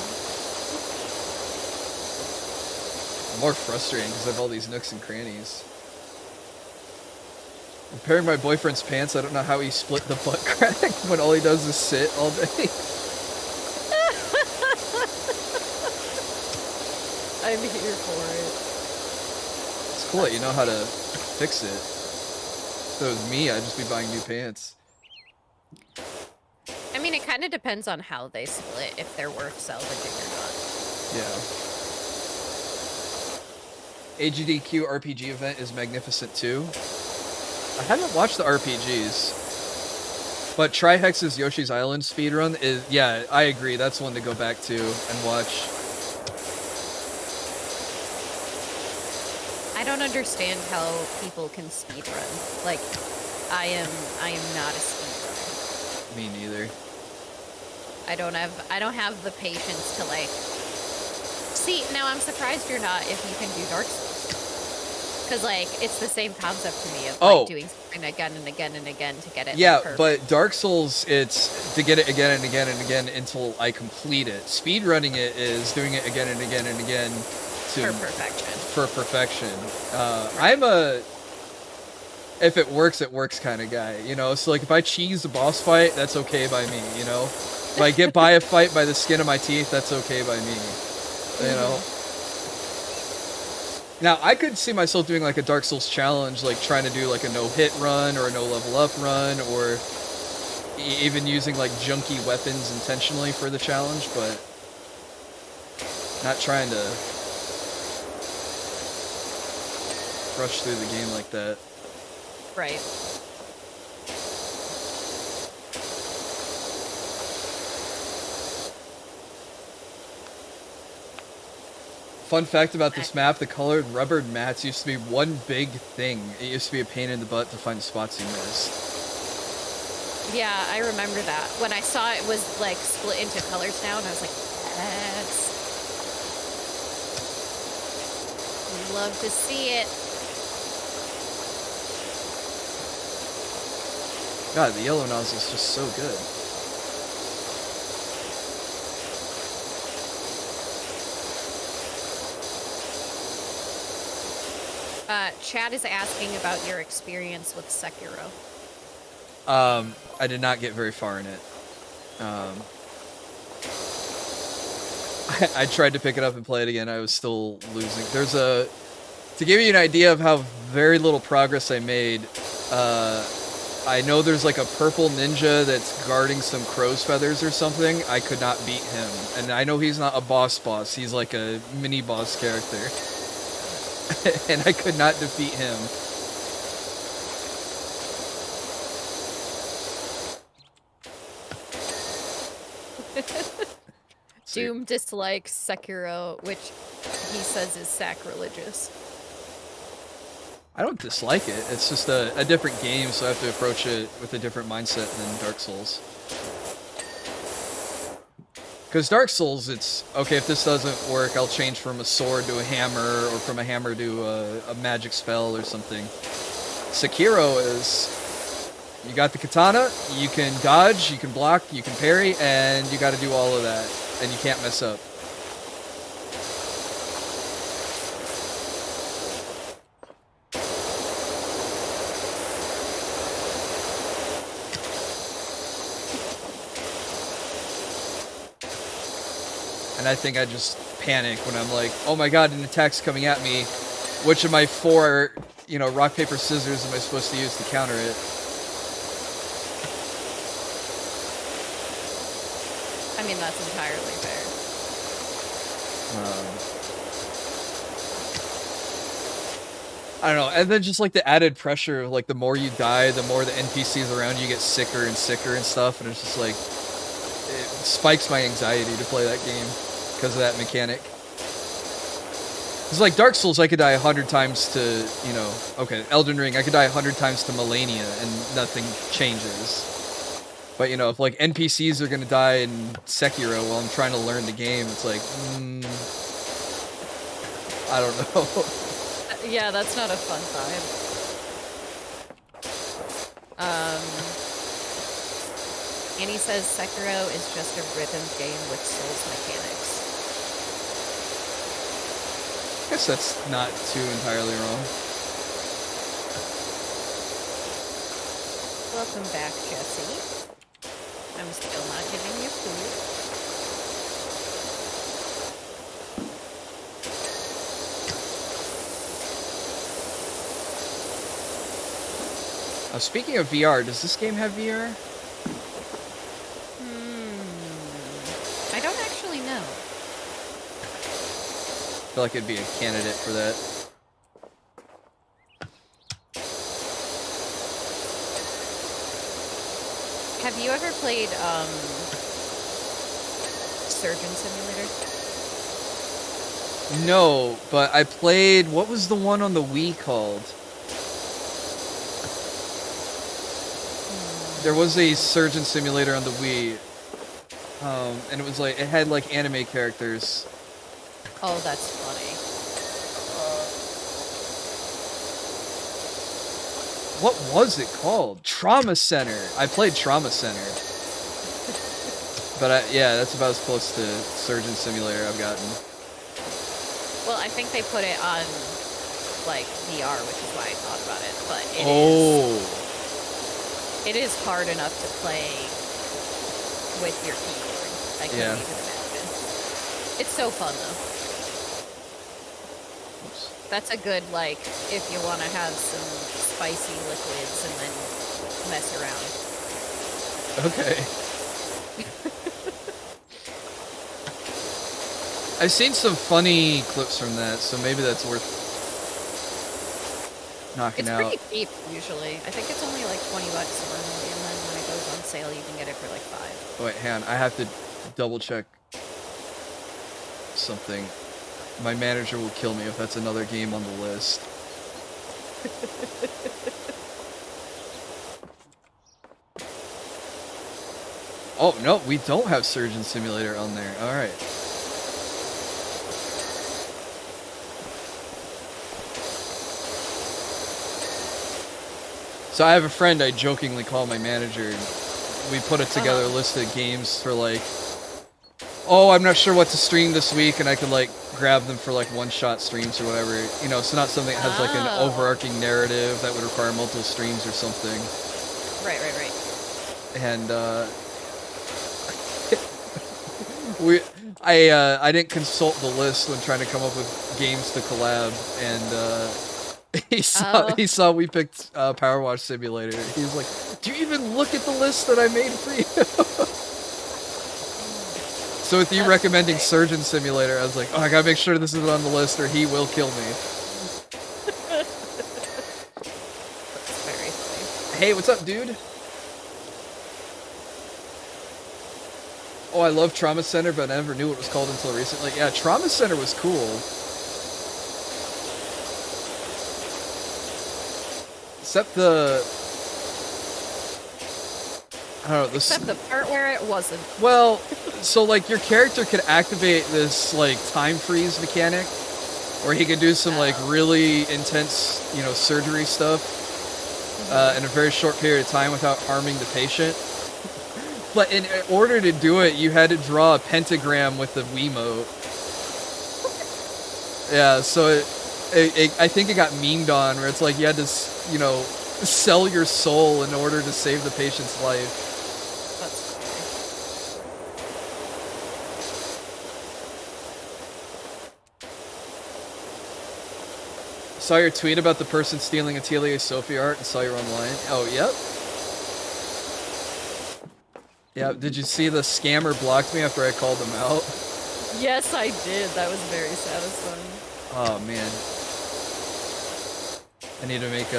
More frustrating because I have all these nooks and crannies. Comparing my boyfriend's pants, I don't know how he split the butt crack when all he does is sit all day. I'm here for it. It's cool that you know how to fix it. If it was me, I'd just be buying new pants. I mean, it kind of depends on how they split, if they're worth salvaging or not. Yeah. AGDQ RPG event is magnificent too. I haven't watched the RPGs, but Trihex's Yoshi's Island speedrun is, yeah, I agree, that's one to go back to and watch. I don't understand how people can speedrun. Like, I am not a speedrunner. Me neither. I don't have the patience to, like... See, now I'm surprised you're not if you can do Dark Souls. Because, like, it's the same concept to me of, like, doing something again and again and again to get it. Yeah, perfect. but Dark Souls, it's to get it again and again and again until I complete it. Speedrunning it is doing it again and again and again for perfection. For perfection. I'm a... If it works kind of guy, you know? So, like, if I cheese a boss fight, that's okay by me, you know? If I get by a fight by the skin of my teeth, that's okay by me. You know? Now, I could see myself doing, like, a Dark Souls challenge, like, trying to do, like, a no-hit run or a no-level-up run, or even using, like, junky weapons intentionally for the challenge, but not trying to rush through the game like that. Right. Fun fact about this map, the colored rubbered mats used to be one big thing. It used to be a pain in the butt to find spots you missed. Yeah, I remember that. When I saw it was like split into colors now, and I was like, yes. Love to see it. God, the yellow nozzle is just so good. Chad is asking about your experience with Sekiro. I did not get very far in it. I tried to pick it up and play it again. I was still losing. To give you an idea of how very little progress I made, I know there's like a purple ninja that's guarding some crow's feathers or something. I could not beat him. And I know he's not a boss. He's like a mini boss character. And I could not defeat him. Doom dislikes Sekiro, which he says is sacrilegious. I don't dislike it. It's just a different game, so I have to approach it with a different mindset than Dark Souls. Because Dark Souls, it's, okay, if this doesn't work, I'll change from a sword to a hammer, or from a hammer to a magic spell or something. Sekiro is, you got the katana, you can dodge, you can block, you can parry, and you got to do all of that, and you can't mess up. And I think I just panic when I'm like, oh my god, an attack's coming at me. Which of my 4, rock, paper, scissors am I supposed to use to counter it? I mean, that's entirely fair. I don't know. And then just like the added pressure of like the more you die, the more the NPCs around you get sicker and sicker and stuff. And it's just like, it spikes my anxiety to play that game because of that mechanic. It's like Dark Souls, I could die 100 times to, okay, Elden Ring, I could die 100 times to Melania and nothing changes. But, if like NPCs are gonna die in Sekiro while I'm trying to learn the game, it's like, I don't know. Yeah, that's not a fun vibe. Annie says Sekiro is just a rhythm game with Souls mechanics. I guess that's not too entirely wrong. Welcome back, Jesse. I'm still not giving you food. Speaking of VR, does this game have VR? I don't actually know. I feel like it'd be a candidate for that. Have you ever played Surgeon Simulator? No, but I played, what was the one on the Wii called? There was a Surgeon Simulator on the Wii. And it was like, it had like anime characters. Oh, that's funny. What was it called? Trauma Center. I played Trauma Center. But yeah, that's about as close to Surgeon Simulator I've gotten. Well, I think they put it on like VR, which is why I thought about it. But it is hard enough to play with your keyboard. I can't even imagine. It's so fun though. Oops. That's a good, like, if you want to have some spicy liquids and then mess around. Okay. I've seen some funny clips from that, so maybe that's worth knocking out. It's pretty cheap, usually. I think it's only like $20 normally, and then when it goes on sale, you can get it for like $5. Oh, wait, hang on. I have to double check something. My manager will kill me if that's another game on the list. Oh, no, we don't have Surgeon Simulator on there. Alright. So I have a friend I jokingly call my manager. We put it together a list of games for like, oh, I'm not sure what to stream this week, and I could like grab them for like one-shot streams or whatever. You know, so not something that has like an overarching narrative that would require multiple streams or something. Right. And I didn't consult the list when trying to come up with games to collab, and he saw we picked PowerWash Simulator. He was like, "Do you even look at the list that I made for you?" So with you recommending Surgeon Simulator, I was like, "Oh, I gotta make sure this isn't on the list, or he will kill me." That's very funny. Hey, what's up, dude? Oh, I love Trauma Center, but I never knew what it was called until recently. Yeah, Trauma Center was cool. Except the... I don't know, except the part where it wasn't. Well, so, like, your character could activate this, like, time freeze mechanic, where he could do some, like, really intense, you know, surgery stuff in a very short period of time without harming the patient. But in order to do it, you had to draw a pentagram with the Wiimote. Yeah, so I think it got memed on, where it's like you had to, you know, sell your soul in order to save the patient's life. That's Saw your tweet about the person stealing Atelier Sophie art and saw you're online. Oh, yep. Yeah, did you see the scammer blocked me after I called him out? Yes, I did. That was very satisfying. Oh, man. I need to make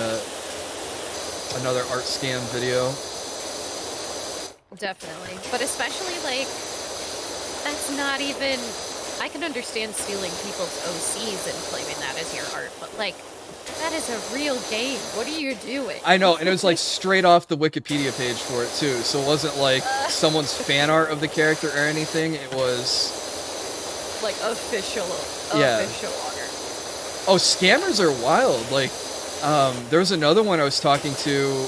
another art scam video. Definitely. But especially, like, that's not even... I can understand stealing people's OCs and claiming that as your art, but, like, that is a real game. What are you doing? I know, and it was, like, straight off the Wikipedia page for it, too. So it wasn't, like, someone's fan art of the character or anything. It was... like, official yeah. Official art. Oh, scammers are wild. Like, there was another one I was talking to.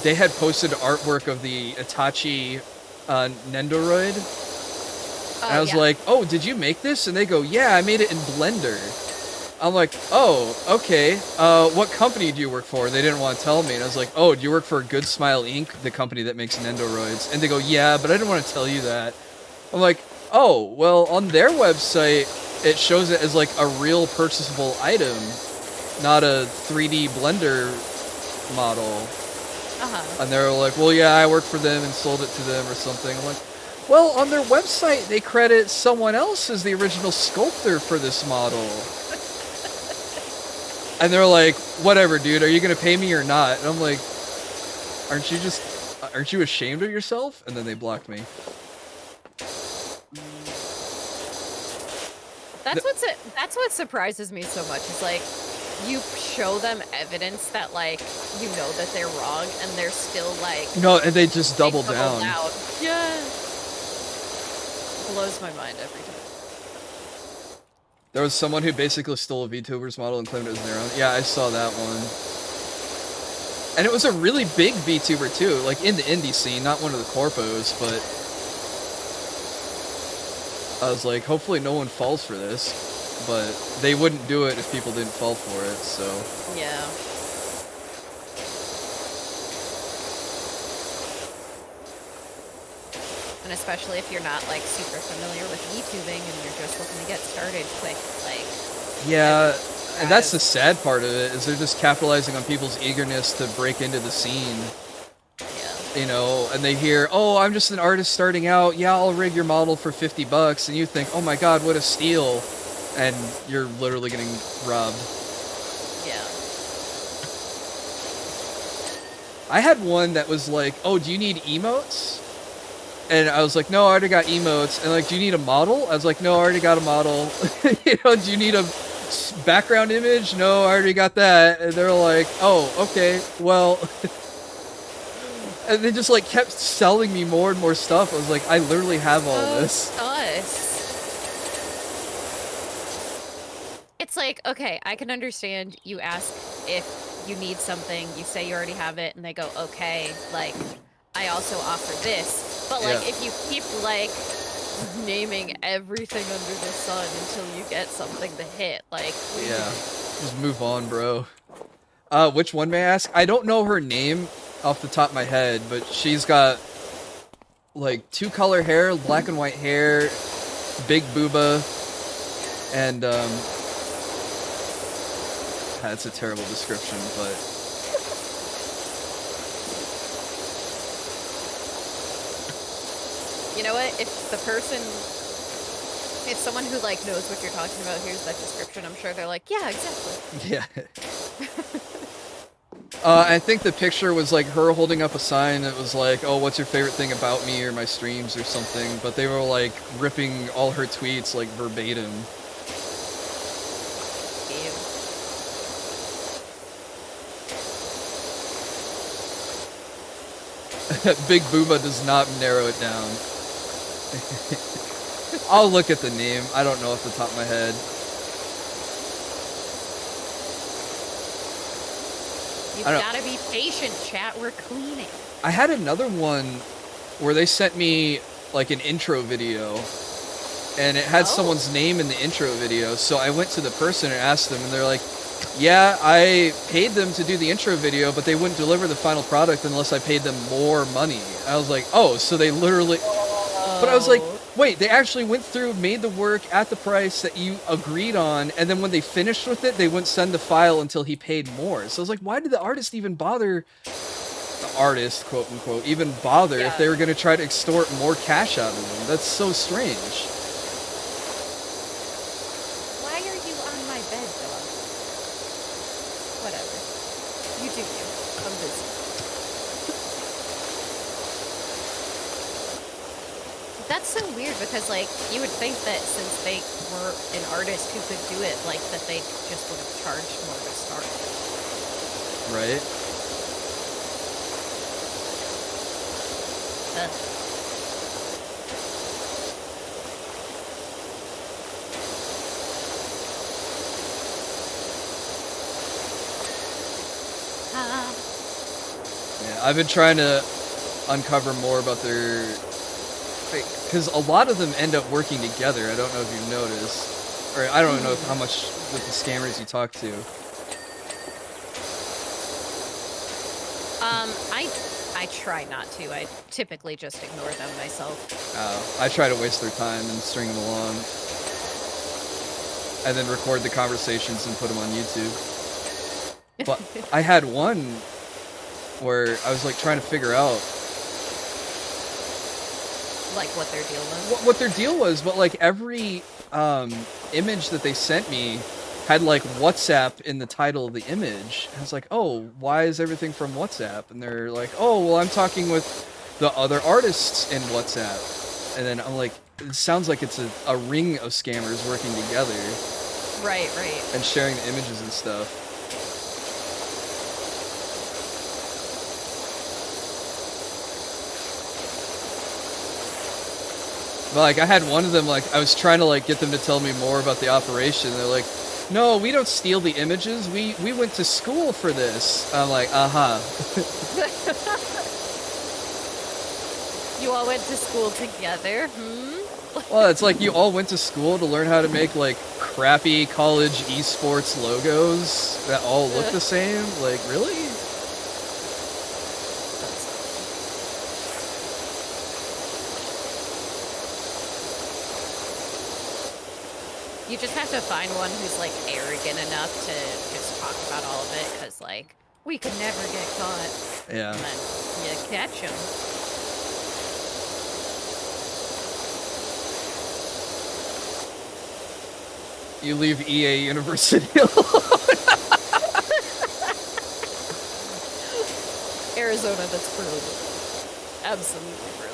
They had posted artwork of the Itachi Nendoroid. And I was like, oh, did you make this? And they go, yeah, I made it in Blender. I'm like, oh, okay. What company do you work for? They didn't want to tell me. And I was like, oh, do you work for Good Smile Inc., the company that makes Nendoroids? And they go, yeah, but I didn't want to tell you that. I'm like, oh, well, on their website, it shows it as, like, a real purchasable item, not a 3D Blender model. And they were like, well, yeah, I worked for them and sold it to them or something. I'm like, well, on their website, they credit someone else as the original sculptor for this model. And they're like, whatever, dude, are you going to pay me or not? And I'm like, aren't you ashamed of yourself? And then they blocked me. That's what surprises me so much, is like, you show them evidence that, like, you know that they're wrong, and they're still like... No, and they just double down. Yeah. Blows my mind every time. There was someone who basically stole a VTuber's model and claimed it was their own. Yeah, I saw that one. And it was a really big VTuber, too. Like, in the indie scene, not one of the corpos, but... I was like, hopefully no one falls for this. But they wouldn't do it if people didn't fall for it, so... Yeah. And especially if you're not, like, super familiar with VTubing and you're just looking to get started quick, like... Yeah, and that's the sad part of it, is they're just capitalizing on people's eagerness to break into the scene. Yeah. You know, and they hear, oh, I'm just an artist starting out, yeah, I'll rig your model for $50, and you think, oh my god, what a steal. And you're literally getting robbed. Yeah. I had one that was like, oh, do you need emotes? And I was like, no, I already got emotes. And like, do you need a model? I was like, no, I already got a model. You know, do you need a background image? No, I already got that. And they're like, oh, okay, well. And they just like kept selling me more and more stuff. I was like, I literally have all this. Us. It's like, okay, I can understand you ask if you need something, you say you already have it, and they go, okay, like, I also offer this. But like, if you keep like naming everything under the sun until you get something to hit, like, just move on, bro. Which one, may I ask? I don't know her name off the top of my head, but she's got like 2-color hair, black and white hair, big booba, and that's a terrible description, but you know what? If someone who like knows what you're talking about hears that description, I'm sure they're like, yeah, exactly. Yeah. I think the picture was like her holding up a sign that was like, oh, what's your favorite thing about me or my streams or something, but they were like ripping all her tweets like verbatim. Big Booba does not narrow it down. I'll look at the name. I don't know off the top of my head. You've gotta be patient, chat. We're cleaning. I had another one where they sent me like an intro video, and it had someone's name in the intro video. So I went to the person and asked them, and they're like, yeah, I paid them to do the intro video, but they wouldn't deliver the final product unless I paid them more money. I was like, oh, so they literally... But I was like, wait, they actually went through, made the work at the price that you agreed on, and then when they finished with it, they wouldn't send the file until he paid more. So I was like, why did the artist even bother... The artist, quote-unquote, even bother if they were going to try to extort more cash out of them? That's so strange. Why are you on my bed, dog? Whatever. You do you. I'm busy. That's so weird because, like, you would think that since they were an artist who could do it, like, that they just would have charged more to start. Right? Yeah, I've been trying to uncover more about their... Because a lot of them end up working together. I don't know if you've noticed. Or I don't know how much with the scammers you talk to. I try not to. I typically just ignore them myself. I try to waste their time and string them along. And then record the conversations and put them on YouTube. But I had one where I was like trying to figure out like what their deal was. What their deal was, but like every image that they sent me had like WhatsApp in the title of the image. I was like, oh, why is everything from WhatsApp? And they're like, oh, well, I'm talking with the other artists in WhatsApp. And then I'm like, it sounds like it's a ring of scammers working together. Right. And sharing the images and stuff. But like, I had one of them, like, I was trying to like get them to tell me more about the operation. They're like, no, we don't steal the images. We went to school for this. I'm like, You all went to school together? Well, it's like you all went to school to learn how to make like crappy college esports logos that all look the same. Like, really? You just have to find one who's like arrogant enough to just talk about all of it, because like, we could never get caught. Yeah. And then you catch them. You leave EA University alone. Arizona, that's brilliant. Absolutely brilliant.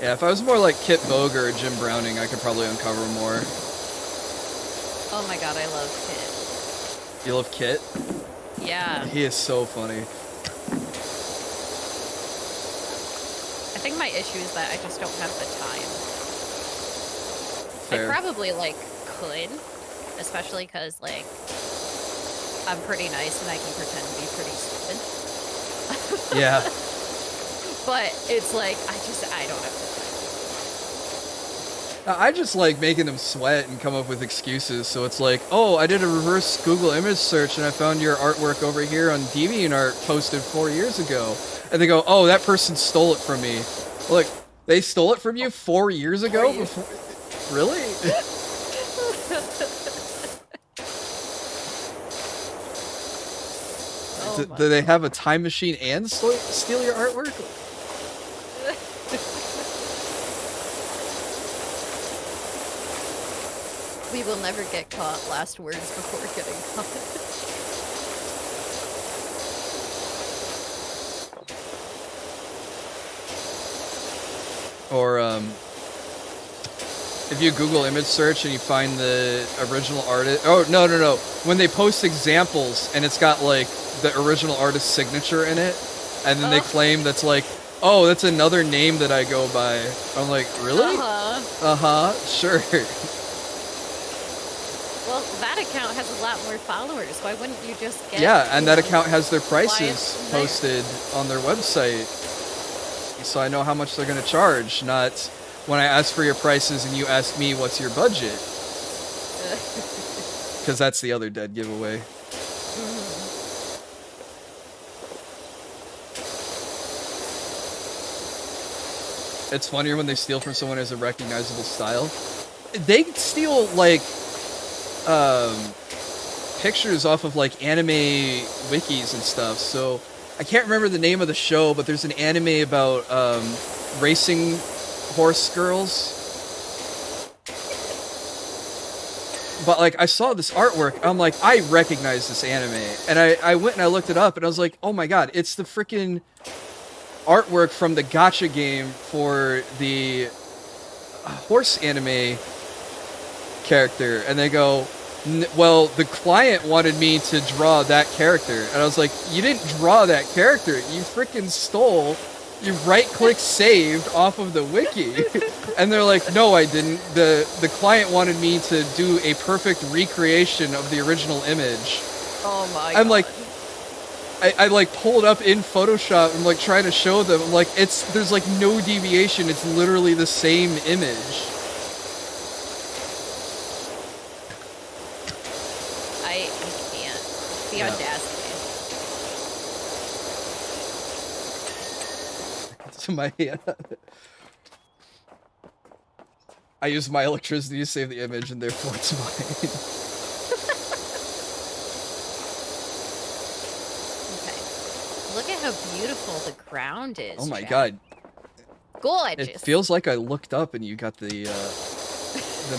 Yeah, if I was more like Kit Boger or Jim Browning, I could probably uncover more. Oh my god, I love Kit. You love Kit? Yeah. He is so funny. I think my issue is that I just don't have the time. Fair. I probably, like, could, especially because, like, I'm pretty nice and I can pretend to be pretty stupid. Yeah. But it's like, I don't have the time. I just like making them sweat and come up with excuses. So it's like, oh, I did a reverse Google image search and I found your artwork over here on DeviantArt posted 4 years ago. And they go, oh, that person stole it from me. Like, they stole it from you 4 years ago? Really? Do they have a time machine and steal your artwork? We will never get caught. Last words before getting caught. Or, if you Google image search and you find the original artist... Oh, no. When they post examples and it's got, like, the original artist's signature in it, and then they claim that's like, oh, that's another name that I go by. I'm like, really? Sure. Well, that account has a lot more followers. Why wouldn't you just get... Yeah, and that account has their prices posted on their website. So I know how much they're going to charge, not when I ask for your prices and you ask me what's your budget. Because that's the other dead giveaway. It's funnier when they steal from someone who has a recognizable style. They steal, like, pictures off of, like, anime wikis and stuff. So, I can't remember the name of the show, but there's an anime about, racing horse girls. But, like, I saw this artwork, I'm like, I recognize this anime. And I went and I looked it up, and I was like, oh my god, it's the freaking artwork from the gacha game for the horse anime character. And they go, well, the client wanted me to draw that character. And I was like, you didn't draw that character. You freaking stole. You right-click saved off of the wiki. And they're like, no, I didn't. The client wanted me to do a perfect recreation of the original image. Oh my god. I'm like, I like pulled up in Photoshop and like trying to show them. I'm like, there's like no deviation. It's literally the same image. I can't. The audacity. To my I use my electricity to save the image, and therefore it's mine. Okay. Look at how beautiful the ground is. Oh my Jack. god. Gorgeous. It feels like I looked up and you got the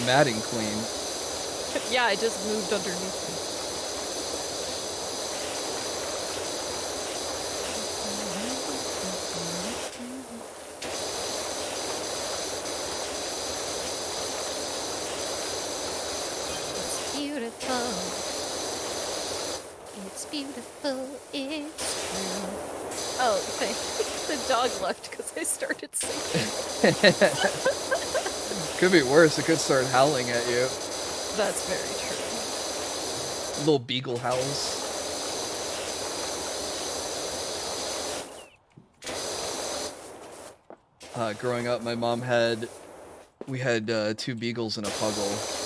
matting clean. Yeah, I just moved underneath me. It's beautiful, it's true. Oh, the dog left because I started singing. Could be worse. It could start howling at you. That's very true. Little beagle howls. Growing up, my mom we had 2 beagles and a puggle.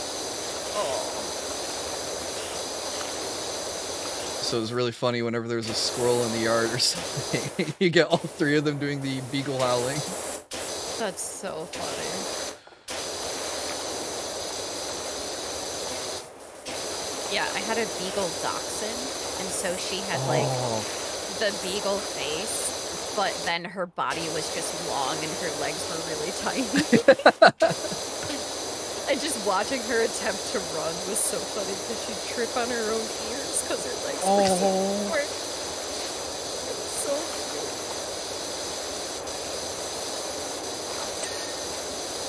So it was really funny whenever there was a squirrel in the yard or something. You get all 3 of them doing the beagle howling. That's so funny. Yeah, I had a beagle dachshund, and so she had like the beagle face, but then her body was just long and her legs were really tiny. And just watching her attempt to run was so funny because she'd trip on her own ears because her legs were so short. It was so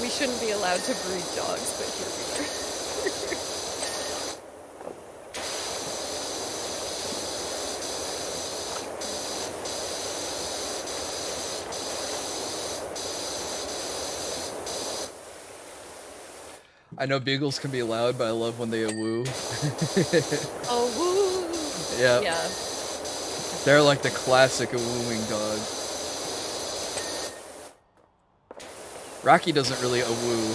We shouldn't be allowed to breed dogs, but here we are. I know beagles can be loud, but I love when they woo. Oh, woo! Yeah. Yeah. They're like the classic wooing dog. Rocky doesn't really woo.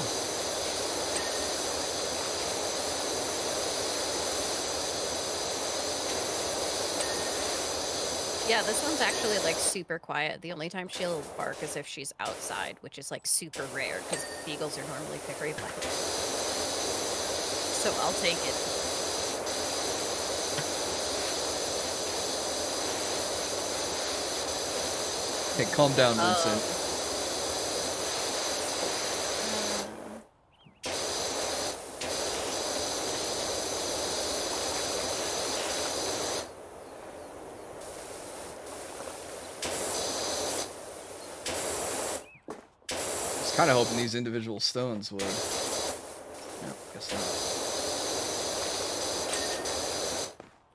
Yeah, this one's actually like super quiet. The only time she'll bark is if she's outside, which is like super rare because beagles are normally very loud. So I'll take it. Hey, calm down, Vincent. I was kind of hoping these individual stones would. No, guess not.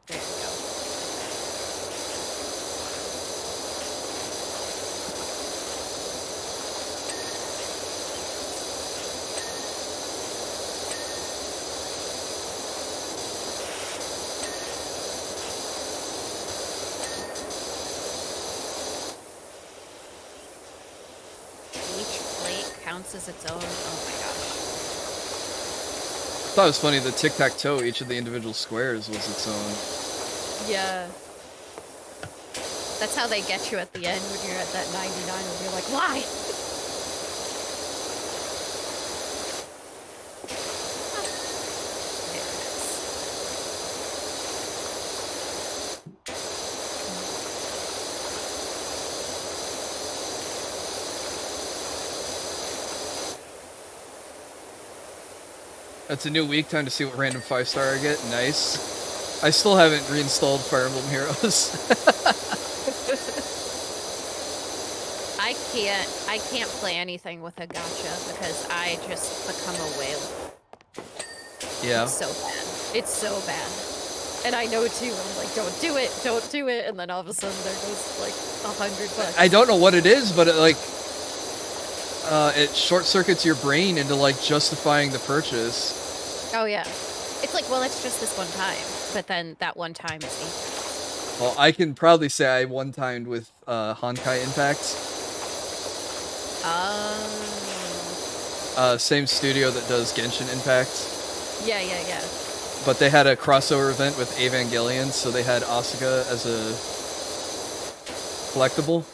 There you go. Each plate counts as its own. Oh my gosh. I thought it was funny, the tic-tac-toe, each of the individual squares was its own. Yeah. That's how they get you at the end when you're at that 99 and you're like, why? There it is. That's a new week, time to see what random 5-star I get. Nice. I still haven't reinstalled Fire Emblem Heroes. I can't play anything with a gacha because I just become a whale. Yeah. It's so bad. It's so bad. And I know too, I'm like, don't do it, and then all of a sudden there goes like $100. I don't know what it is, but it like it short circuits your brain into like justifying the purchase. Oh yeah. It's like, well, it's just this one time, but then that one time is 8. Well, I can proudly say I one-timed with Honkai Impact. Same studio that does Genshin Impact. Yeah. But they had a crossover event with Evangelion, so they had Asuka as a collectible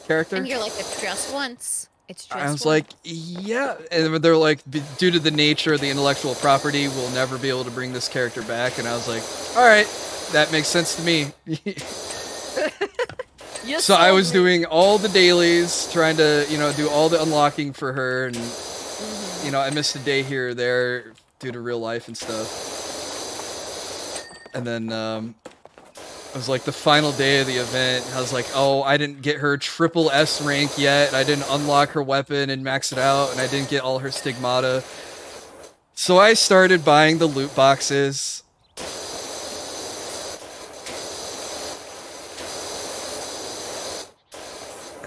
character. And you're like, it's just once. It's just I was once. like, yeah. And they're like, due to the nature of the intellectual property, we'll never be able to bring this character back. And I was like, all right, that makes sense to me. So I was doing all the dailies, trying to, do all the unlocking for her. And, I missed a day here or there due to real life and stuff. And then it was like the final day of the event. I was like, oh, I didn't get her triple S rank yet. I didn't unlock her weapon and max it out. And I didn't get all her stigmata. So I started buying the loot boxes.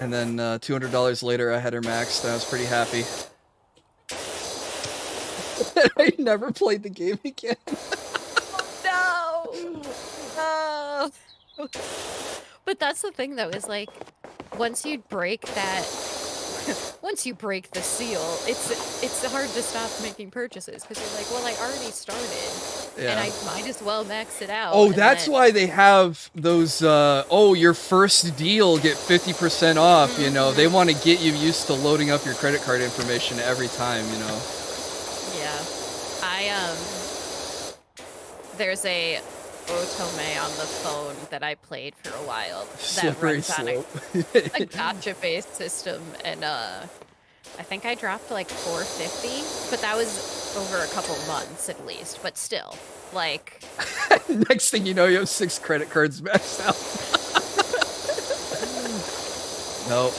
And then $200 later, I had her maxed. I was pretty happy. I never played the game again. No. But that's the thing, though, is like, once you break the seal, it's hard to stop making purchases because you're like, well, I already started, and I might as well max it out. Oh, that's why they have those. Your first deal, get 50% off. They want to get you used to loading up your credit card information every time. Yeah, there's a Otome on the phone that I played for a while that runs on a gacha-based system, and I think I dropped like 450, but that was over a couple months at least. But still, like, next thing you know, you have 6 credit cards maxed out. No,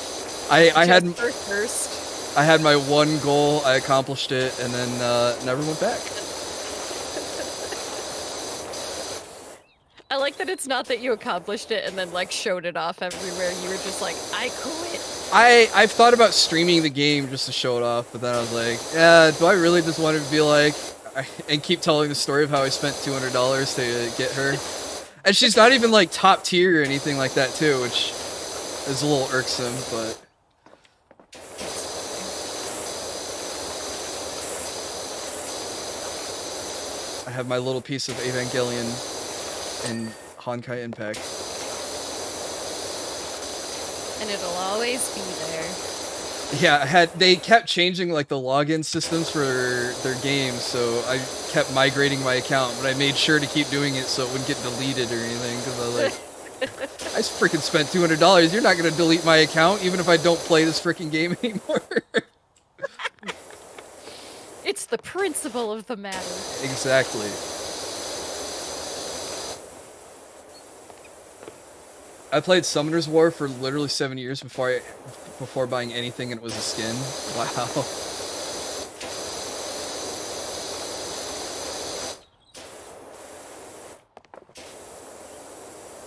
I hadn't. First. I had my one goal, I accomplished it, and then never went back. I like that it's not that you accomplished it and then like showed it off everywhere. You were just like, I quit. I've thought about streaming the game just to show it off, but then I was like, yeah, do I really just want to be like, and keep telling the story of how I spent $200 to get her? And she's not even like top tier or anything like that too, which is a little irksome, but. I have my little piece of Evangelion and Honkai Impact. And it'll always be there. Yeah, they kept changing like the login systems for their games, so I kept migrating my account, but I made sure to keep doing it so it wouldn't get deleted or anything, because I was like, I freaking spent $200. You're not gonna delete my account even if I don't play this freaking game anymore. It's the principle of the matter. Exactly. I played Summoner's War for literally 7 years before buying anything, and it was a skin. Wow.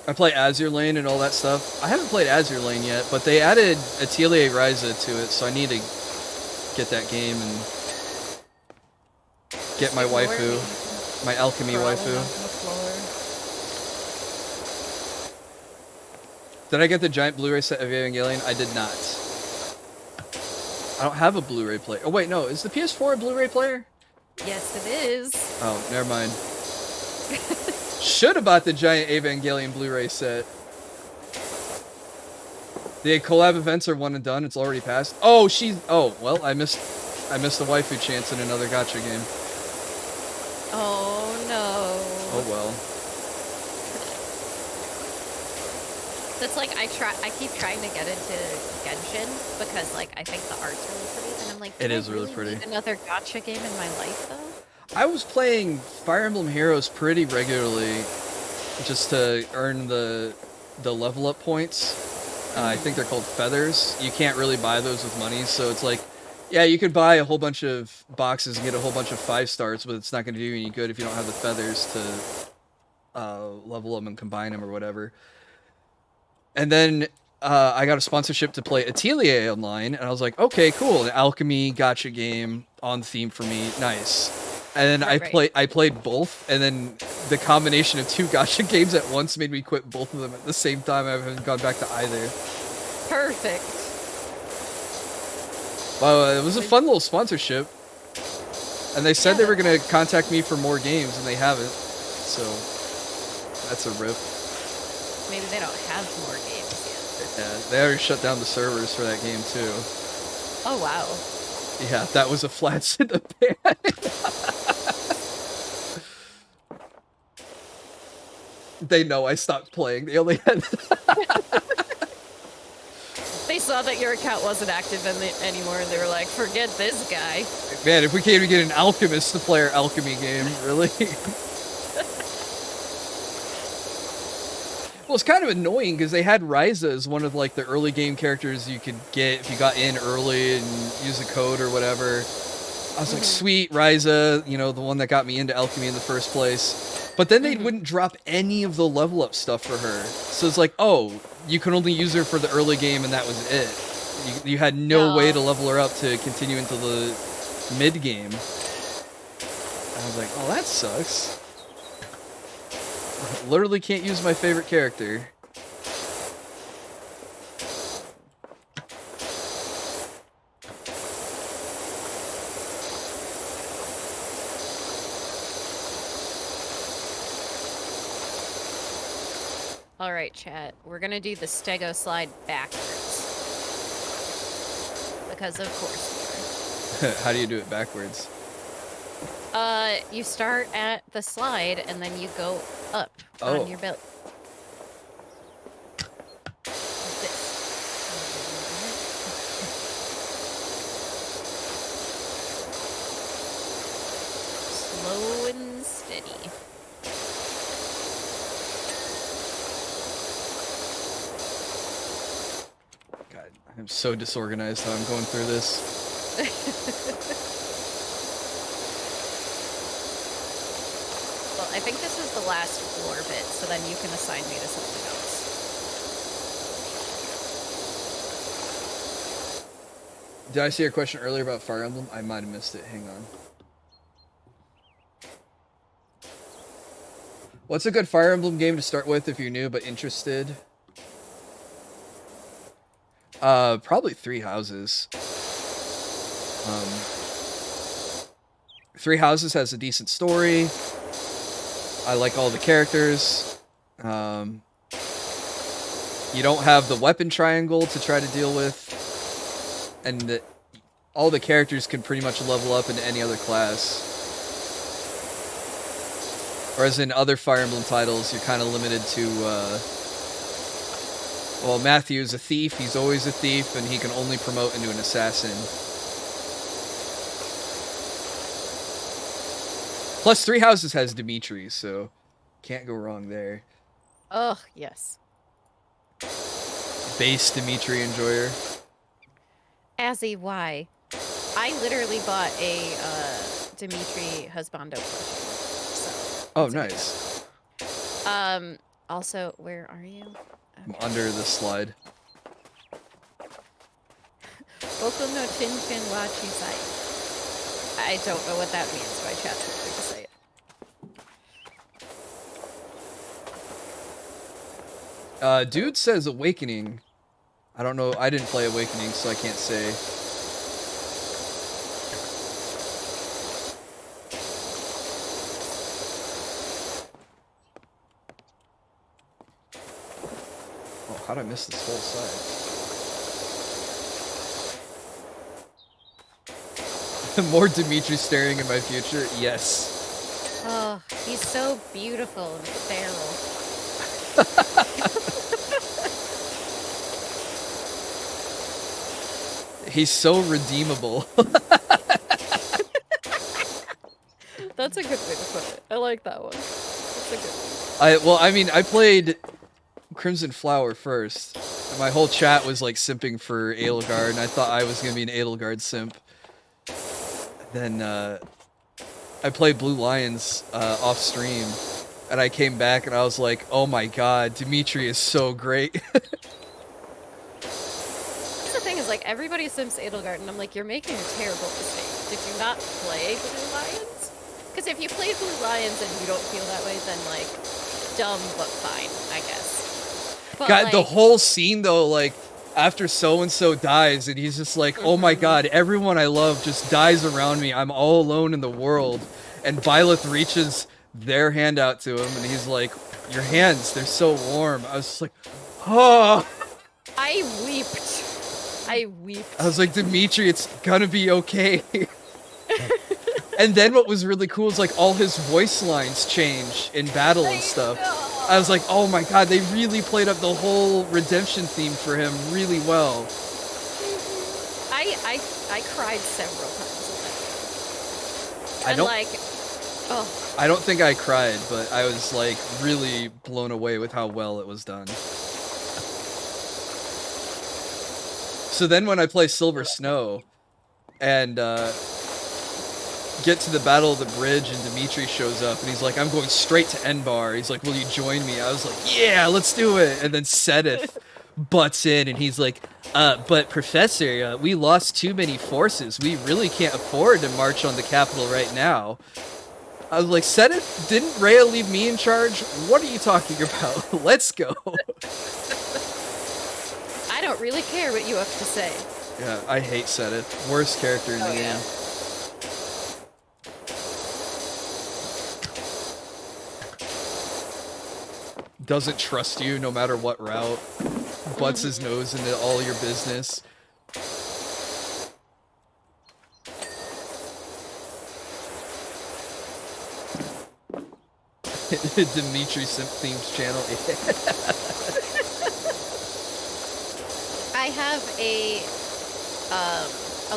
I play Azure Lane and all that stuff. I haven't played Azure Lane yet, but they added Atelier Ryza to it, so I need to get that game and get my waifu, my alchemy waifu. Did I get the giant Blu-ray set of Evangelion? I did not. I don't have a Blu-ray player. Oh wait, no, is the PS4 a Blu-ray player? Yes, it is. Oh, never mind. Should have bought the giant Evangelion Blu-ray set. The collab events are one and done. It's already passed. Oh, oh, well, I missed the waifu chance in another gacha game. Oh no. Oh well. It's like I keep trying to get into Genshin because like I think the art's really pretty, and I'm like, it is really pretty. Need another gacha game in my life though. I was playing Fire Emblem Heroes pretty regularly, just to earn the level up points. I think they're called feathers. You can't really buy those with money, so it's like, yeah, you could buy a whole bunch of boxes and get a whole bunch of 5 stars, but it's not going to do you any good if you don't have the feathers to level them and combine them or whatever. And then I got a sponsorship to play Atelier online, and I was like, okay, cool, an alchemy gacha game on theme for me, nice. And then I played both, and then the combination of 2 gacha games at once made me quit both of them at the same time. I haven't gone back to either. Perfect. Well, it was a fun little sponsorship, and they said they were gonna contact me for more games, and they haven't. So that's a rip. Maybe they don't have more games yet. Yeah, they already shut down the servers for that game too. Oh wow. Yeah, that was a flash in the pan. They know I stopped playing. They only had. They saw that your account wasn't active anymore, and they were like, "Forget this guy." Man, if we can't even get an Alchemist to play our alchemy game, really? Well, it's kind of annoying because they had Ryza as one of like the early game characters you could get if you got in early and use the code or whatever. I was like, sweet, Ryza, you know, the one that got me into alchemy in the first place. But then they wouldn't drop any of the level up stuff for her. So it's like, oh, you can only use her for the early game and that was it. You had no way to level her up to continue into the mid game. I was like, oh, that sucks. Literally can't use my favorite character. Alright, chat. We're gonna do the stego slide backwards. Because of course we are. How do you do it backwards? You start at the slide and then you go up on your belt. Like this. Slow and steady. God, I'm so disorganized how I'm going through this. Well, I think this is the last floor bit, so then you can assign me to something else. Did I see your question earlier about Fire Emblem? I might have missed it. Hang on. What's a good Fire Emblem game to start with if you're new but interested? Probably Three Houses. Three Houses has a decent story. I like all the characters. You don't have the weapon triangle to try to deal with. And all the characters can pretty much level up into any other class. Whereas in other Fire Emblem titles, you're kind of limited to, well, Matthew's a thief, he's always a thief, and he can only promote into an assassin. Plus, Three Houses has Dimitri, so can't go wrong there. Oh, yes. Base Dimitri enjoyer. Azzy, why? I literally bought a Dimitri Husbando plushie. So, Oh, nice. Also, where are you? I'm under the slide. Boku no Chinchin wa Chisai. I don't know what that means, so I chat to say it. Dude says Awakening. I don't know. I didn't play Awakening, so I can't say. Oh, how'd I miss this whole side? More Dimitri staring in my future? Yes. Oh, he's so beautiful and feral. He's so redeemable. That's a good way to put it. I like that one. That's a good one. Well, I mean, I played Crimson Flower first. And my whole chat was like simping for Edelgard, and I thought I was gonna be an Edelgard simp. Then I played Blue Lions off stream, and I came back and I was like, oh my god, Dimitri is so great. That's the thing is, like, everybody simps Edelgard, and I'm like, you're making a terrible mistake. Did you not play Blue Lions? Because if you play Blue Lions and you don't feel that way, then, like, dumb but fine, I guess. But, God, like, the whole scene though, like, after so-and-so dies, and he's just like, oh my god, everyone I love just dies around me, I'm all alone in the world. And Byleth reaches their hand out to him, and he's like, your hands, they're so warm. I was just like, oh. I weeped. I weeped. I was like, Dimitri, it's gonna be okay. And then what was really cool is like all his voice lines change in battle and stuff. I was like, oh my god, they really played up the whole redemption theme for him really well. I cried several times in that game. I don't like, oh. I don't think I cried, but I was like really blown away with how well it was done. So then when I play Silver Snow and get to the Battle of the Bridge and Dimitri shows up and he's like, I'm going straight to Enbar. He's like, will you join me? I was like, yeah, let's do it. And then Sedith butts in and he's like, but Professor, we lost too many forces. We really can't afford to march on the capital right now. I was like, Sedith, didn't Rhea leave me in charge? What are you talking about? Let's go. I don't really care what you have to say. Yeah, I hate Sedith. Worst character in the game. Doesn't trust you no matter what route. Butts his nose into all your business. Dimitri Simp Themes channel. I have a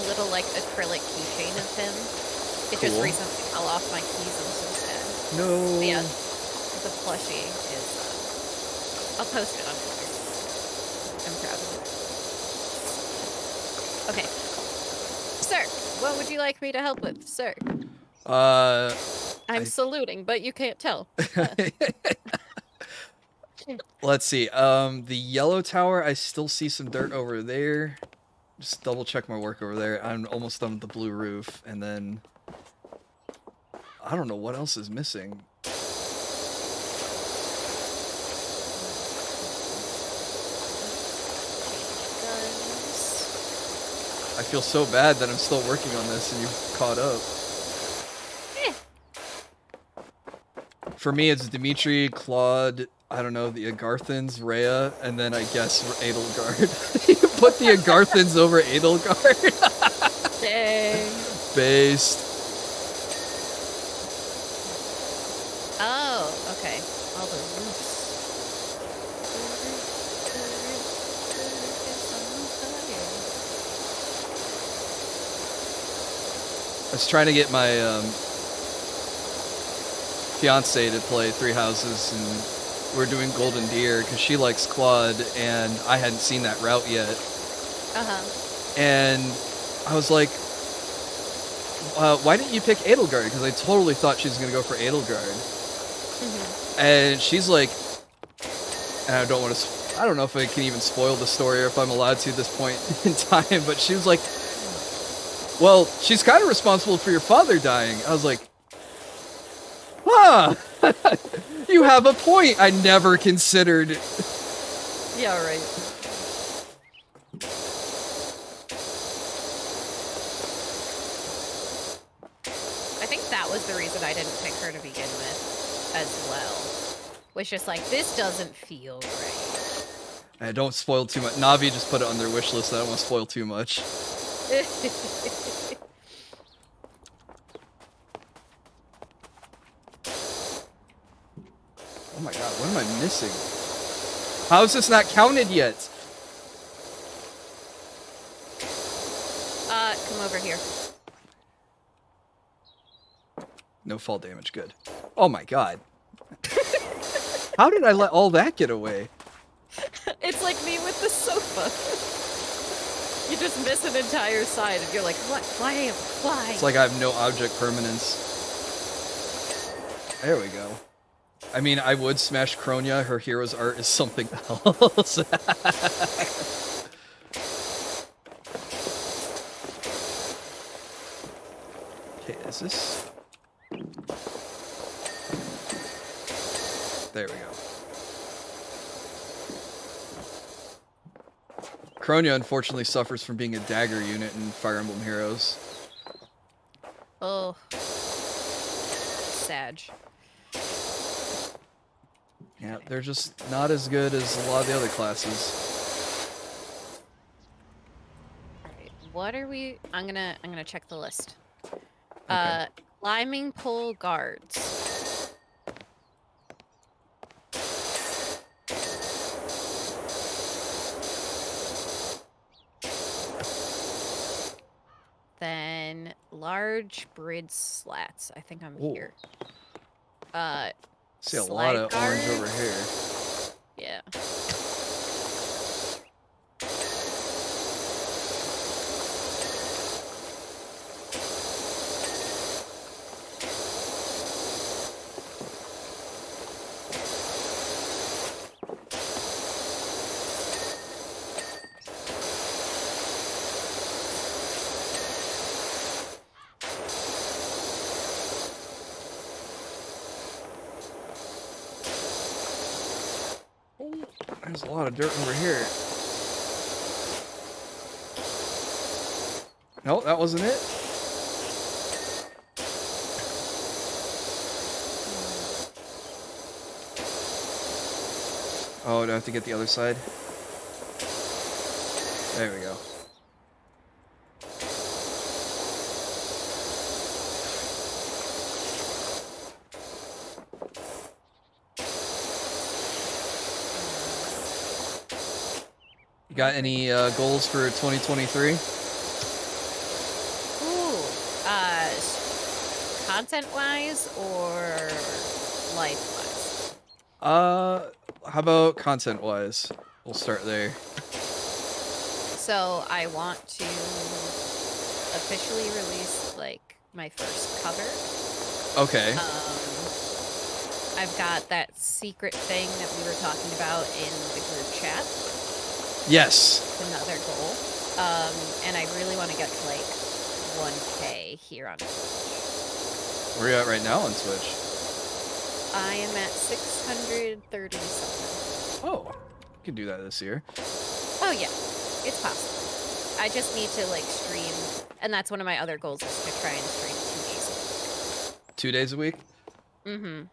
little like acrylic keychain of him. It just recently fell off my keys. I'm so sad. No. But yeah, the plushie is. I'll post it on Twitter. I'm proud of it. Okay, sir. What would you like me to help with, sir? Uh, I'm saluting, but you can't tell. let's see. The yellow tower, I still see some dirt over there. Just double check my work over there. I'm almost done with the blue roof, and then I don't know what else is missing. I feel so bad that I'm still working on this and you've caught up. For me, it's Dimitri, Claude, I don't know, the Agarthans, Rhea, and then I guess Edelgard. You put the Agarthans over Edelgard? Dang. Based. Oh, okay. All the roofs. I was trying to get my fiance to play Three Houses, and we're doing Golden Deer because she likes Claude, and I hadn't seen that route yet. And I was like, why didn't you pick Edelgard? Because I totally thought she was going to go for Edelgard. And she's like, and I don't know if I can even spoil the story or if I'm allowed to at this point in time, but she was like, well, she's kind of responsible for your father dying. I was like, huh, you have a point. I never considered. Yeah, right. I think that was the reason I didn't pick her to begin with as well. Was just like, this doesn't feel right. I don't spoil too much. Navi just put it on their wish list. I don't want to spoil too much. Oh my god, what am I missing? How is this not counted yet? Come over here. No fall damage, good. Oh my god. How did I let all that get away? It's like me with the sofa. You just miss an entire side and you're like, what? Why? It's like I have no object permanence. There we go. I mean, I would smash Kronia. Her hero's art is something else. Okay, is this... There we go. Kronia unfortunately suffers from being a dagger unit in Fire Emblem Heroes. Oh. Sag. Yeah, they're just not as good as a lot of the other classes. Alright, what are we... I'm gonna check the list. Okay. Climbing pole guards. Then large bridge slats. I think I'm here. See a slide lot of guard. orange over here. Yeah. There's a lot of dirt over here. No, that wasn't it. Oh, do I have to get the other side? There we go. You got any goals for 2023? Ooh. Content-wise or life-wise? How about content-wise? We'll start there. So I want to officially release like my first cover. Okay. I've got that secret thing that we were talking about in the group chat. Yes. Another goal. And I really want to get to like 1K here on Twitch. Where are you at right now on Twitch? I am at 630 something. Oh, you can do that this year. Oh yeah, it's possible. I just need to like stream, and that's one of my other goals is to try and stream 2 days a week. 2 days a week? Mm-hmm.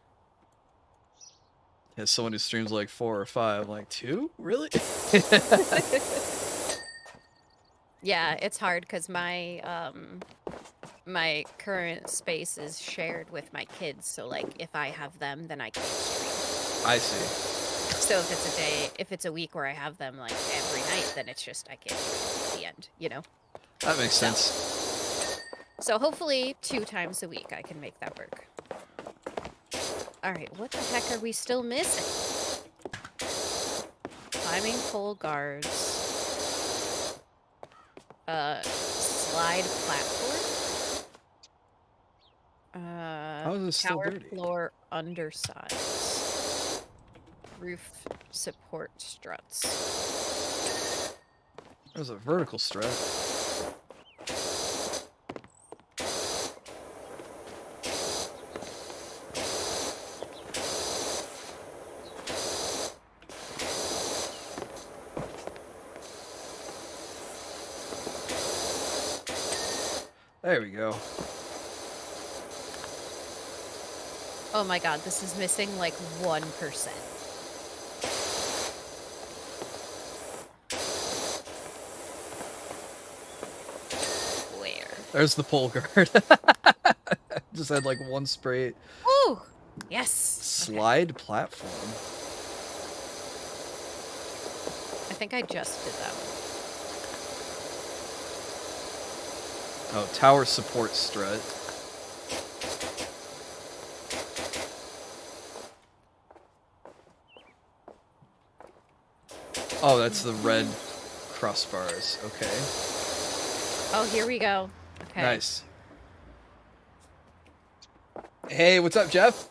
As someone who streams like 4 or 5, like 2? Really? Yeah, it's hard because my my current space is shared with my kids, so like if I have them, then I can't stream. I see. So if it's a week where I have them like every night, then it's just I can't stream at the end, you know? That makes sense. So hopefully 2 times a week I can make that work. Alright, what the heck are we still missing? Climbing pole guards. Slide platform. How is this still Tower dirty? floor undersides. Roof support struts. There's a vertical strut. There we go. Oh my god, this is missing like 1%. Where? There's the pole guard. Just had like 1 spray. Ooh! Yes! Slide platform. I think I just did that one. Oh, tower support strut. Oh, that's the red crossbars. Okay. Oh, here we go. Okay. Nice. Hey, what's up, Jeff?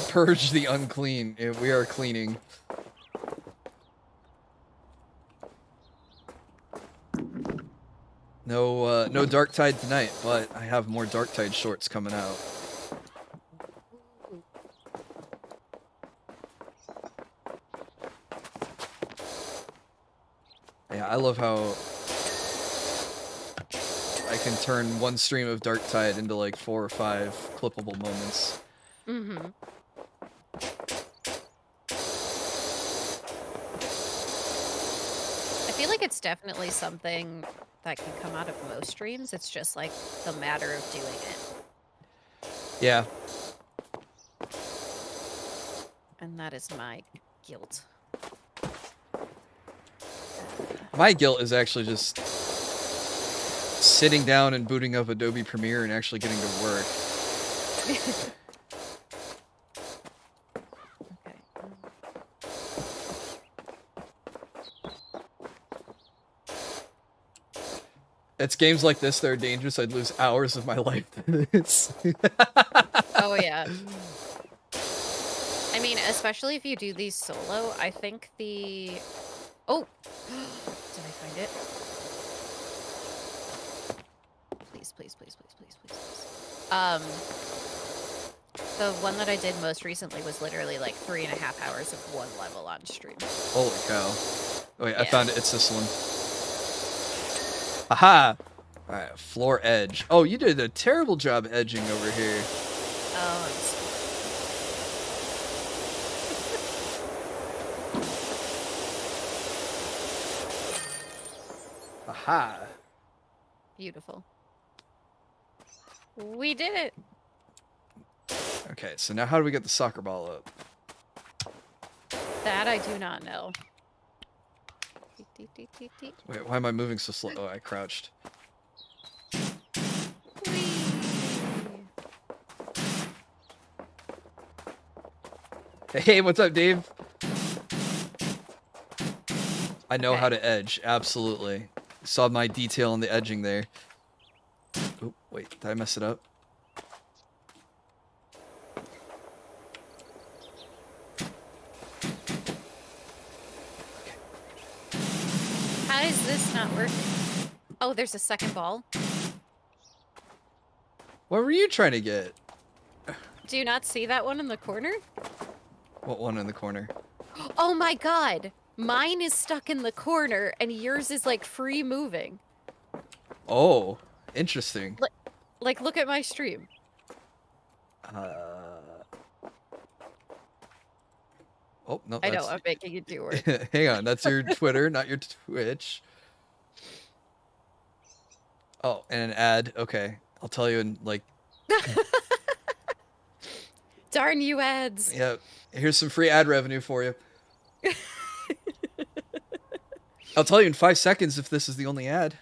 Purge the unclean. Yeah, we are cleaning. No Dark Tide tonight, but I have more Dark Tide shorts coming out. Yeah, I love how I can turn 1 stream of Dark Tide into like 4 or 5 clippable moments. Mm-hmm. I feel like it's definitely something that can come out of most streams. It's just like the matter of doing it. Yeah. And that is my guilt. My guilt is actually just sitting down and booting up Adobe Premiere and actually getting to work. Okay. It's games like this that are dangerous. I'd lose hours of my life to this. Oh, yeah. I mean, especially if you do these solo, I think the... Oh! Did I find it? Please, please, please, please, please, please, please. The one that I did most recently was literally like 3.5 hours of 1 level on stream. Holy cow. Oh, wait, I Yeah. found it. It's this one. Aha! Alright, floor edge. Oh, you did a terrible job edging over here. Oh, Aha! beautiful. We did it! Okay, so now how do we get the soccer ball up? That I do not know. Deet, deet, deet, deet, deet. Wait, why am I moving so slow? Oh, I crouched. Hey, what's up, Dave? I know Okay. how to edge, absolutely. Saw my detail on the edging there. Oh, wait, did I mess it up? How is this not working? Oh, there's a second ball. What were you trying to get? Do you not see that one in the corner? What one in the corner? Oh my god! Mine is stuck in the corner and yours is like free moving. Oh, interesting. Like, look at my stream. Oh, no, I that's... know, I'm making you do it. Hang on, that's your Twitter, not your Twitch. Oh, and an ad. Okay, I'll tell you in like... Darn you ads. Yeah, here's some free ad revenue for you. I'll tell you in 5 seconds if this is the only ad.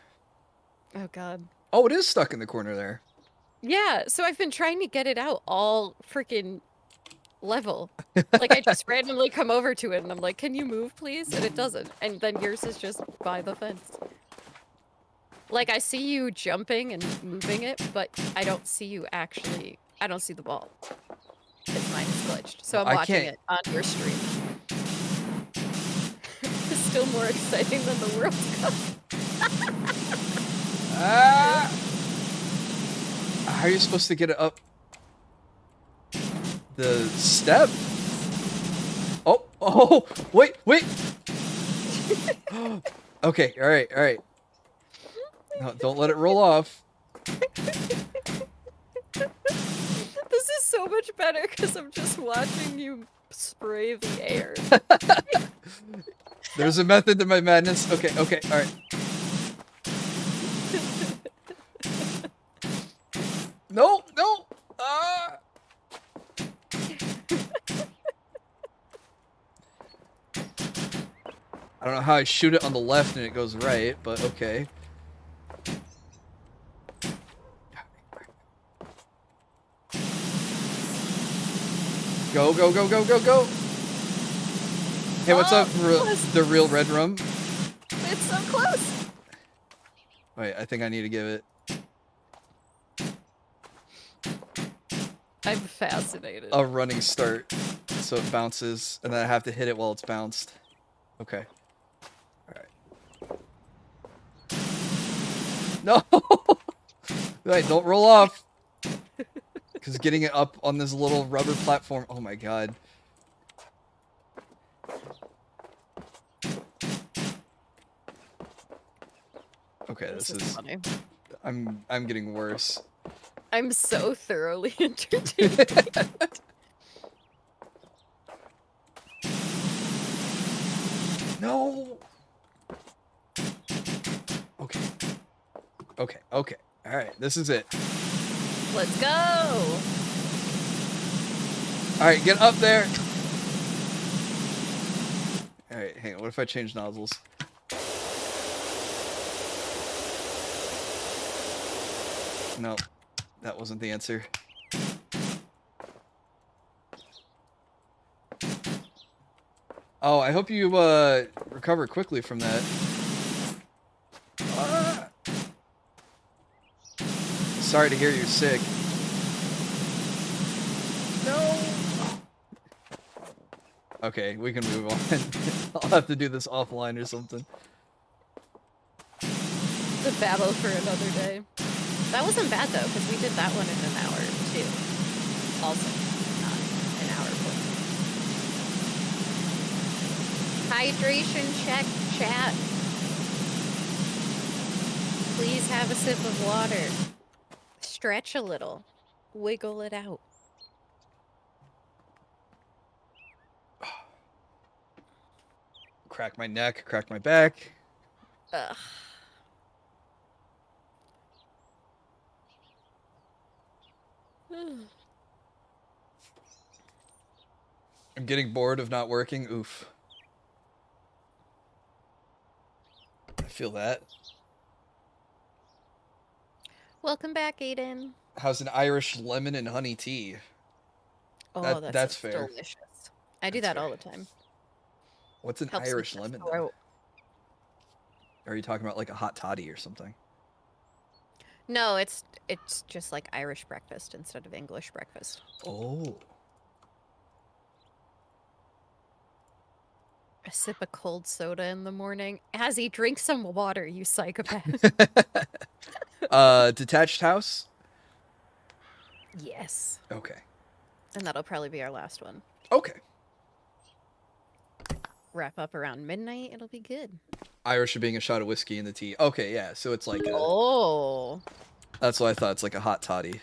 Oh god. Oh, it is stuck in the corner there. Yeah, so I've been trying to get it out all freaking level. Like, I just randomly come over to it and I'm like, can you move, please? And it doesn't. And then yours is just by the fence. Like, I see you jumping and moving it, but I don't see you actually... I don't see the ball. Because mine is glitched. So I'm watching it on your stream. It's still more exciting than the World Cup. How are you supposed to get it up the step? Oh, wait. Okay, all right. No, don't let it roll off. This is so much better because I'm just watching you spray the air. There's a method to my madness. Okay, all right. No. I don't know how I shoot it on the left and it goes right, but okay. Go. Hey, what's up, the real Red Rum? It's so close. Wait, I think I need to give it... I'm fascinated. a running start, so it bounces, and then I have to hit it while it's bounced. Okay. Alright. No! Wait, don't roll off! Because getting it up on this little rubber platform... Oh my god. Okay, this is funny. I'm getting worse. I'm so thoroughly entertained. No. Okay. All right, this is it. Let's go. All right, get up there. All right, hang on. What if I change nozzles? No, that wasn't the answer. Oh, I hope you recover quickly from that. Sorry to hear you're sick. No. Okay, we can move on. I'll have to do this offline or something. The battle for another day. That wasn't bad though, because we did that one in an hour too. Also, not an hour. Hydration check, chat. Please have a sip of water. Stretch a little. Wiggle it out. Crack my neck, crack my back. Ugh. I'm getting bored of not working. Oof. I feel that. Welcome back, Aiden. How's an Irish lemon and honey tea? Oh, that's fair. Delicious. I do that all the time. What's an Helps Irish with the lemon? throat. Or are you talking about like a hot toddy or something? No, it's just like Irish breakfast instead of English breakfast. Oh. A sip of cold soda in the morning. Azzy, drink some water, you psychopath. Detached house? Yes. Okay. And that'll probably be our last one. Okay. Wrap up around midnight, it'll be good. Irish being a shot of whiskey in the tea. Okay, yeah, so it's like a... Oh. That's what I thought. It's like a hot toddy.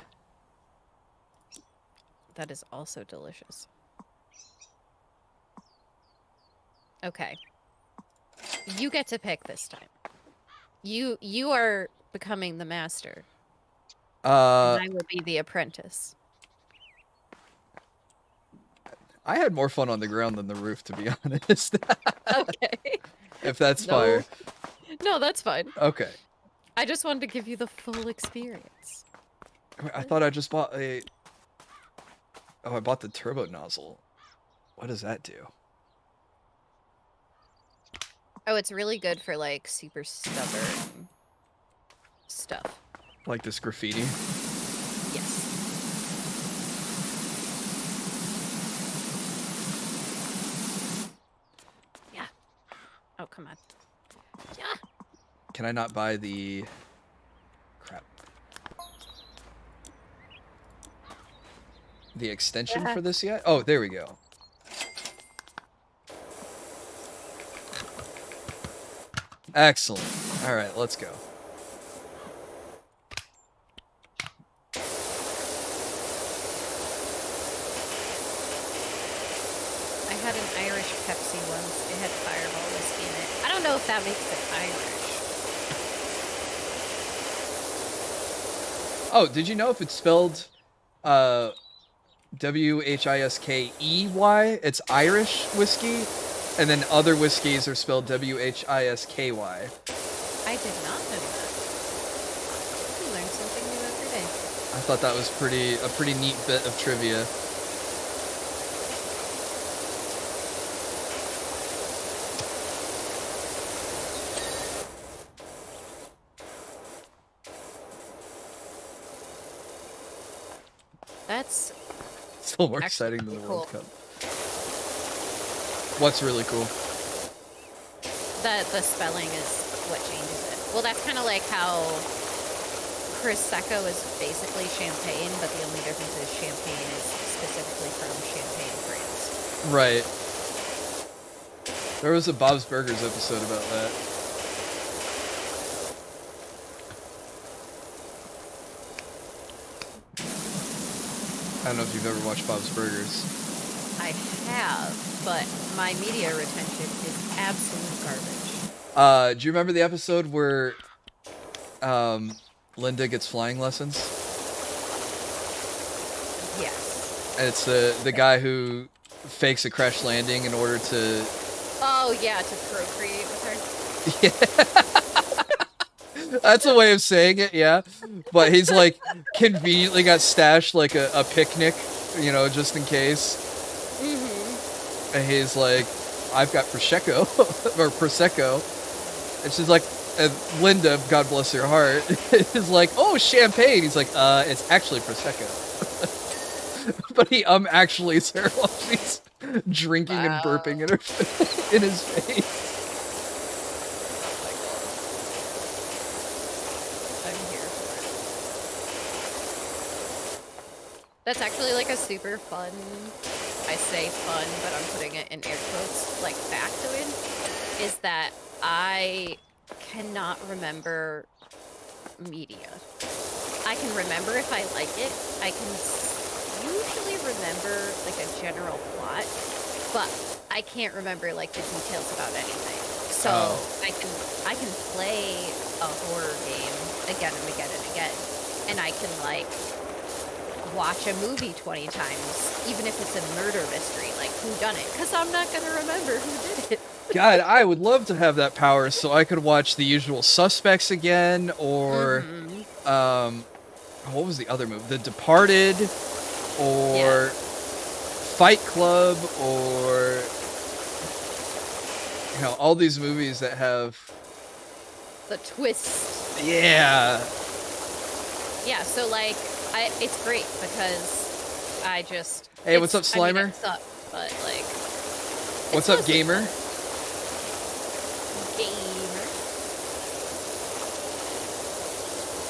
That is also delicious. Okay. You get to pick this time. You are becoming the master. And I will be the apprentice. I had more fun on the ground than the roof, to be honest. Okay. If that's fire. No, that's fine. Okay. I just wanted to give you the full experience. I thought I just bought a... Oh, I bought the turbo nozzle. What does that do? Oh, it's really good for, like, super stubborn stuff. Like this graffiti? Yes. Yeah. Oh, come on. Yeah. Can I not buy the... Crap. The extension for this yet? Oh, there we go. Excellent. All right, let's go. I had an Irish Pepsi once. It had Fireball whiskey in it. I don't know if that makes it Irish. Oh, did you know if it's spelled W-H-I-S-K-E-Y, it's Irish whiskey, and then other whiskeys are spelled W-H-I-S-K-Y. I did not know that. You learn something new every day. I thought that was a pretty neat bit of trivia. That's Still more actually exciting than the pretty World cool. Cup. What's really cool? The spelling is what changes it. Well, that's kind of like how Prosecco is basically champagne, but the only difference is champagne is specifically from Champagne, France. Right. There was a Bob's Burgers episode about that. I don't know if you've ever watched Bob's Burgers. I have, but my media retention is absolute garbage. Do you remember the episode where Linda gets flying lessons? Yes. And it's the guy who fakes a crash landing in order to... Oh, yeah, to procreate with her. Yeah. That's a way of saying it, yeah. But he's like conveniently got stashed like a picnic, you know, just in case. Mm-hmm. And he's like, I've got Prosecco, or Prosecco. And she's like, Linda, God bless her heart, is like, oh, champagne. He's like, it's actually Prosecco. But he actually is her while she's drinking and burping in in his face. That's actually like a super fun, I say fun, but I'm putting it in air quotes, like factoid, is that I cannot remember media. I can remember if I like it. I can usually remember like a general plot, but I can't remember like the details about anything. So I can play a horror game again and again and again, and I can like watch a movie 20 times, even if it's a murder mystery, like who done it, because I'm not gonna remember who did it. God, I would love to have that power so I could watch The Usual Suspects again, or what was the other movie? The Departed, or Fight Club, or you know, all these movies that have the twist. Yeah. Yeah, so like, it's great because I just. Hey, what's up, Slimer? I mean, it sucks, but like. What's up, gamer? Gamer.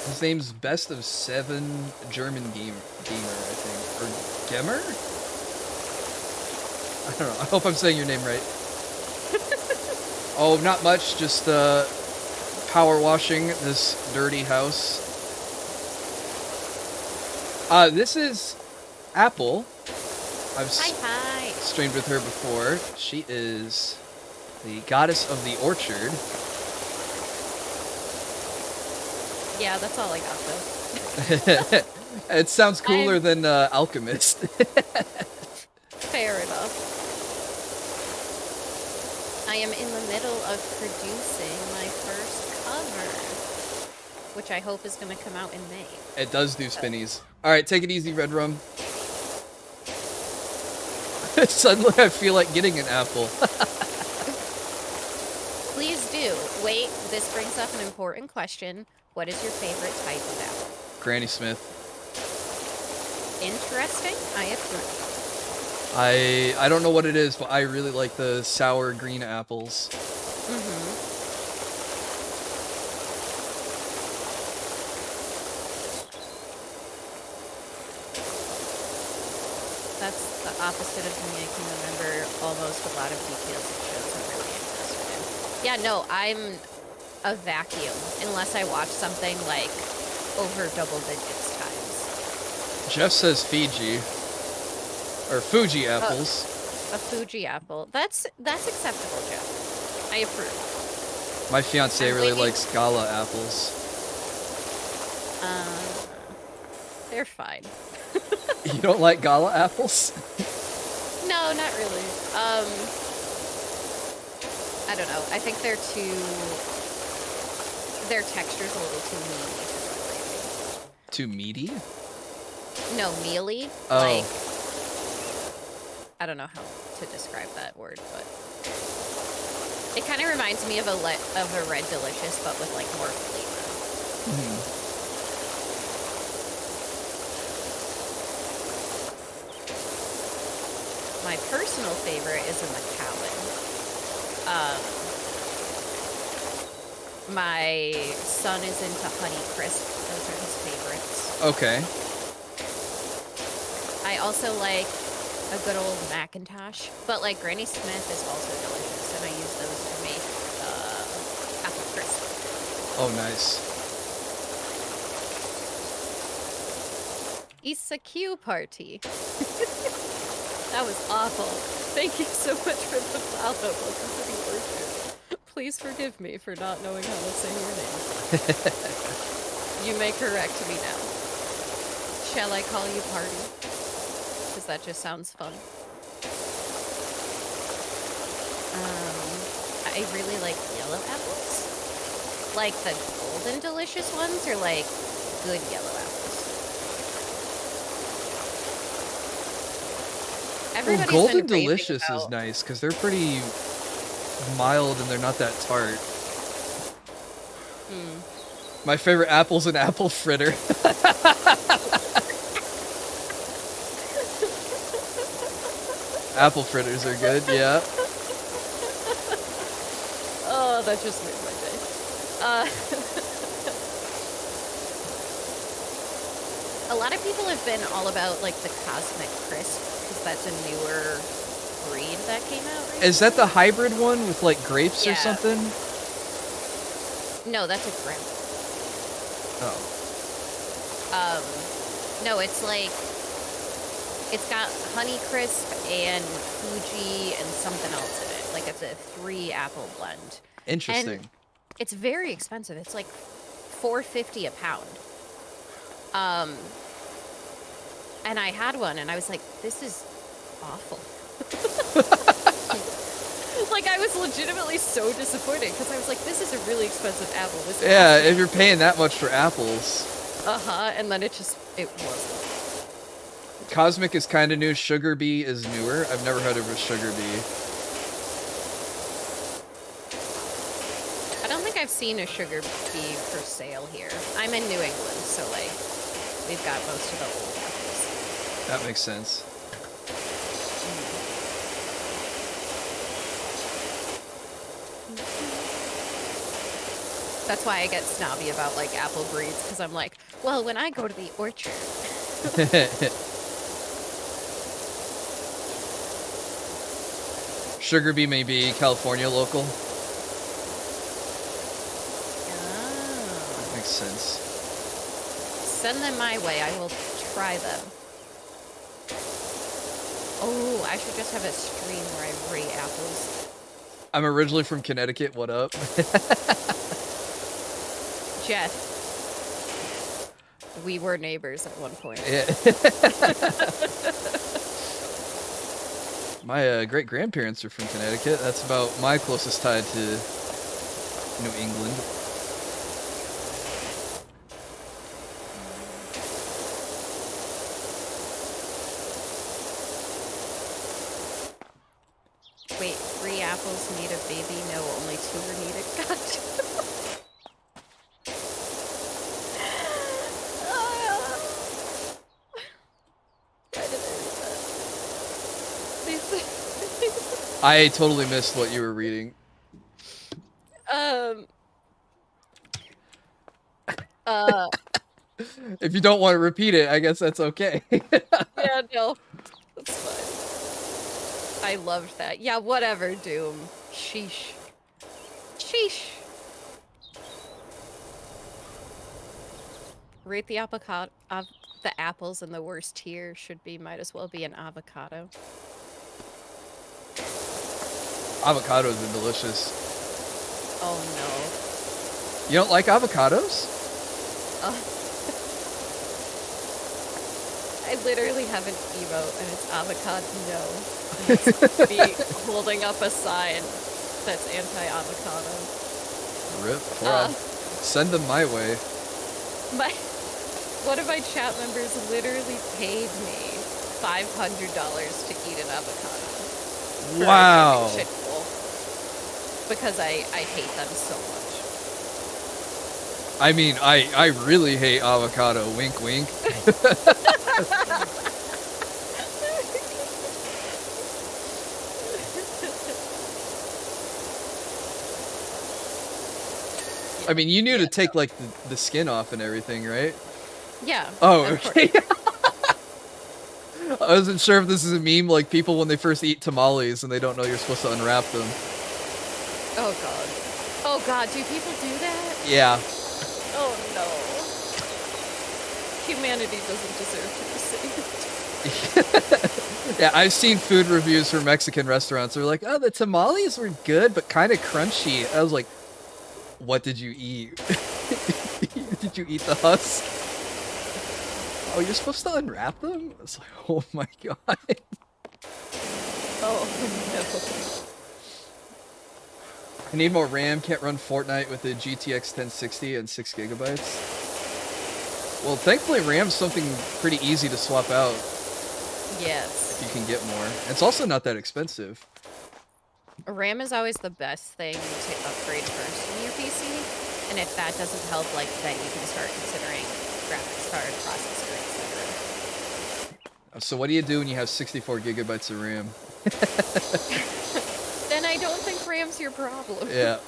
His name's Best of 7 German gamer, I think, or Gemmer. I don't know. I hope I'm saying your name right. Oh, not much. Just power washing this dirty house. This is Apple. I've Hi. streamed with her before. She is the goddess of the orchard. Yeah, that's all I got though. It sounds cooler than Alchemist. Fair enough. I am in the middle of producing my first cover, which I hope is going to come out in May. It does do spinnies. Alright, take it easy, Red Rum. Suddenly I feel like getting an apple. Please do. Wait, this brings up an important question. What is your favorite type of apple? Granny Smith. Interesting. I approve. I don't know what it is, but I really like the sour green apples. Mm-hmm. That's the opposite of me. I can remember almost a lot of details of shows I'm really interested in. Yeah, no, I'm a vacuum unless I watch something like over double digits times. Jeff says Fiji. Or Fuji apples. A Fuji apple. That's acceptable, Jeff. I approve. My fiance really likes Gala apples. They're fine. You don't like Gala apples? No, not really. I don't know. I think their texture's a little too meaty. Too meaty? No, mealy. Oh. Like, I don't know how to describe that word, but it kind of reminds me of a Red Delicious, but with like more flavor. Mm. My personal favorite is a Macallan. My son is into Honey Crisp. Those are his favorites. Okay. I also like a good old Macintosh, but like Granny Smith is also delicious, and I use those to make apple crisp. Oh, nice. It's a Q party. That was awful. Thank you so much for the follow. Welcome to the orchard. Please forgive me for not knowing how to say your name. You may correct me now. Shall I call you Party? Because that just sounds fun. I really like yellow apples. Like the golden delicious ones, or like good yellow apples. Well, golden delicious is nice because they're pretty mild and they're not that tart. My favorite apple's an apple fritter. Apple fritters are good, yeah. Oh, that just made my day. A lot of people have been all about like the Cosmic Crisp, because that's a newer breed that came out recently. Is that the hybrid one with like grapes or something? No, that's a grape. Oh. No, it's like, it's got Honey Crisp and Fuji and something else in it. Like it's a 3-apple blend. Interesting. And it's very expensive. It's like $4.50 a pound. And I had one and I was like, this is awful. Like I was legitimately so disappointed because I was like, this is a really expensive apple. This if you're paying that much for apples. And then it wasn't. Cosmic is kind of new. Sugar Bee is newer. I've never heard of a Sugar Bee. I don't think I've not seen a sugar bee for sale here. I'm in New England, so like we've got most of the old apples. That makes sense. That's why I get snobby about like apple breeds, because I'm like, well, when I go to the orchard. Sugar bee may be California local. Oh. That makes sense. Send them my way. I will try them. Oh, I should just have a stream where I rate apples. I'm originally from Connecticut. What up? Jeff. We were neighbors at one point. Yeah. My great-grandparents are from Connecticut. That's about my closest tie to New England. Wait, 3 apples need a baby? No, only 2 are needed. Gotcha. I totally missed what you were reading. If you don't want to repeat it, I guess that's okay. Yeah, no. That's fine. I loved that. Yeah, whatever, Doom. Sheesh. Sheesh. Rate the avocado of the apples in the worst tier should be might as well be an avocado. Avocados are delicious. Oh no. You don't like avocados? I literally have an emote and it's avocado no. And it's me holding up a sign that's anti-avocado. Rip. Send them my way. One of my chat members literally paid me $500 to eat an avocado. Wow. Because I hate them so much. I mean, I really hate avocado. Wink, wink. I mean, you knew to take like the skin off and everything, right? Yeah. Oh, okay. I wasn't sure if this is a meme, like people when they first eat tamales and they don't know you're supposed to unwrap them. Oh god. Oh god, do people do that? Yeah. Oh no. Humanity doesn't deserve to be saved. Yeah, I've seen food reviews for Mexican restaurants. They're like, oh, the tamales were good, but kind of crunchy. I was like, what did you eat? Did you eat the husk? Oh, you're supposed to unwrap them? It's like, oh my god. Oh no. I need more RAM. Can't run Fortnite with a GTX 1060 and 6 gigabytes. Well, thankfully RAM's something pretty easy to swap out. Yes. If you can get more. It's also not that expensive. RAM is always the best thing to upgrade first in your PC, and if that doesn't help, like, then you can start considering graphics card, processor, etc. So what do you do when you have 64 gigabytes of RAM? Then I don't think RAM's your problem. Yeah.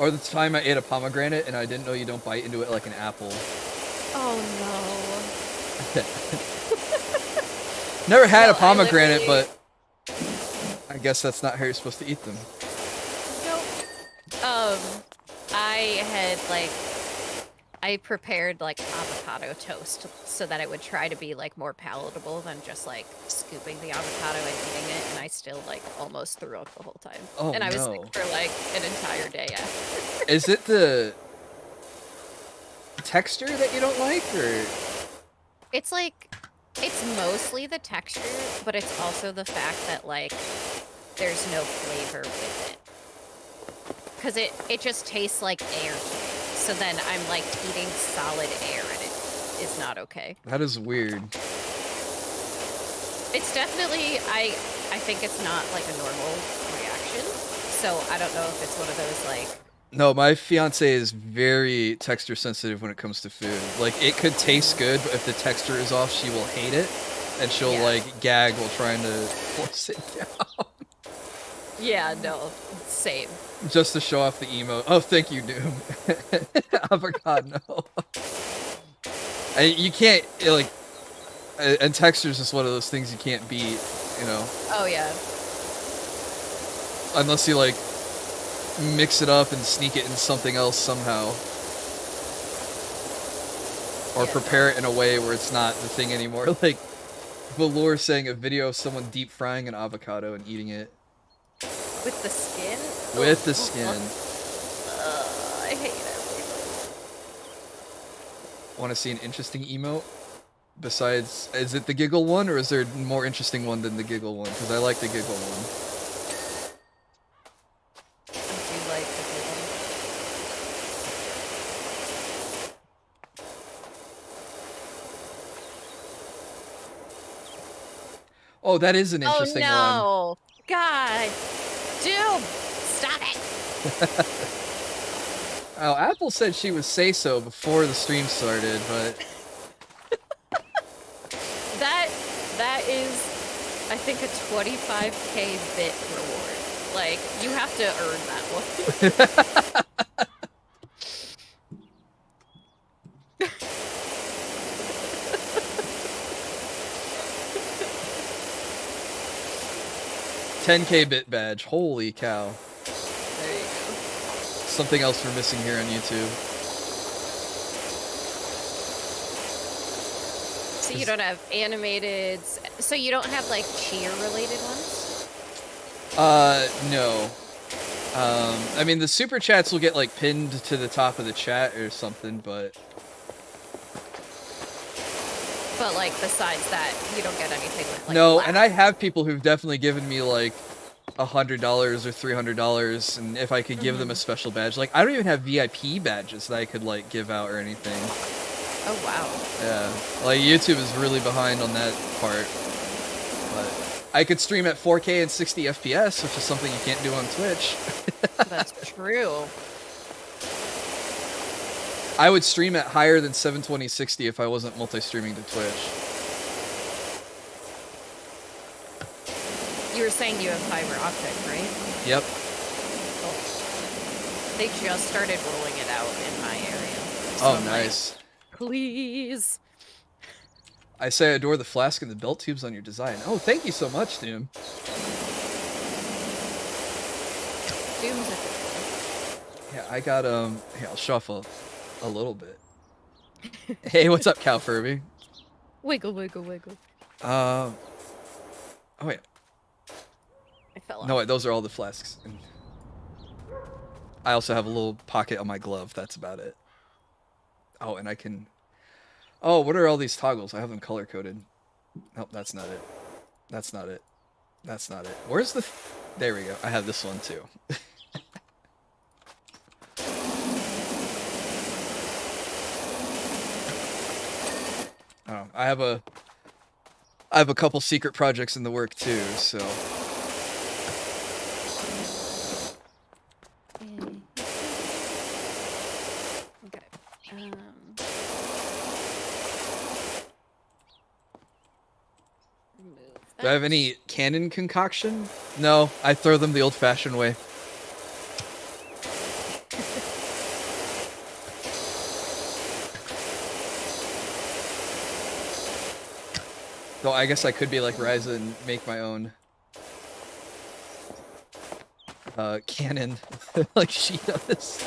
Or the time I ate a pomegranate and I didn't know you don't bite into it like an apple. Oh no. Never had a pomegranate, but I guess that's not how you're supposed to eat them. Nope. I prepared like avocado toast so that it would try to be like more palatable than just like scooping the avocado and eating it, and I still like almost threw up the whole time. Oh, and I was no. sick for like an entire day after. Is it the texture that you don't like, or? It's like, it's mostly the texture, but it's also the fact that like there's no flavor with it. Because it just tastes like air to me. So then I'm like eating solid air and it is not okay. That is weird. It's definitely, I think it's not like a normal reaction. So I don't know if it's one of those like. No, my fiance is very texture sensitive when it comes to food. Like, it could taste good, but if the texture is off, she will hate it, and she'll like gag while trying to force it down. Yeah, no, same. Just to show off the emote. Oh, thank you, Doom. Avocado. And you can't like, and texture is just one of those things you can't beat, you know. Oh yeah. Unless you like mix it up and sneak it in something else somehow, or prepare it in a way where it's not the thing anymore. Like Velour saying a video of someone deep frying an avocado and eating it with the skin. With the skin. I hate everything. Want to see an interesting emote? Besides, is it the giggle one, or is there a more interesting one than the giggle one? Because I like the giggle one. I do like the giggle. Oh, that is an interesting one. Oh no! God! Doom! Stop it! Oh, Apple said she would say so before the stream started, but... That is, I think, a 25k bit reward. Like, you have to earn that one. 10k bit badge. Holy cow. There you go. Something else we're missing here on YouTube. So you don't have animated... So you don't have, like, cheer-related ones? No. I mean, the super chats will get, like, pinned to the top of the chat or something, but... But, like, besides that, you don't get anything like no, that. And I have people who've definitely given me, like, $100 or $300, and if I could give them a special badge. Like, I don't even have VIP badges that I could, like, give out or anything. Oh, wow. Yeah. Like, YouTube is really behind on that part. But I could stream at 4K and 60 FPS, which is something you can't do on Twitch. That's true. I would stream at higher than 720/60 if I wasn't multi-streaming to Twitch. You were saying you have fiber optic, right? Yep. Oh. They just started rolling it out in my area. So Oh, I'm nice. Like, please. I say I adore the flask and the belt tubes on your design. Oh, thank you so much, Doom. Doom's a good one. Yeah, I got, here, I'll shuffle a little bit. Hey, what's up, Cow Furby? Wiggle, wiggle, wiggle. Oh, wait. I fell off. No, wait, those are all the flasks. I also have a little pocket on my glove. That's about it. Oh, and I can... Oh, what are all these toggles? I have them color-coded. Nope, that's not it. That's not it. That's not it. Where's the... There we go. I have this one, too. Oh, I have a couple secret projects in the work, too, so... Okay. Do I have any cannon concoction? No, I throw them the old-fashioned way. Though I guess I could be like Ryza and make my own cannon like she does.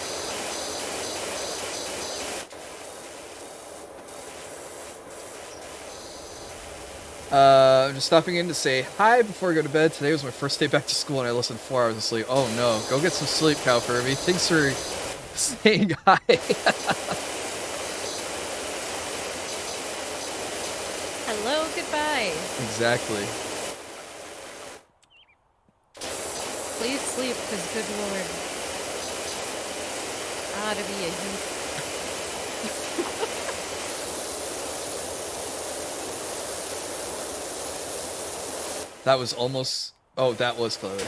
I'm just stopping in to say hi before I go to bed. Today was my first day back to school and I listened 4 hours of sleep. Oh no, go get some sleep, Cow Furby. Thanks for saying hi. Hello, goodbye. Exactly. Please sleep, because good lord. Ah, to be a youth. That was almost... Oh, that was clever.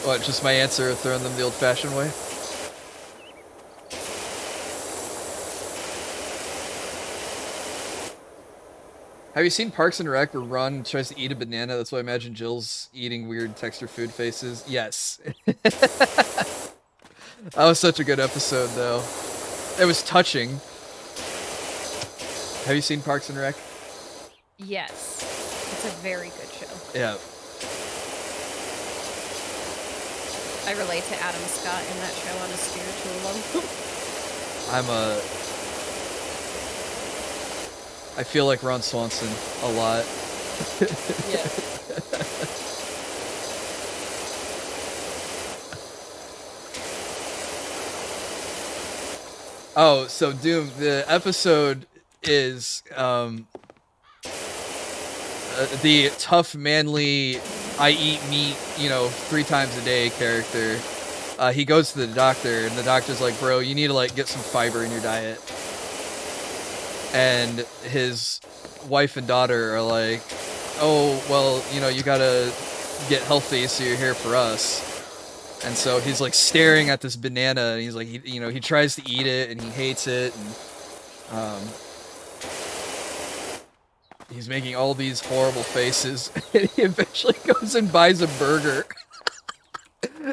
What, just my answer of throwing them the old-fashioned way? Have you seen Parks and Rec where Ron tries to eat a banana? That's why I imagine Jill's eating weird texture food faces. Yes. That was such a good episode, though. It was touching. Have you seen Parks and Rec? Yes. It's a very good show. Yeah. I relate to Adam Scott in that show on a spiritual level. I feel like Ron Swanson a lot. Yeah. Oh, so Doom, the episode is the tough, manly, I eat meat, 3 times a day character. He goes to the doctor, and the doctor's like, bro, you need to get some fiber in your diet. And his wife and daughter are like, oh, well, you gotta get healthy, so you're here for us. And so he's staring at this banana, and he's he tries to eat it, and he hates it, and he's making all these horrible faces, and he eventually goes and buys a burger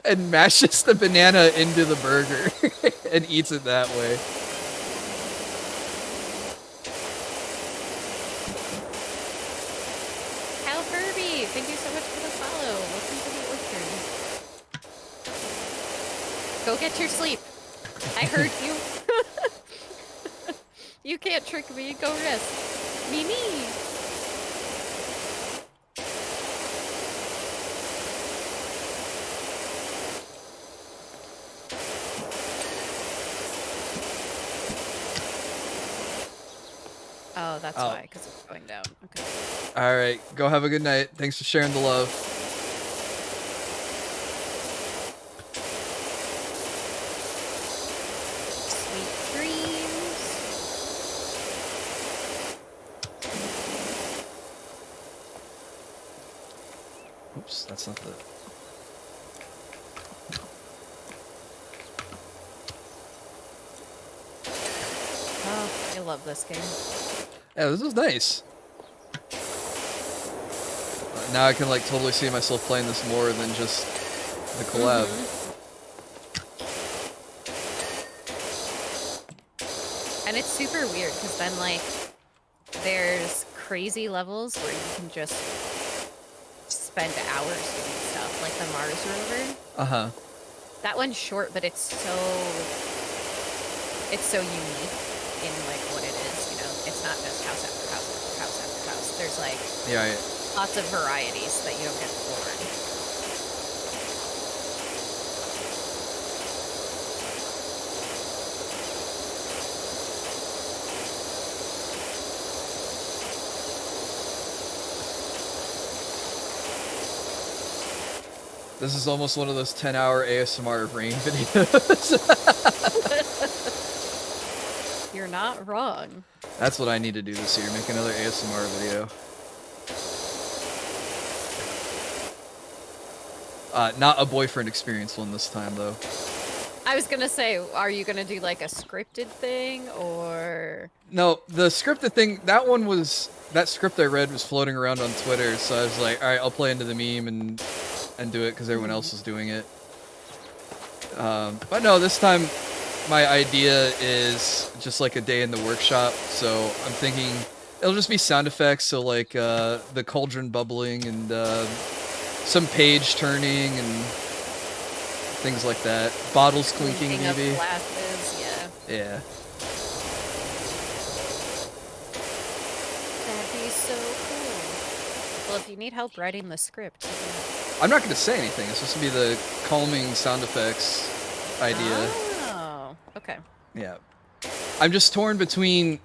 and mashes the banana into the burger and eats it that way. Hal Herbie, thank you so much for the follow. Welcome to the oyster. Go get your sleep. I heard you. You can't trick me. Go rest. Mimi. Oh, that's why, because it's going down. Okay. All right, go have a good night. Thanks for sharing the love. Sweet dreams. Oops, that's not the... Oh, I love this game. Yeah, this is nice. Now I can totally see myself playing this more than just the collab. And it's super weird because then there's crazy levels where you can just spend hours doing stuff, like the Mars rover. Uh-huh. That one's short, but it's so unique in what it is, It's not just house after house after house after house. There's Yeah, lots of varieties that you don't get bored. This is almost one of those 10-hour ASMR rain videos. You're not wrong. That's what I need to do this year, make another ASMR video. Not a boyfriend experience one this time, though. I was gonna say, are you gonna do a scripted thing, or... No, the scripted thing, that script I read was floating around on Twitter, so I was like, alright, I'll play into the meme and do it because everyone else is doing it. But no, this time my idea is just a day in the workshop, so I'm thinking it'll just be sound effects, so the cauldron bubbling and some page turning and things like that. Bottles clinking, Clinking maybe. of glasses, yeah. Yeah. That'd be so cool. Well, if you need help writing the script, you can... I'm not going to say anything. It's supposed to be the calming sound effects idea. Oh, okay. Yeah. I'm just torn between...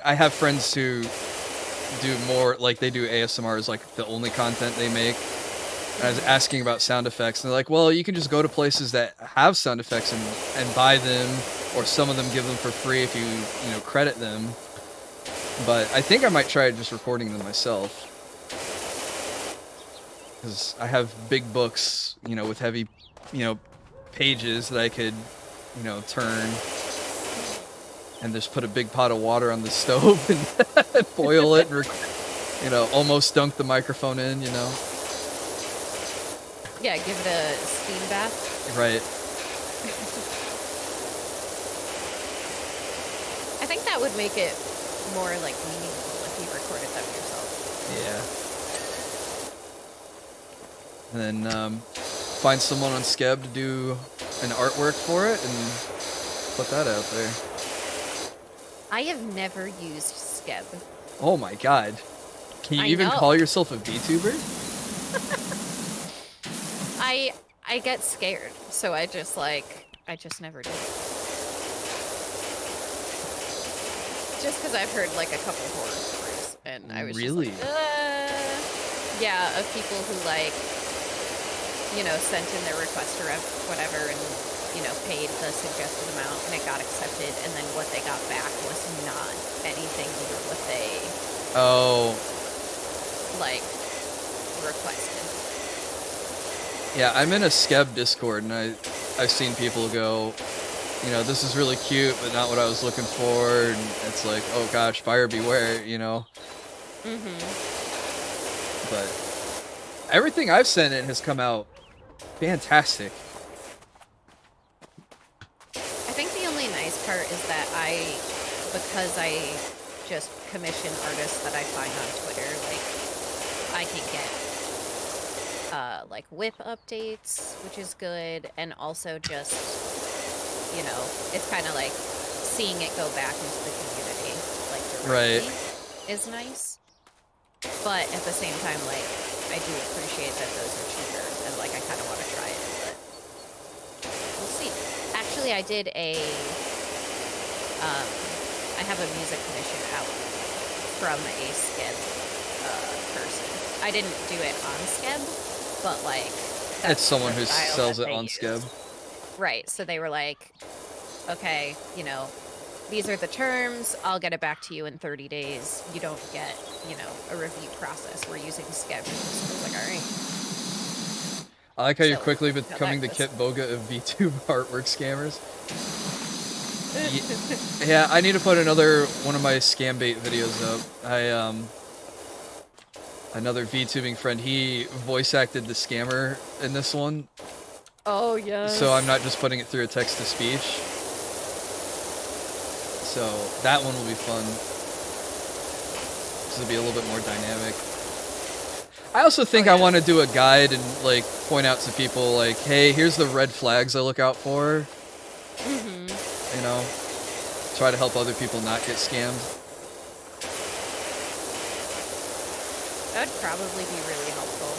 I have friends who do more... they do ASMR as, the only content they make. And I was asking about sound effects, and they're like, well, you can just go to places that have sound effects and buy them, or some of them give them for free if you credit them. But I think I might try just recording them myself. Because I have big books, you know, with heavy, you know, pages that I could, you know, turn. And just put a big pot of water on the stove and boil it and, you know, almost dunk the microphone in, you know. Yeah, give it a steam bath. Right. I think that would make it more like meaningful if you recorded them yourself. Yeah. And then find someone on Skeb to do an artwork for it and put that out there. I have never used Skeb. Oh my god. Can you even call yourself a VTuber? I get scared, so I just never do it. Just because I've heard like a couple horror stories, and I was really? Just like, yeah, of people who like, you know, sent in their request or whatever, and you know, paid the suggested amount, and it got accepted, and then what they got back was not anything near what they like requested. Yeah, I'm in a Skeb Discord, and I've seen people go, you know, this is really cute, but not what I was looking for, and it's like, oh gosh, buyer beware, you know. But everything I've sent in has come out fantastic. I think the only nice part is that because I just commission artists that I find on Twitter, like, I can get like whip updates, which is good, and also just, you know, it's kind of like seeing it go back into the community, like, directly is nice. But at the same time, like, I do appreciate that those are cheaper, and like, I kind of want to try it, but we'll see. Actually, I did I have a music commission out from a Skeb person. I didn't do it on Skeb, but like, it's someone who sells it on Skeb. Right, so they were like, okay, you know, these are the terms, I'll get it back to you in 30 days. You don't get, you know, a review process. We're using Skeb. So I was like, alright. I like how you're quickly becoming the Kit Boga of VTube artwork scammers. Yeah, I need to put another one of my scam bait videos up. Another VTubing friend, he voice acted the scammer in this one. Oh, yes. So I'm not just putting it through a text-to-speech. So that one will be fun. This will be a little bit more dynamic. I also think I want to do a guide and like point out to people like, hey, here's the red flags I look out for. You know, try to help other people not get scammed. That would probably be really helpful.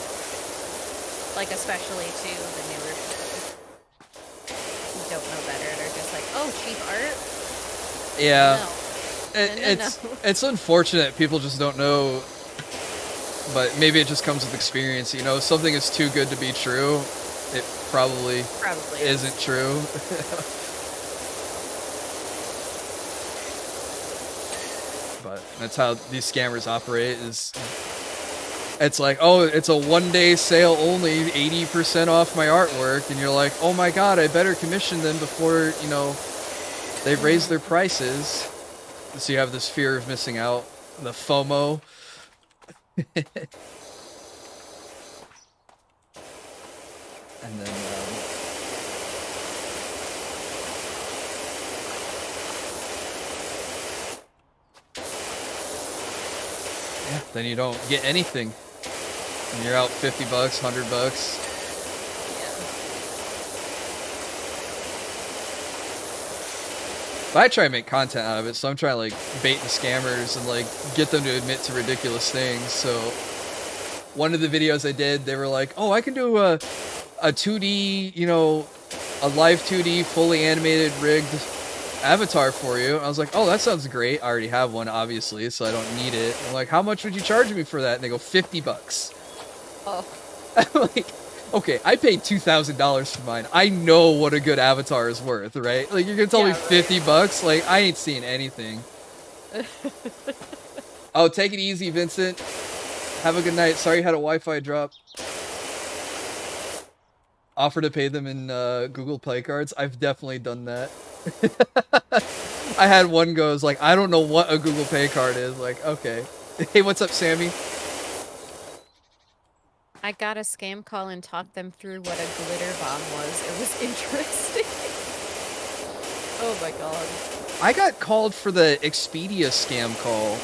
Like, especially to the newer people who don't know better and are just like, oh, cheap art? Yeah. No. It's unfortunate people just don't know, but maybe it just comes with experience. You know, if something is too good to be true, it probably isn't true. But that's how these scammers operate. It's like, oh, it's a one-day sale only, 80% off my artwork, and you're like, oh my god, I better commission them before, you know, they've raised their prices. So you have this fear of missing out, the FOMO. And then, yeah, then you don't get anything. And you're out $50, $100. But I try to make content out of it, so I'm trying to like bait the scammers and like get them to admit to ridiculous things. So one of the videos I did, they were like, oh, I can do a 2D, you know, a live 2D fully animated rigged avatar for you. I was like, oh, that sounds great. I already have one, obviously, so I don't need it. I'm like, how much would you charge me for that? And they go, $50. Oh. I'm like, okay, I paid $2,000 for mine. I know what a good avatar is worth, right? Like, you're gonna tell me $50? Like, I ain't seeing anything. Oh, take it easy, Vincent. Have a good night. Sorry you had a Wi-Fi drop. Offer to pay them in Google Play cards. I've definitely done that. I had one goes like, I don't know what a Google Pay card is. Like, okay. Hey, what's up, Sammy? I got a scam call and talked them through what a glitter bomb was. It was interesting. Oh my god. I got called for the Expedia scam call.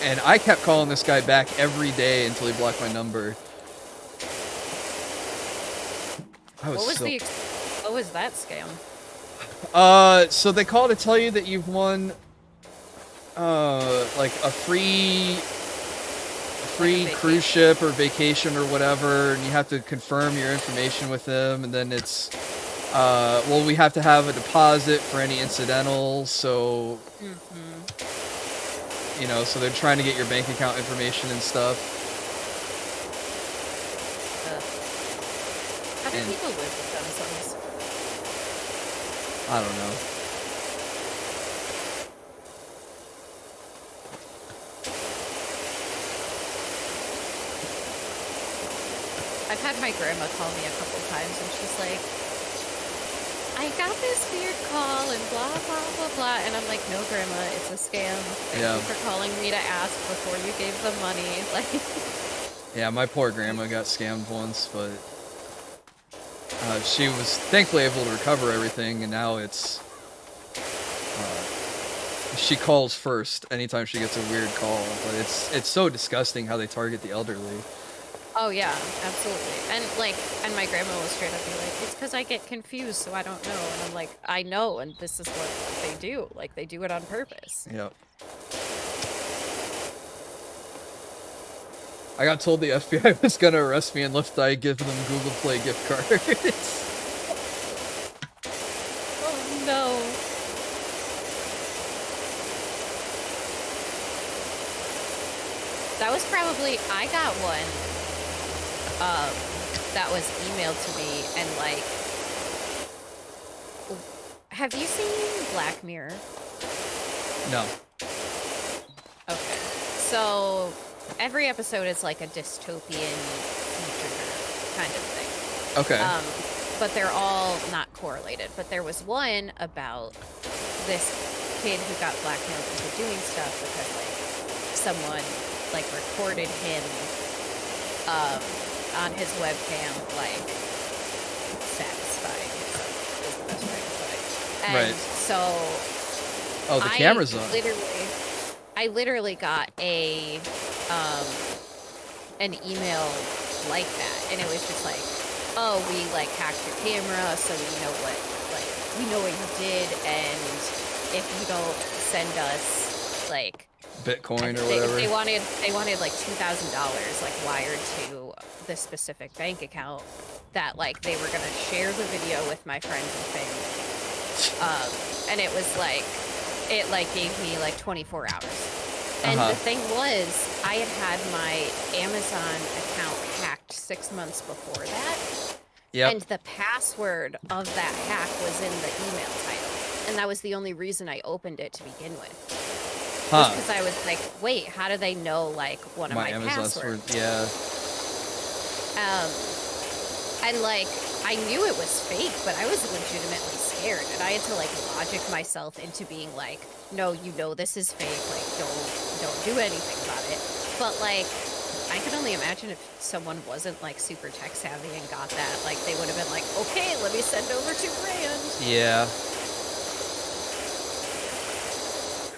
And I kept calling this guy back every day until he blocked my number. What was that scam? So they call to tell you that you've won, like a free cruise ship or vacation or whatever, and you have to confirm your information with them, and then it's, well, we have to have a deposit for any incidentals, so, you know, so they're trying to get your bank account information and stuff. How do people live with themselves? I don't know. I've had my grandma call me a couple times and she's like, I got this weird call and blah, blah, blah, blah. And I'm like, no, grandma, it's a scam. Thank you for calling me to ask before you gave the money. Like, yeah, my poor grandma got scammed once, but she was thankfully able to recover everything, and now it's, she calls first anytime she gets a weird call, but it's so disgusting how they target the elderly. oh yeah, absolutely. And like, and my grandma will straight up be like, it's because I get confused, so I don't know. And I'm like, I know, and this is what they do. Like, they do it on purpose. Yep. I got told the FBI was gonna arrest me unless I give them Google Play gift cards. Oh no. That was probably, I got one that was emailed to me, and like, have you seen Black Mirror? No. Okay. So every episode is like a dystopian future kind of thing. Okay. But they're all not correlated. But there was one about this kid who got blackmailed into doing stuff because like someone like recorded him on his webcam like satisfying himself is the best way to put it. And Right. so Oh, the camera's on. I literally got an email like that, and it was just like, oh, we like hacked your camera, so we know what you did, and if you don't send us like Bitcoin or whatever. they wanted like $2,000 like wired to this specific bank account that like they were gonna share the video with my friends and family, and it was like, it like gave me like 24 hours. And the thing was, I had my Amazon account hacked 6 months before that. Yep. And the password of that hack was in the email title. And that was the only reason I opened it to begin with. Because I was like, wait, how do they know like one of my Amazon passwords? Yeah. And like, I knew it was fake, but I was legitimately scared, and I had to like logic myself into being like, no, you know this is fake, like don't do anything about it. But like, I could only imagine if someone wasn't like super tech savvy and got that, like they would have been like, okay, let me send over $2,000. Yeah.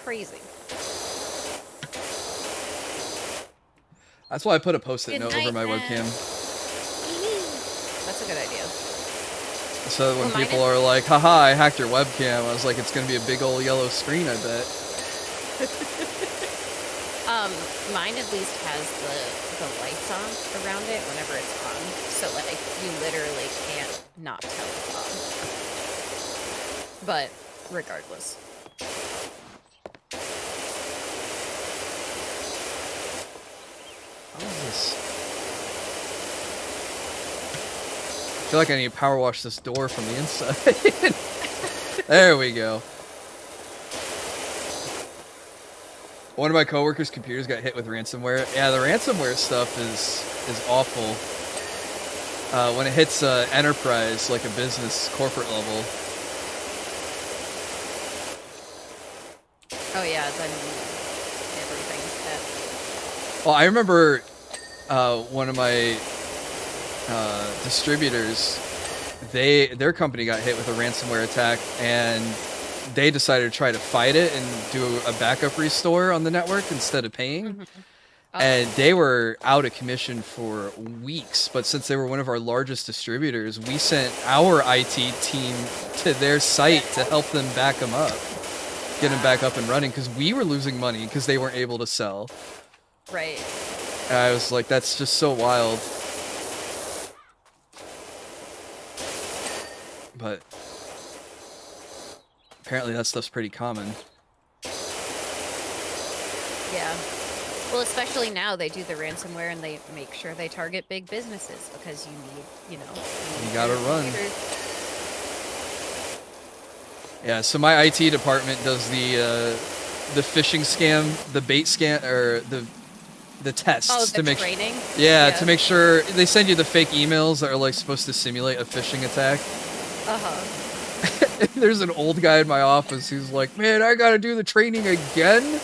Crazy. That's why I put a post-it note over my webcam. That's a good idea. So when people are like, haha, I hacked your webcam, I was like, it's gonna be a big old yellow screen, I bet. Mine at least has the lights on around it whenever it's on. So like, you literally can't not tell it's on. But regardless. How is this? I feel like I need to power wash this door from the inside. There we go. One of my coworkers' computers got hit with ransomware. Yeah, the ransomware stuff is awful. When it hits enterprise, like a business, corporate level. Oh yeah, then everything's dead. Well, I remember one of my distributors, their company got hit with a ransomware attack, and they decided to try to fight it and do a backup restore on the network instead of paying. Mhm. And they were out of commission for weeks. But since they were one of our largest distributors, we sent our IT team to their site to help them back them up, get them back up and running, because we were losing money because they weren't able to sell. Right. And I was like, that's just so wild. But apparently that stuff's pretty common. Yeah. Well, especially now they do the ransomware and they make sure they target big businesses because you need, you gotta better run. computers. Yeah, so my IT department does the phishing scam, the bait scam, or the tests Oh, the to make training? yeah, to make sure they send you the fake emails that are like supposed to simulate a phishing attack. There's an old guy in my office who's like, man, I gotta do the training again.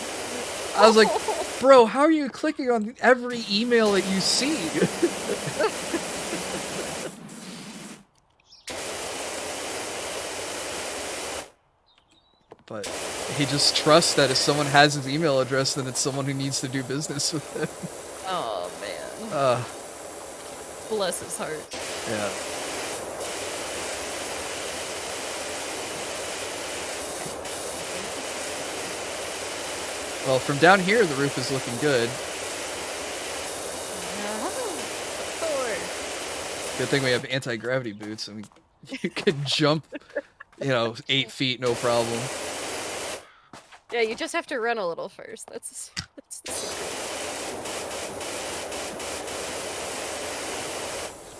I was like, bro, how are you clicking on every email that you see? But he just trusts that if someone has his email address, then it's someone who needs to do business with him. Oh, man. Bless his heart. Yeah. Well, from down here, the roof is looking good. Of course. Good thing we have anti-gravity boots, and you can jump, 8 feet, no problem. Yeah, you just have to run a little first. That's the secret.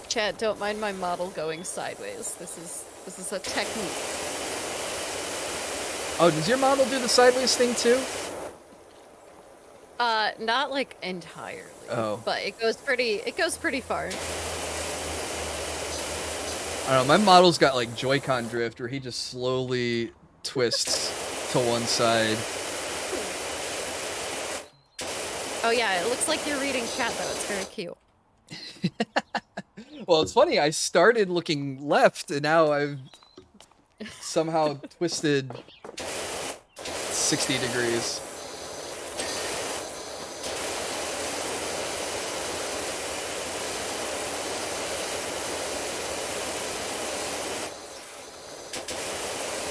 Chad, don't mind my model going sideways. This is a technique. Oh, does your model do the sideways thing too? Not like entirely. Oh. But it goes pretty far. I don't know, my model's got like Joy-Con drift where he just slowly twists to one side. Oh yeah, it looks like you're reading chat though. It's very cute. Well, it's funny, I started looking left and now I've somehow twisted 60 degrees.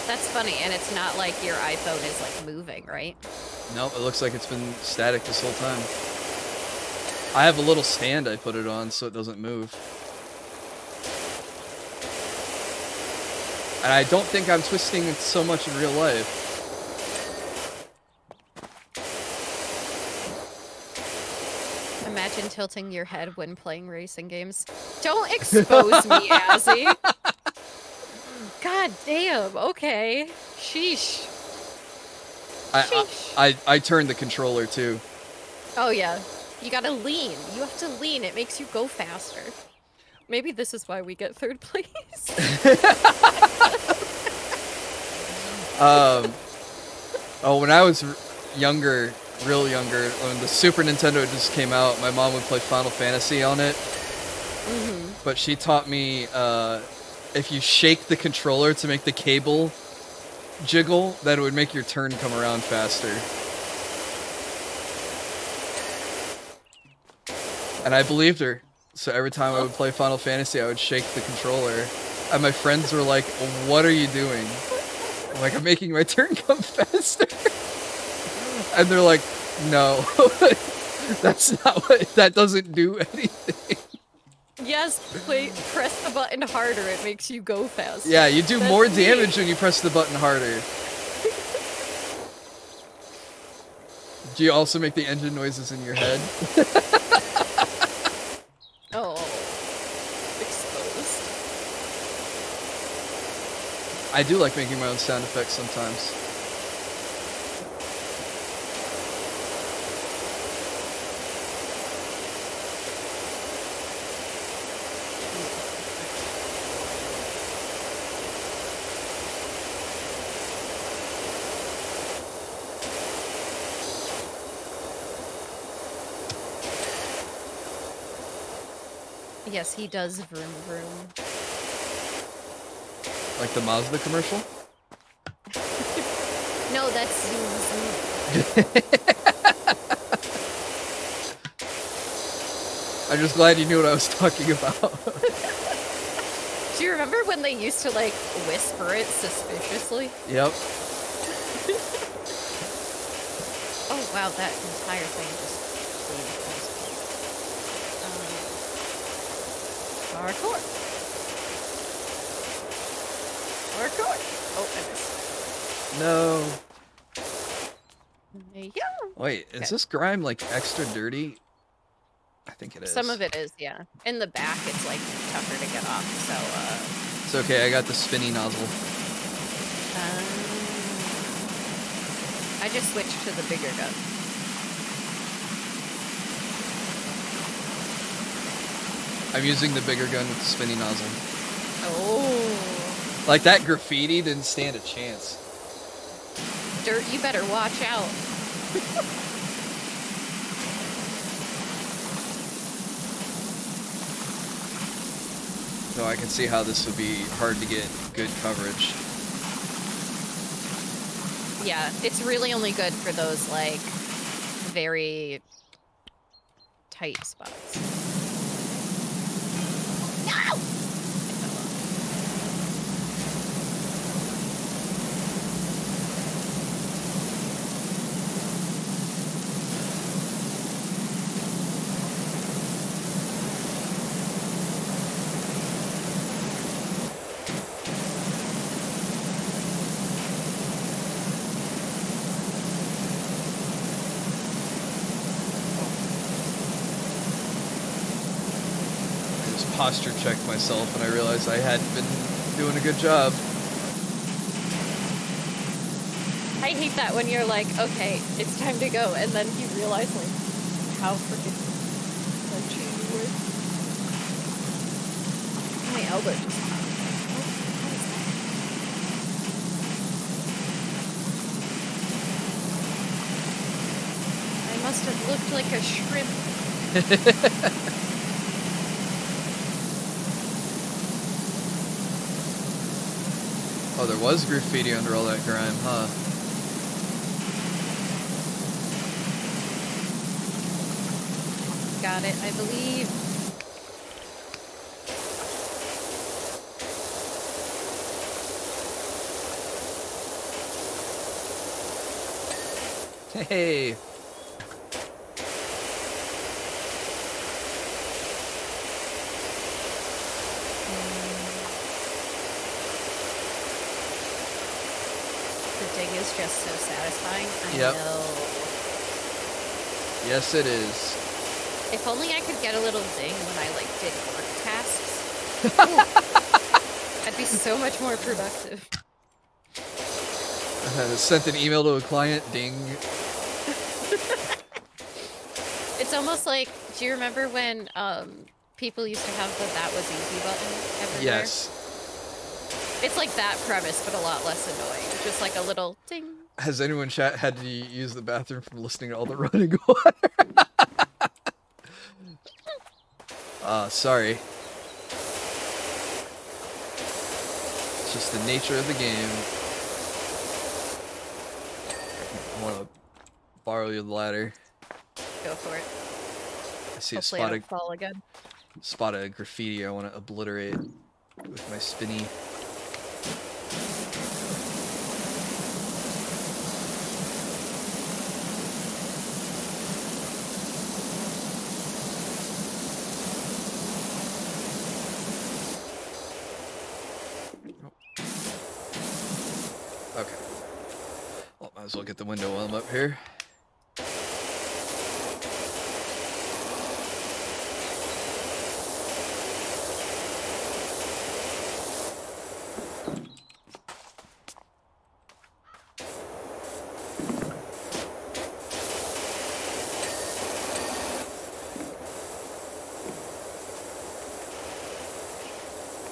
That's funny, and it's not like your iPhone is like moving, right? Nope, it looks like it's been static this whole time. I have a little stand I put it on so it doesn't move. And I don't think I'm twisting it so much in real life. Imagine tilting your head when playing racing games. Don't expose me, Azzy. God damn, okay. Sheesh. I turned the controller too. Oh yeah. You gotta lean. You have to lean. It makes you go faster. Maybe this is why we get third place. When I was younger, real younger, when the Super Nintendo just came out, my mom would play Final Fantasy on it. Mm-hmm. But she taught me if you shake the controller to make the cable jiggle, that it would make your turn come around faster. And I believed her. So every time I would play Final Fantasy, I would shake the controller. And my friends were like, what are you doing? I'm like, I'm making my turn come faster. And they're like, no, that's not what, that doesn't do anything. Yes, press the button harder. It makes you go faster. Yeah, you do more damage when you press the button harder. Do you also make the engine noises in your head? Oh, exposed. I do like making my own sound effects sometimes. Yes, he does vroom vroom. Like the Mazda commercial? No, that's zoom zoom. I'm just glad you knew what I was talking about. Do you remember when they used to like whisper it suspiciously? Yep. Oh wow, that entire thing just parkour. Parkour. Oh, I missed. No. There you go. Wait, is Okay. this grime like extra dirty? I think it is. Some of it is, yeah. In the back, it's like tougher to get off. So, It's okay. I got the spinny nozzle. I just switched to the bigger gun. I'm using the bigger gun with the spinny nozzle. Oh. Like that graffiti didn't stand a chance. Dirt, you better watch out. So I can see how this would be hard to get good coverage. Yeah, it's really only good for those, like, very tight spots. No! Posture checked myself and I realized I hadn't been doing a good job. I hate that when you're like, okay, it's time to go, and then you realize, like, how freaking crunchy you were. My elbow just popped. I must have looked like a shrimp. Oh, there was graffiti under all that grime, huh? Got it, I believe. Hey! The dig is just so satisfying. I Yep. know. Yes, it is. If only I could get a little ding when I, like, did work tasks. I'd be so much more productive. I sent an email to a client, ding. It's almost like, do you remember when people used to have the "that was easy" button everywhere? Yes. It's like that premise, but a lot less annoying. Just like a little ding. Has anyone chat had to use the bathroom from listening to all the running water? Sorry. It's just the nature of the game. I want to borrow your ladder. Go for it. I see Hopefully I don't fall again. spot of graffiti I want to obliterate with my spinny. Okay. Well, might as well get the window while I'm up here.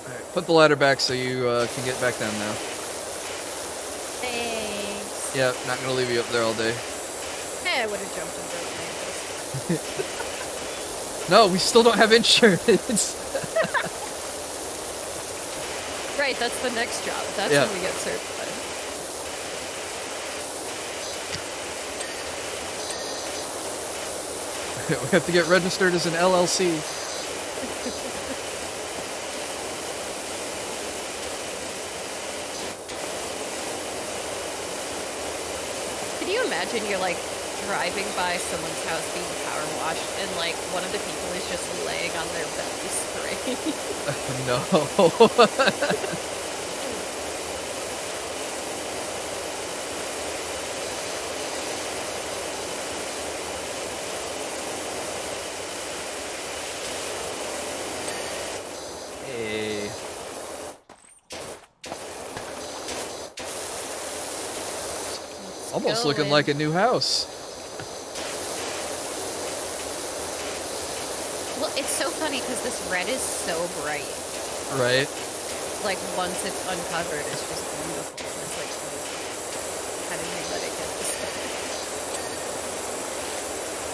Alright, put the ladder back so you can get back down now. Thanks. Yep, not gonna leave you up there all day. Hey, I would have jumped and broke my ankles. No, we still don't have insurance. Right, that's the next job. That's Yeah. when we get certified. We have to get registered as an LLC. Can you imagine you're like driving by someone's house being power washed and like one of the people is just laying on their belly spraying? No. Hey. Almost looking like a new house. Well, it's so funny because this red is so bright. Right. Like once it's uncovered, it's just beautiful. It's like, how did we let it get this way?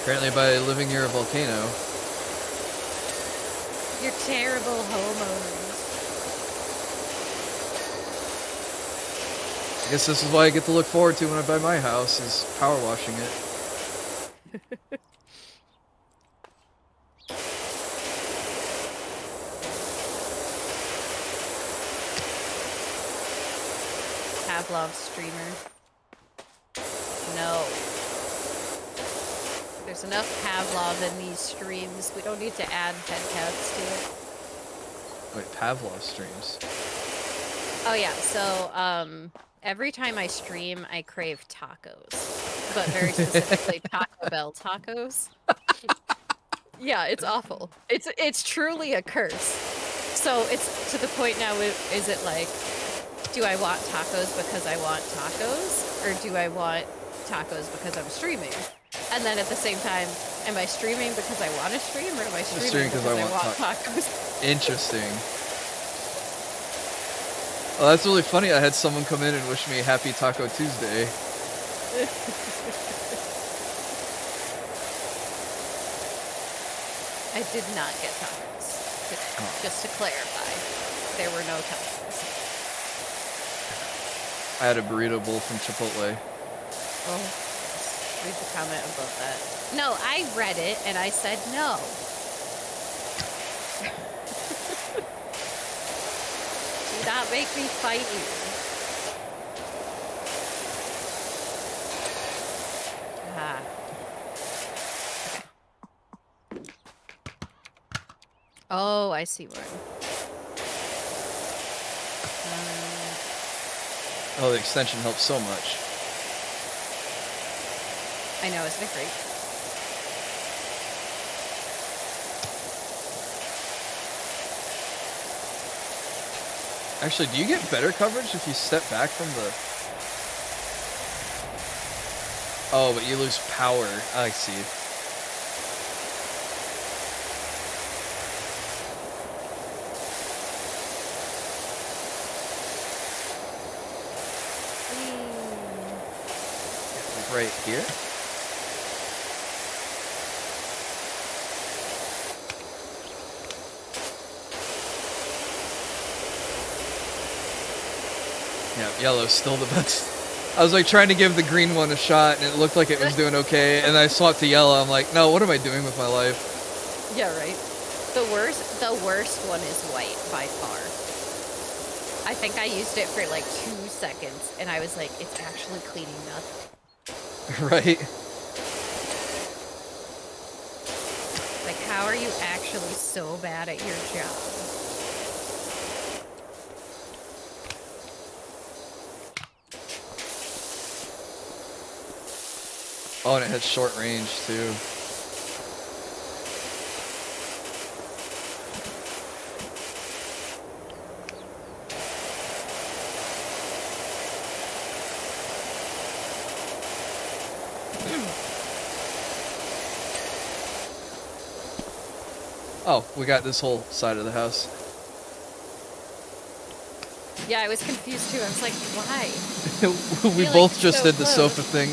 Apparently by living near a volcano. You're terrible homeowners. I guess this is what I get to look forward to when I buy my house, is power washing it. Pavlov streamer. No. There's enough Pavlov in these streams. We don't need to add headcounts to it. Wait, Pavlov streams. Oh yeah, so every time I stream, I crave tacos, but very specifically Taco Bell tacos. Yeah, it's awful. It's truly a curse. So it's to the point now. Is it like, do I want tacos because I want tacos, or do I want tacos because I'm streaming? And then at the same time, am I streaming because I want to stream, or am I streaming because I want tacos? Interesting. Well, that's really funny. I had someone come in and wish me Happy Taco Tuesday. I did not get tacos. Just to clarify, there were no tacos. I had a burrito bowl from Chipotle. Oh, read the comment above that. No, I read it and I said no. Do not make me fight you. Ah. Okay. Oh, I see one. Oh, the extension helps so much. I know, isn't it great? Actually, do you get better coverage if you step back from the... Oh, but you lose power. I see. Like right here? Yeah, yellow's still the best. I was like trying to give the green one a shot and it looked like it was doing okay, and I swapped to yellow. I'm like, no, what am I doing with my life? Yeah, right. The worst one is white by far. I think I used it for like 2 seconds and I was like, it's actually cleaning nothing. Right? Like, how are you actually so bad at your job? Oh, and it has short range too. Oh, we got this whole side of the house. Yeah, I was confused too. I was like, why? We You're, both like, just so did the close. sofa thing.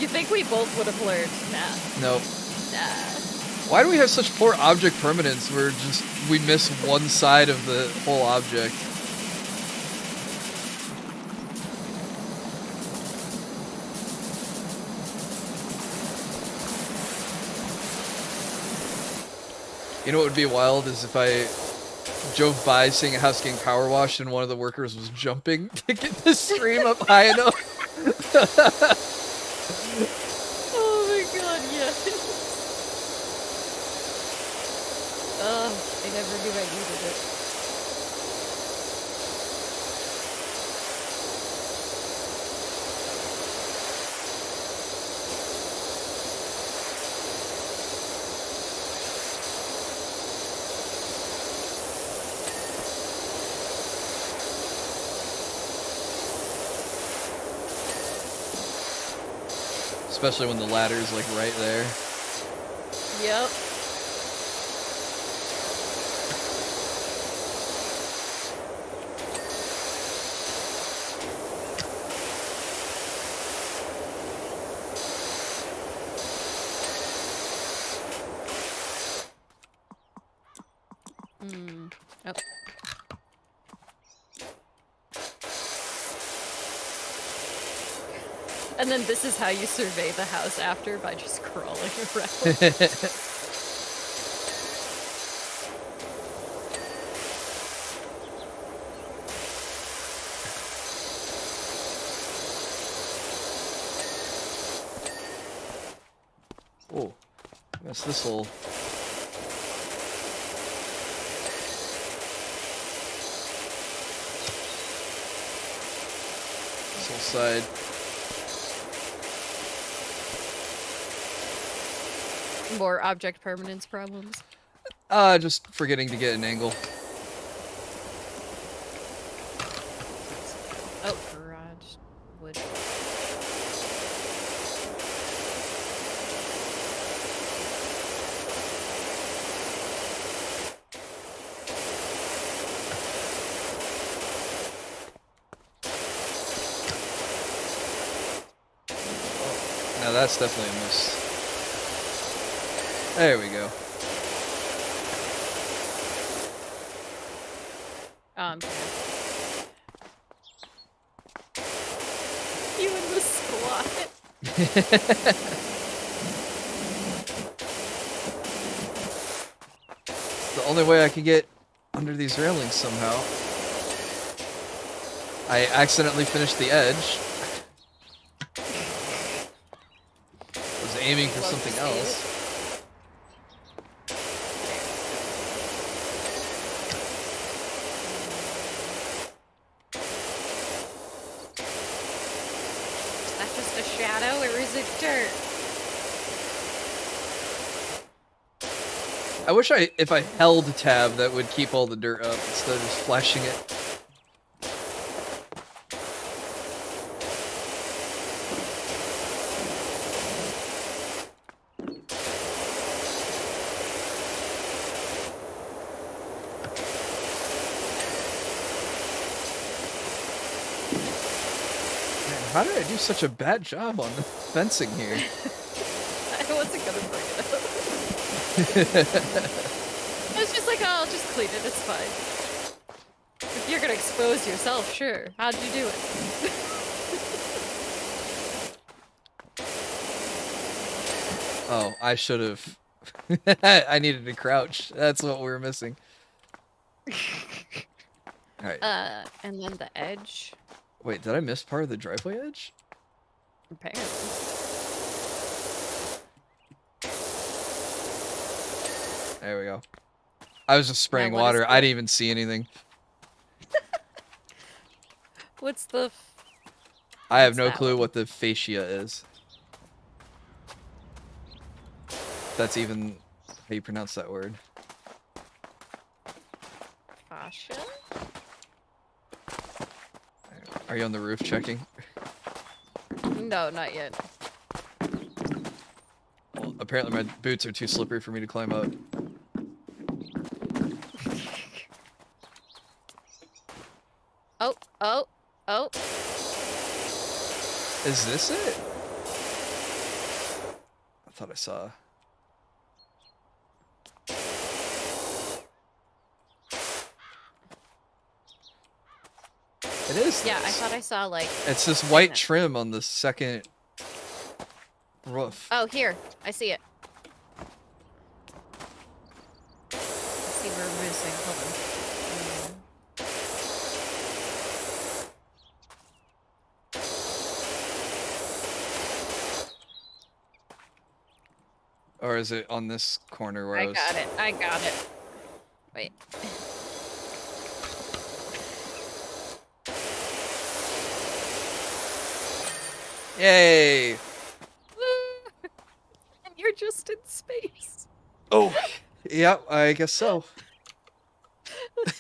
You think we both would have learned? Nah. Nope. Nah. Why do we have such poor object permanence where we miss one side of the whole object? You know what would be wild is if I drove by seeing a house getting power washed and one of the workers was jumping to get the stream up high enough. Oh my god, yes. I never knew I needed it. Especially when the ladder's like right there. Yep. Oh. And then this is how you survey the house after, by just crawling around. Oh, that's this hole. This whole side. More object permanence problems. Just forgetting to get an angle. Oh, garage wood. Now that's definitely a miss. There we go. You in the squat. It's the only way I could get under these railings somehow. I accidentally finished the edge. Was aiming for something else. Is that just a shadow or is it dirt? I wish if I held tab, that would keep all the dirt up instead of just flashing it. How did I do such a bad job on the fencing here? I wasn't gonna bring it up. I was just like, oh, I'll just clean it, it's fine. If you're gonna expose yourself, sure. How'd you do it? Oh, I should have. I needed to crouch. That's what we were missing. Alright. And then the edge. Wait, did I miss part of the driveway edge? Apparently. There we go. I was just spraying what is water. the- I didn't even see anything. What's the... I have What's no that clue one? what the fascia is. That's even how you pronounce that word. Fascia? Are you on the roof checking? No, not yet. Well, apparently my boots are too slippery for me to climb up. Oh, oh, oh. Is this it? I thought I saw. It is. Yeah, I nice. thought I saw like. It's this white that. trim on the second roof. Oh, here. I see it. Let's see what we're missing. Hold Or is it on this corner where on. I was? I got it. Wait. Yay! And you're just in space. Oh, yep, I guess so.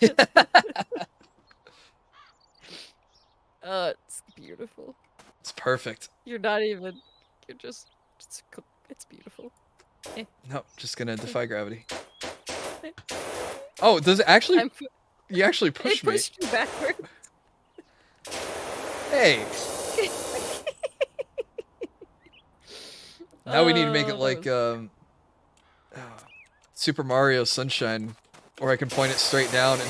It's beautiful. It's perfect. You're not even. You're just. It's beautiful. No, just gonna defy gravity. Oh, does it actually? You actually pushed me. It pushed you backwards. Hey. Now we need to make it like Super Mario Sunshine, where I can point it straight down and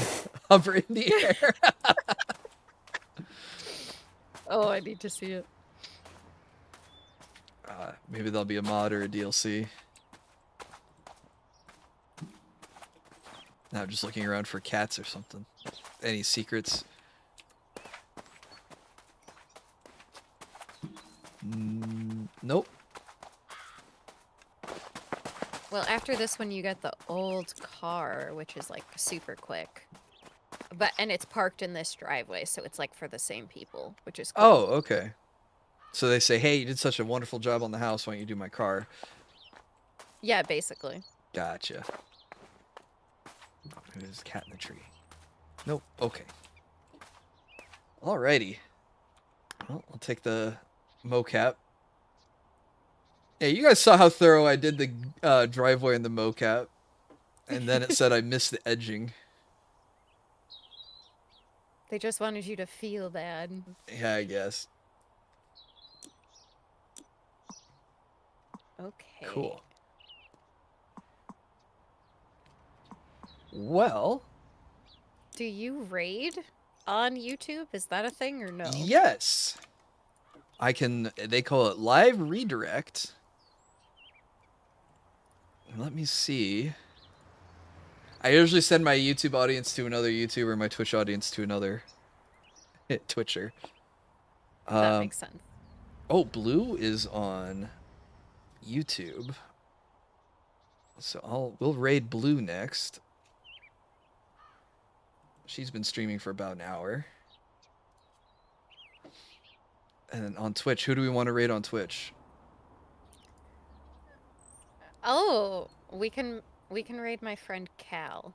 hover in the air. Oh, I need to see it. Maybe there'll be a mod or a DLC. Now I'm just looking around for cats or something. Any secrets? Nope. Well, after this one, you get the old car, which is like super quick. And it's parked in this driveway, so it's like for the same people, which is cool. Oh, okay. So they say, hey, you did such a wonderful job on the house, why don't you do my car? Yeah, basically. Gotcha. Maybe there's a cat in the tree. Nope. Okay. Alrighty. Well, I'll take the mocap. Yeah, you guys saw how thorough I did the driveway and the mocap. And then it said I missed the edging. They just wanted you to feel bad. Yeah, I guess. Okay. Cool. Well. Do you raid on YouTube? Is that a thing or no? Yes. I can, they call it live redirect. Let me see. I usually send my YouTube audience to another YouTuber, my Twitch audience to another Twitcher. That makes sense. Oh, Blue is on YouTube. So we'll raid Blue next. She's been streaming for about an hour. And then on Twitch, who do we want to raid on Twitch? Oh, we can raid my friend Cal.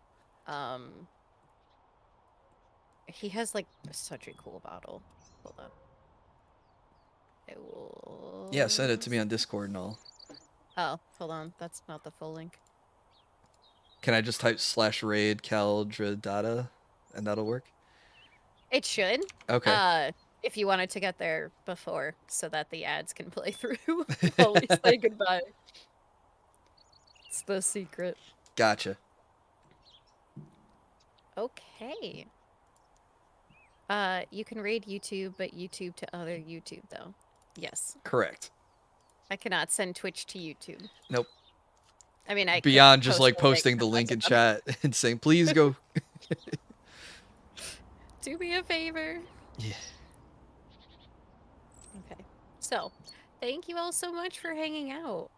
He has like such a cool bottle. Hold on. It will... Yeah, send it to me on Discord and all. Oh, hold on. That's not the full link. Can I just type /raid Caldradata and that'll work? It should. Okay. If you wanted to get there before so that the ads can play through while we say goodbye. It's the secret. Gotcha. Okay. You can raid YouTube, but YouTube to other YouTube, though. Yes. Correct. I cannot send Twitch to YouTube. Nope. I mean, I beyond just like posting the link in chat and saying, please go. Do me a favor. Yeah. Okay. So, thank you all so much for hanging out.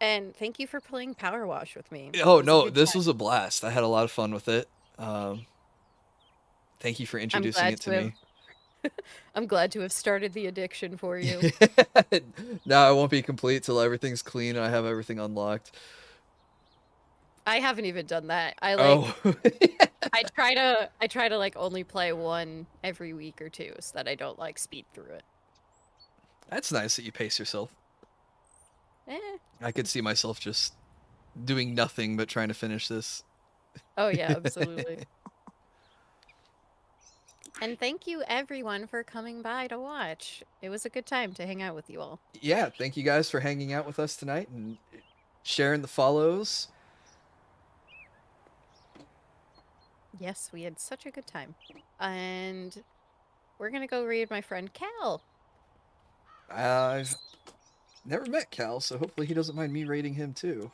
And thank you for playing PowerWash with me. Oh, no, this was a blast. I had a lot of fun with it. Thank you for introducing it to me. I'm glad to have started the addiction for you. Now I won't be complete till everything's clean and I have everything unlocked. I haven't even done that. I try to like only play one every week or two so that I don't like speed through it. That's nice that you pace yourself. Eh. I could see myself just doing nothing but trying to finish this. Oh yeah, absolutely. And thank you everyone for coming by to watch. It was a good time to hang out with you all. Yeah, thank you guys for hanging out with us tonight and sharing the follows. Yes, we had such a good time. And we're gonna go raid my friend Cal. I've never met Cal, so hopefully he doesn't mind me raiding him too.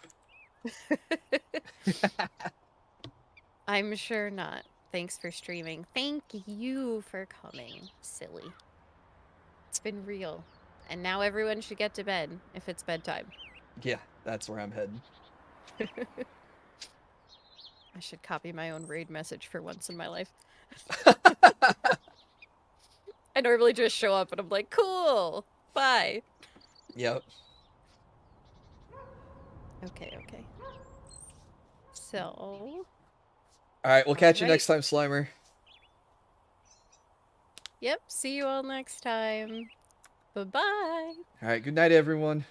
I'm sure not. Thanks for streaming. Thank you for coming, silly. It's been real. And now everyone should get to bed if it's bedtime. Yeah, that's where I'm heading. I should copy my own raid message for once in my life. I normally just show up and I'm like, cool, bye. Yep. Okay. So. Alright, we'll catch you next time, Slimer. Yep, see you all next time. Bye-bye. Alright, good night, everyone.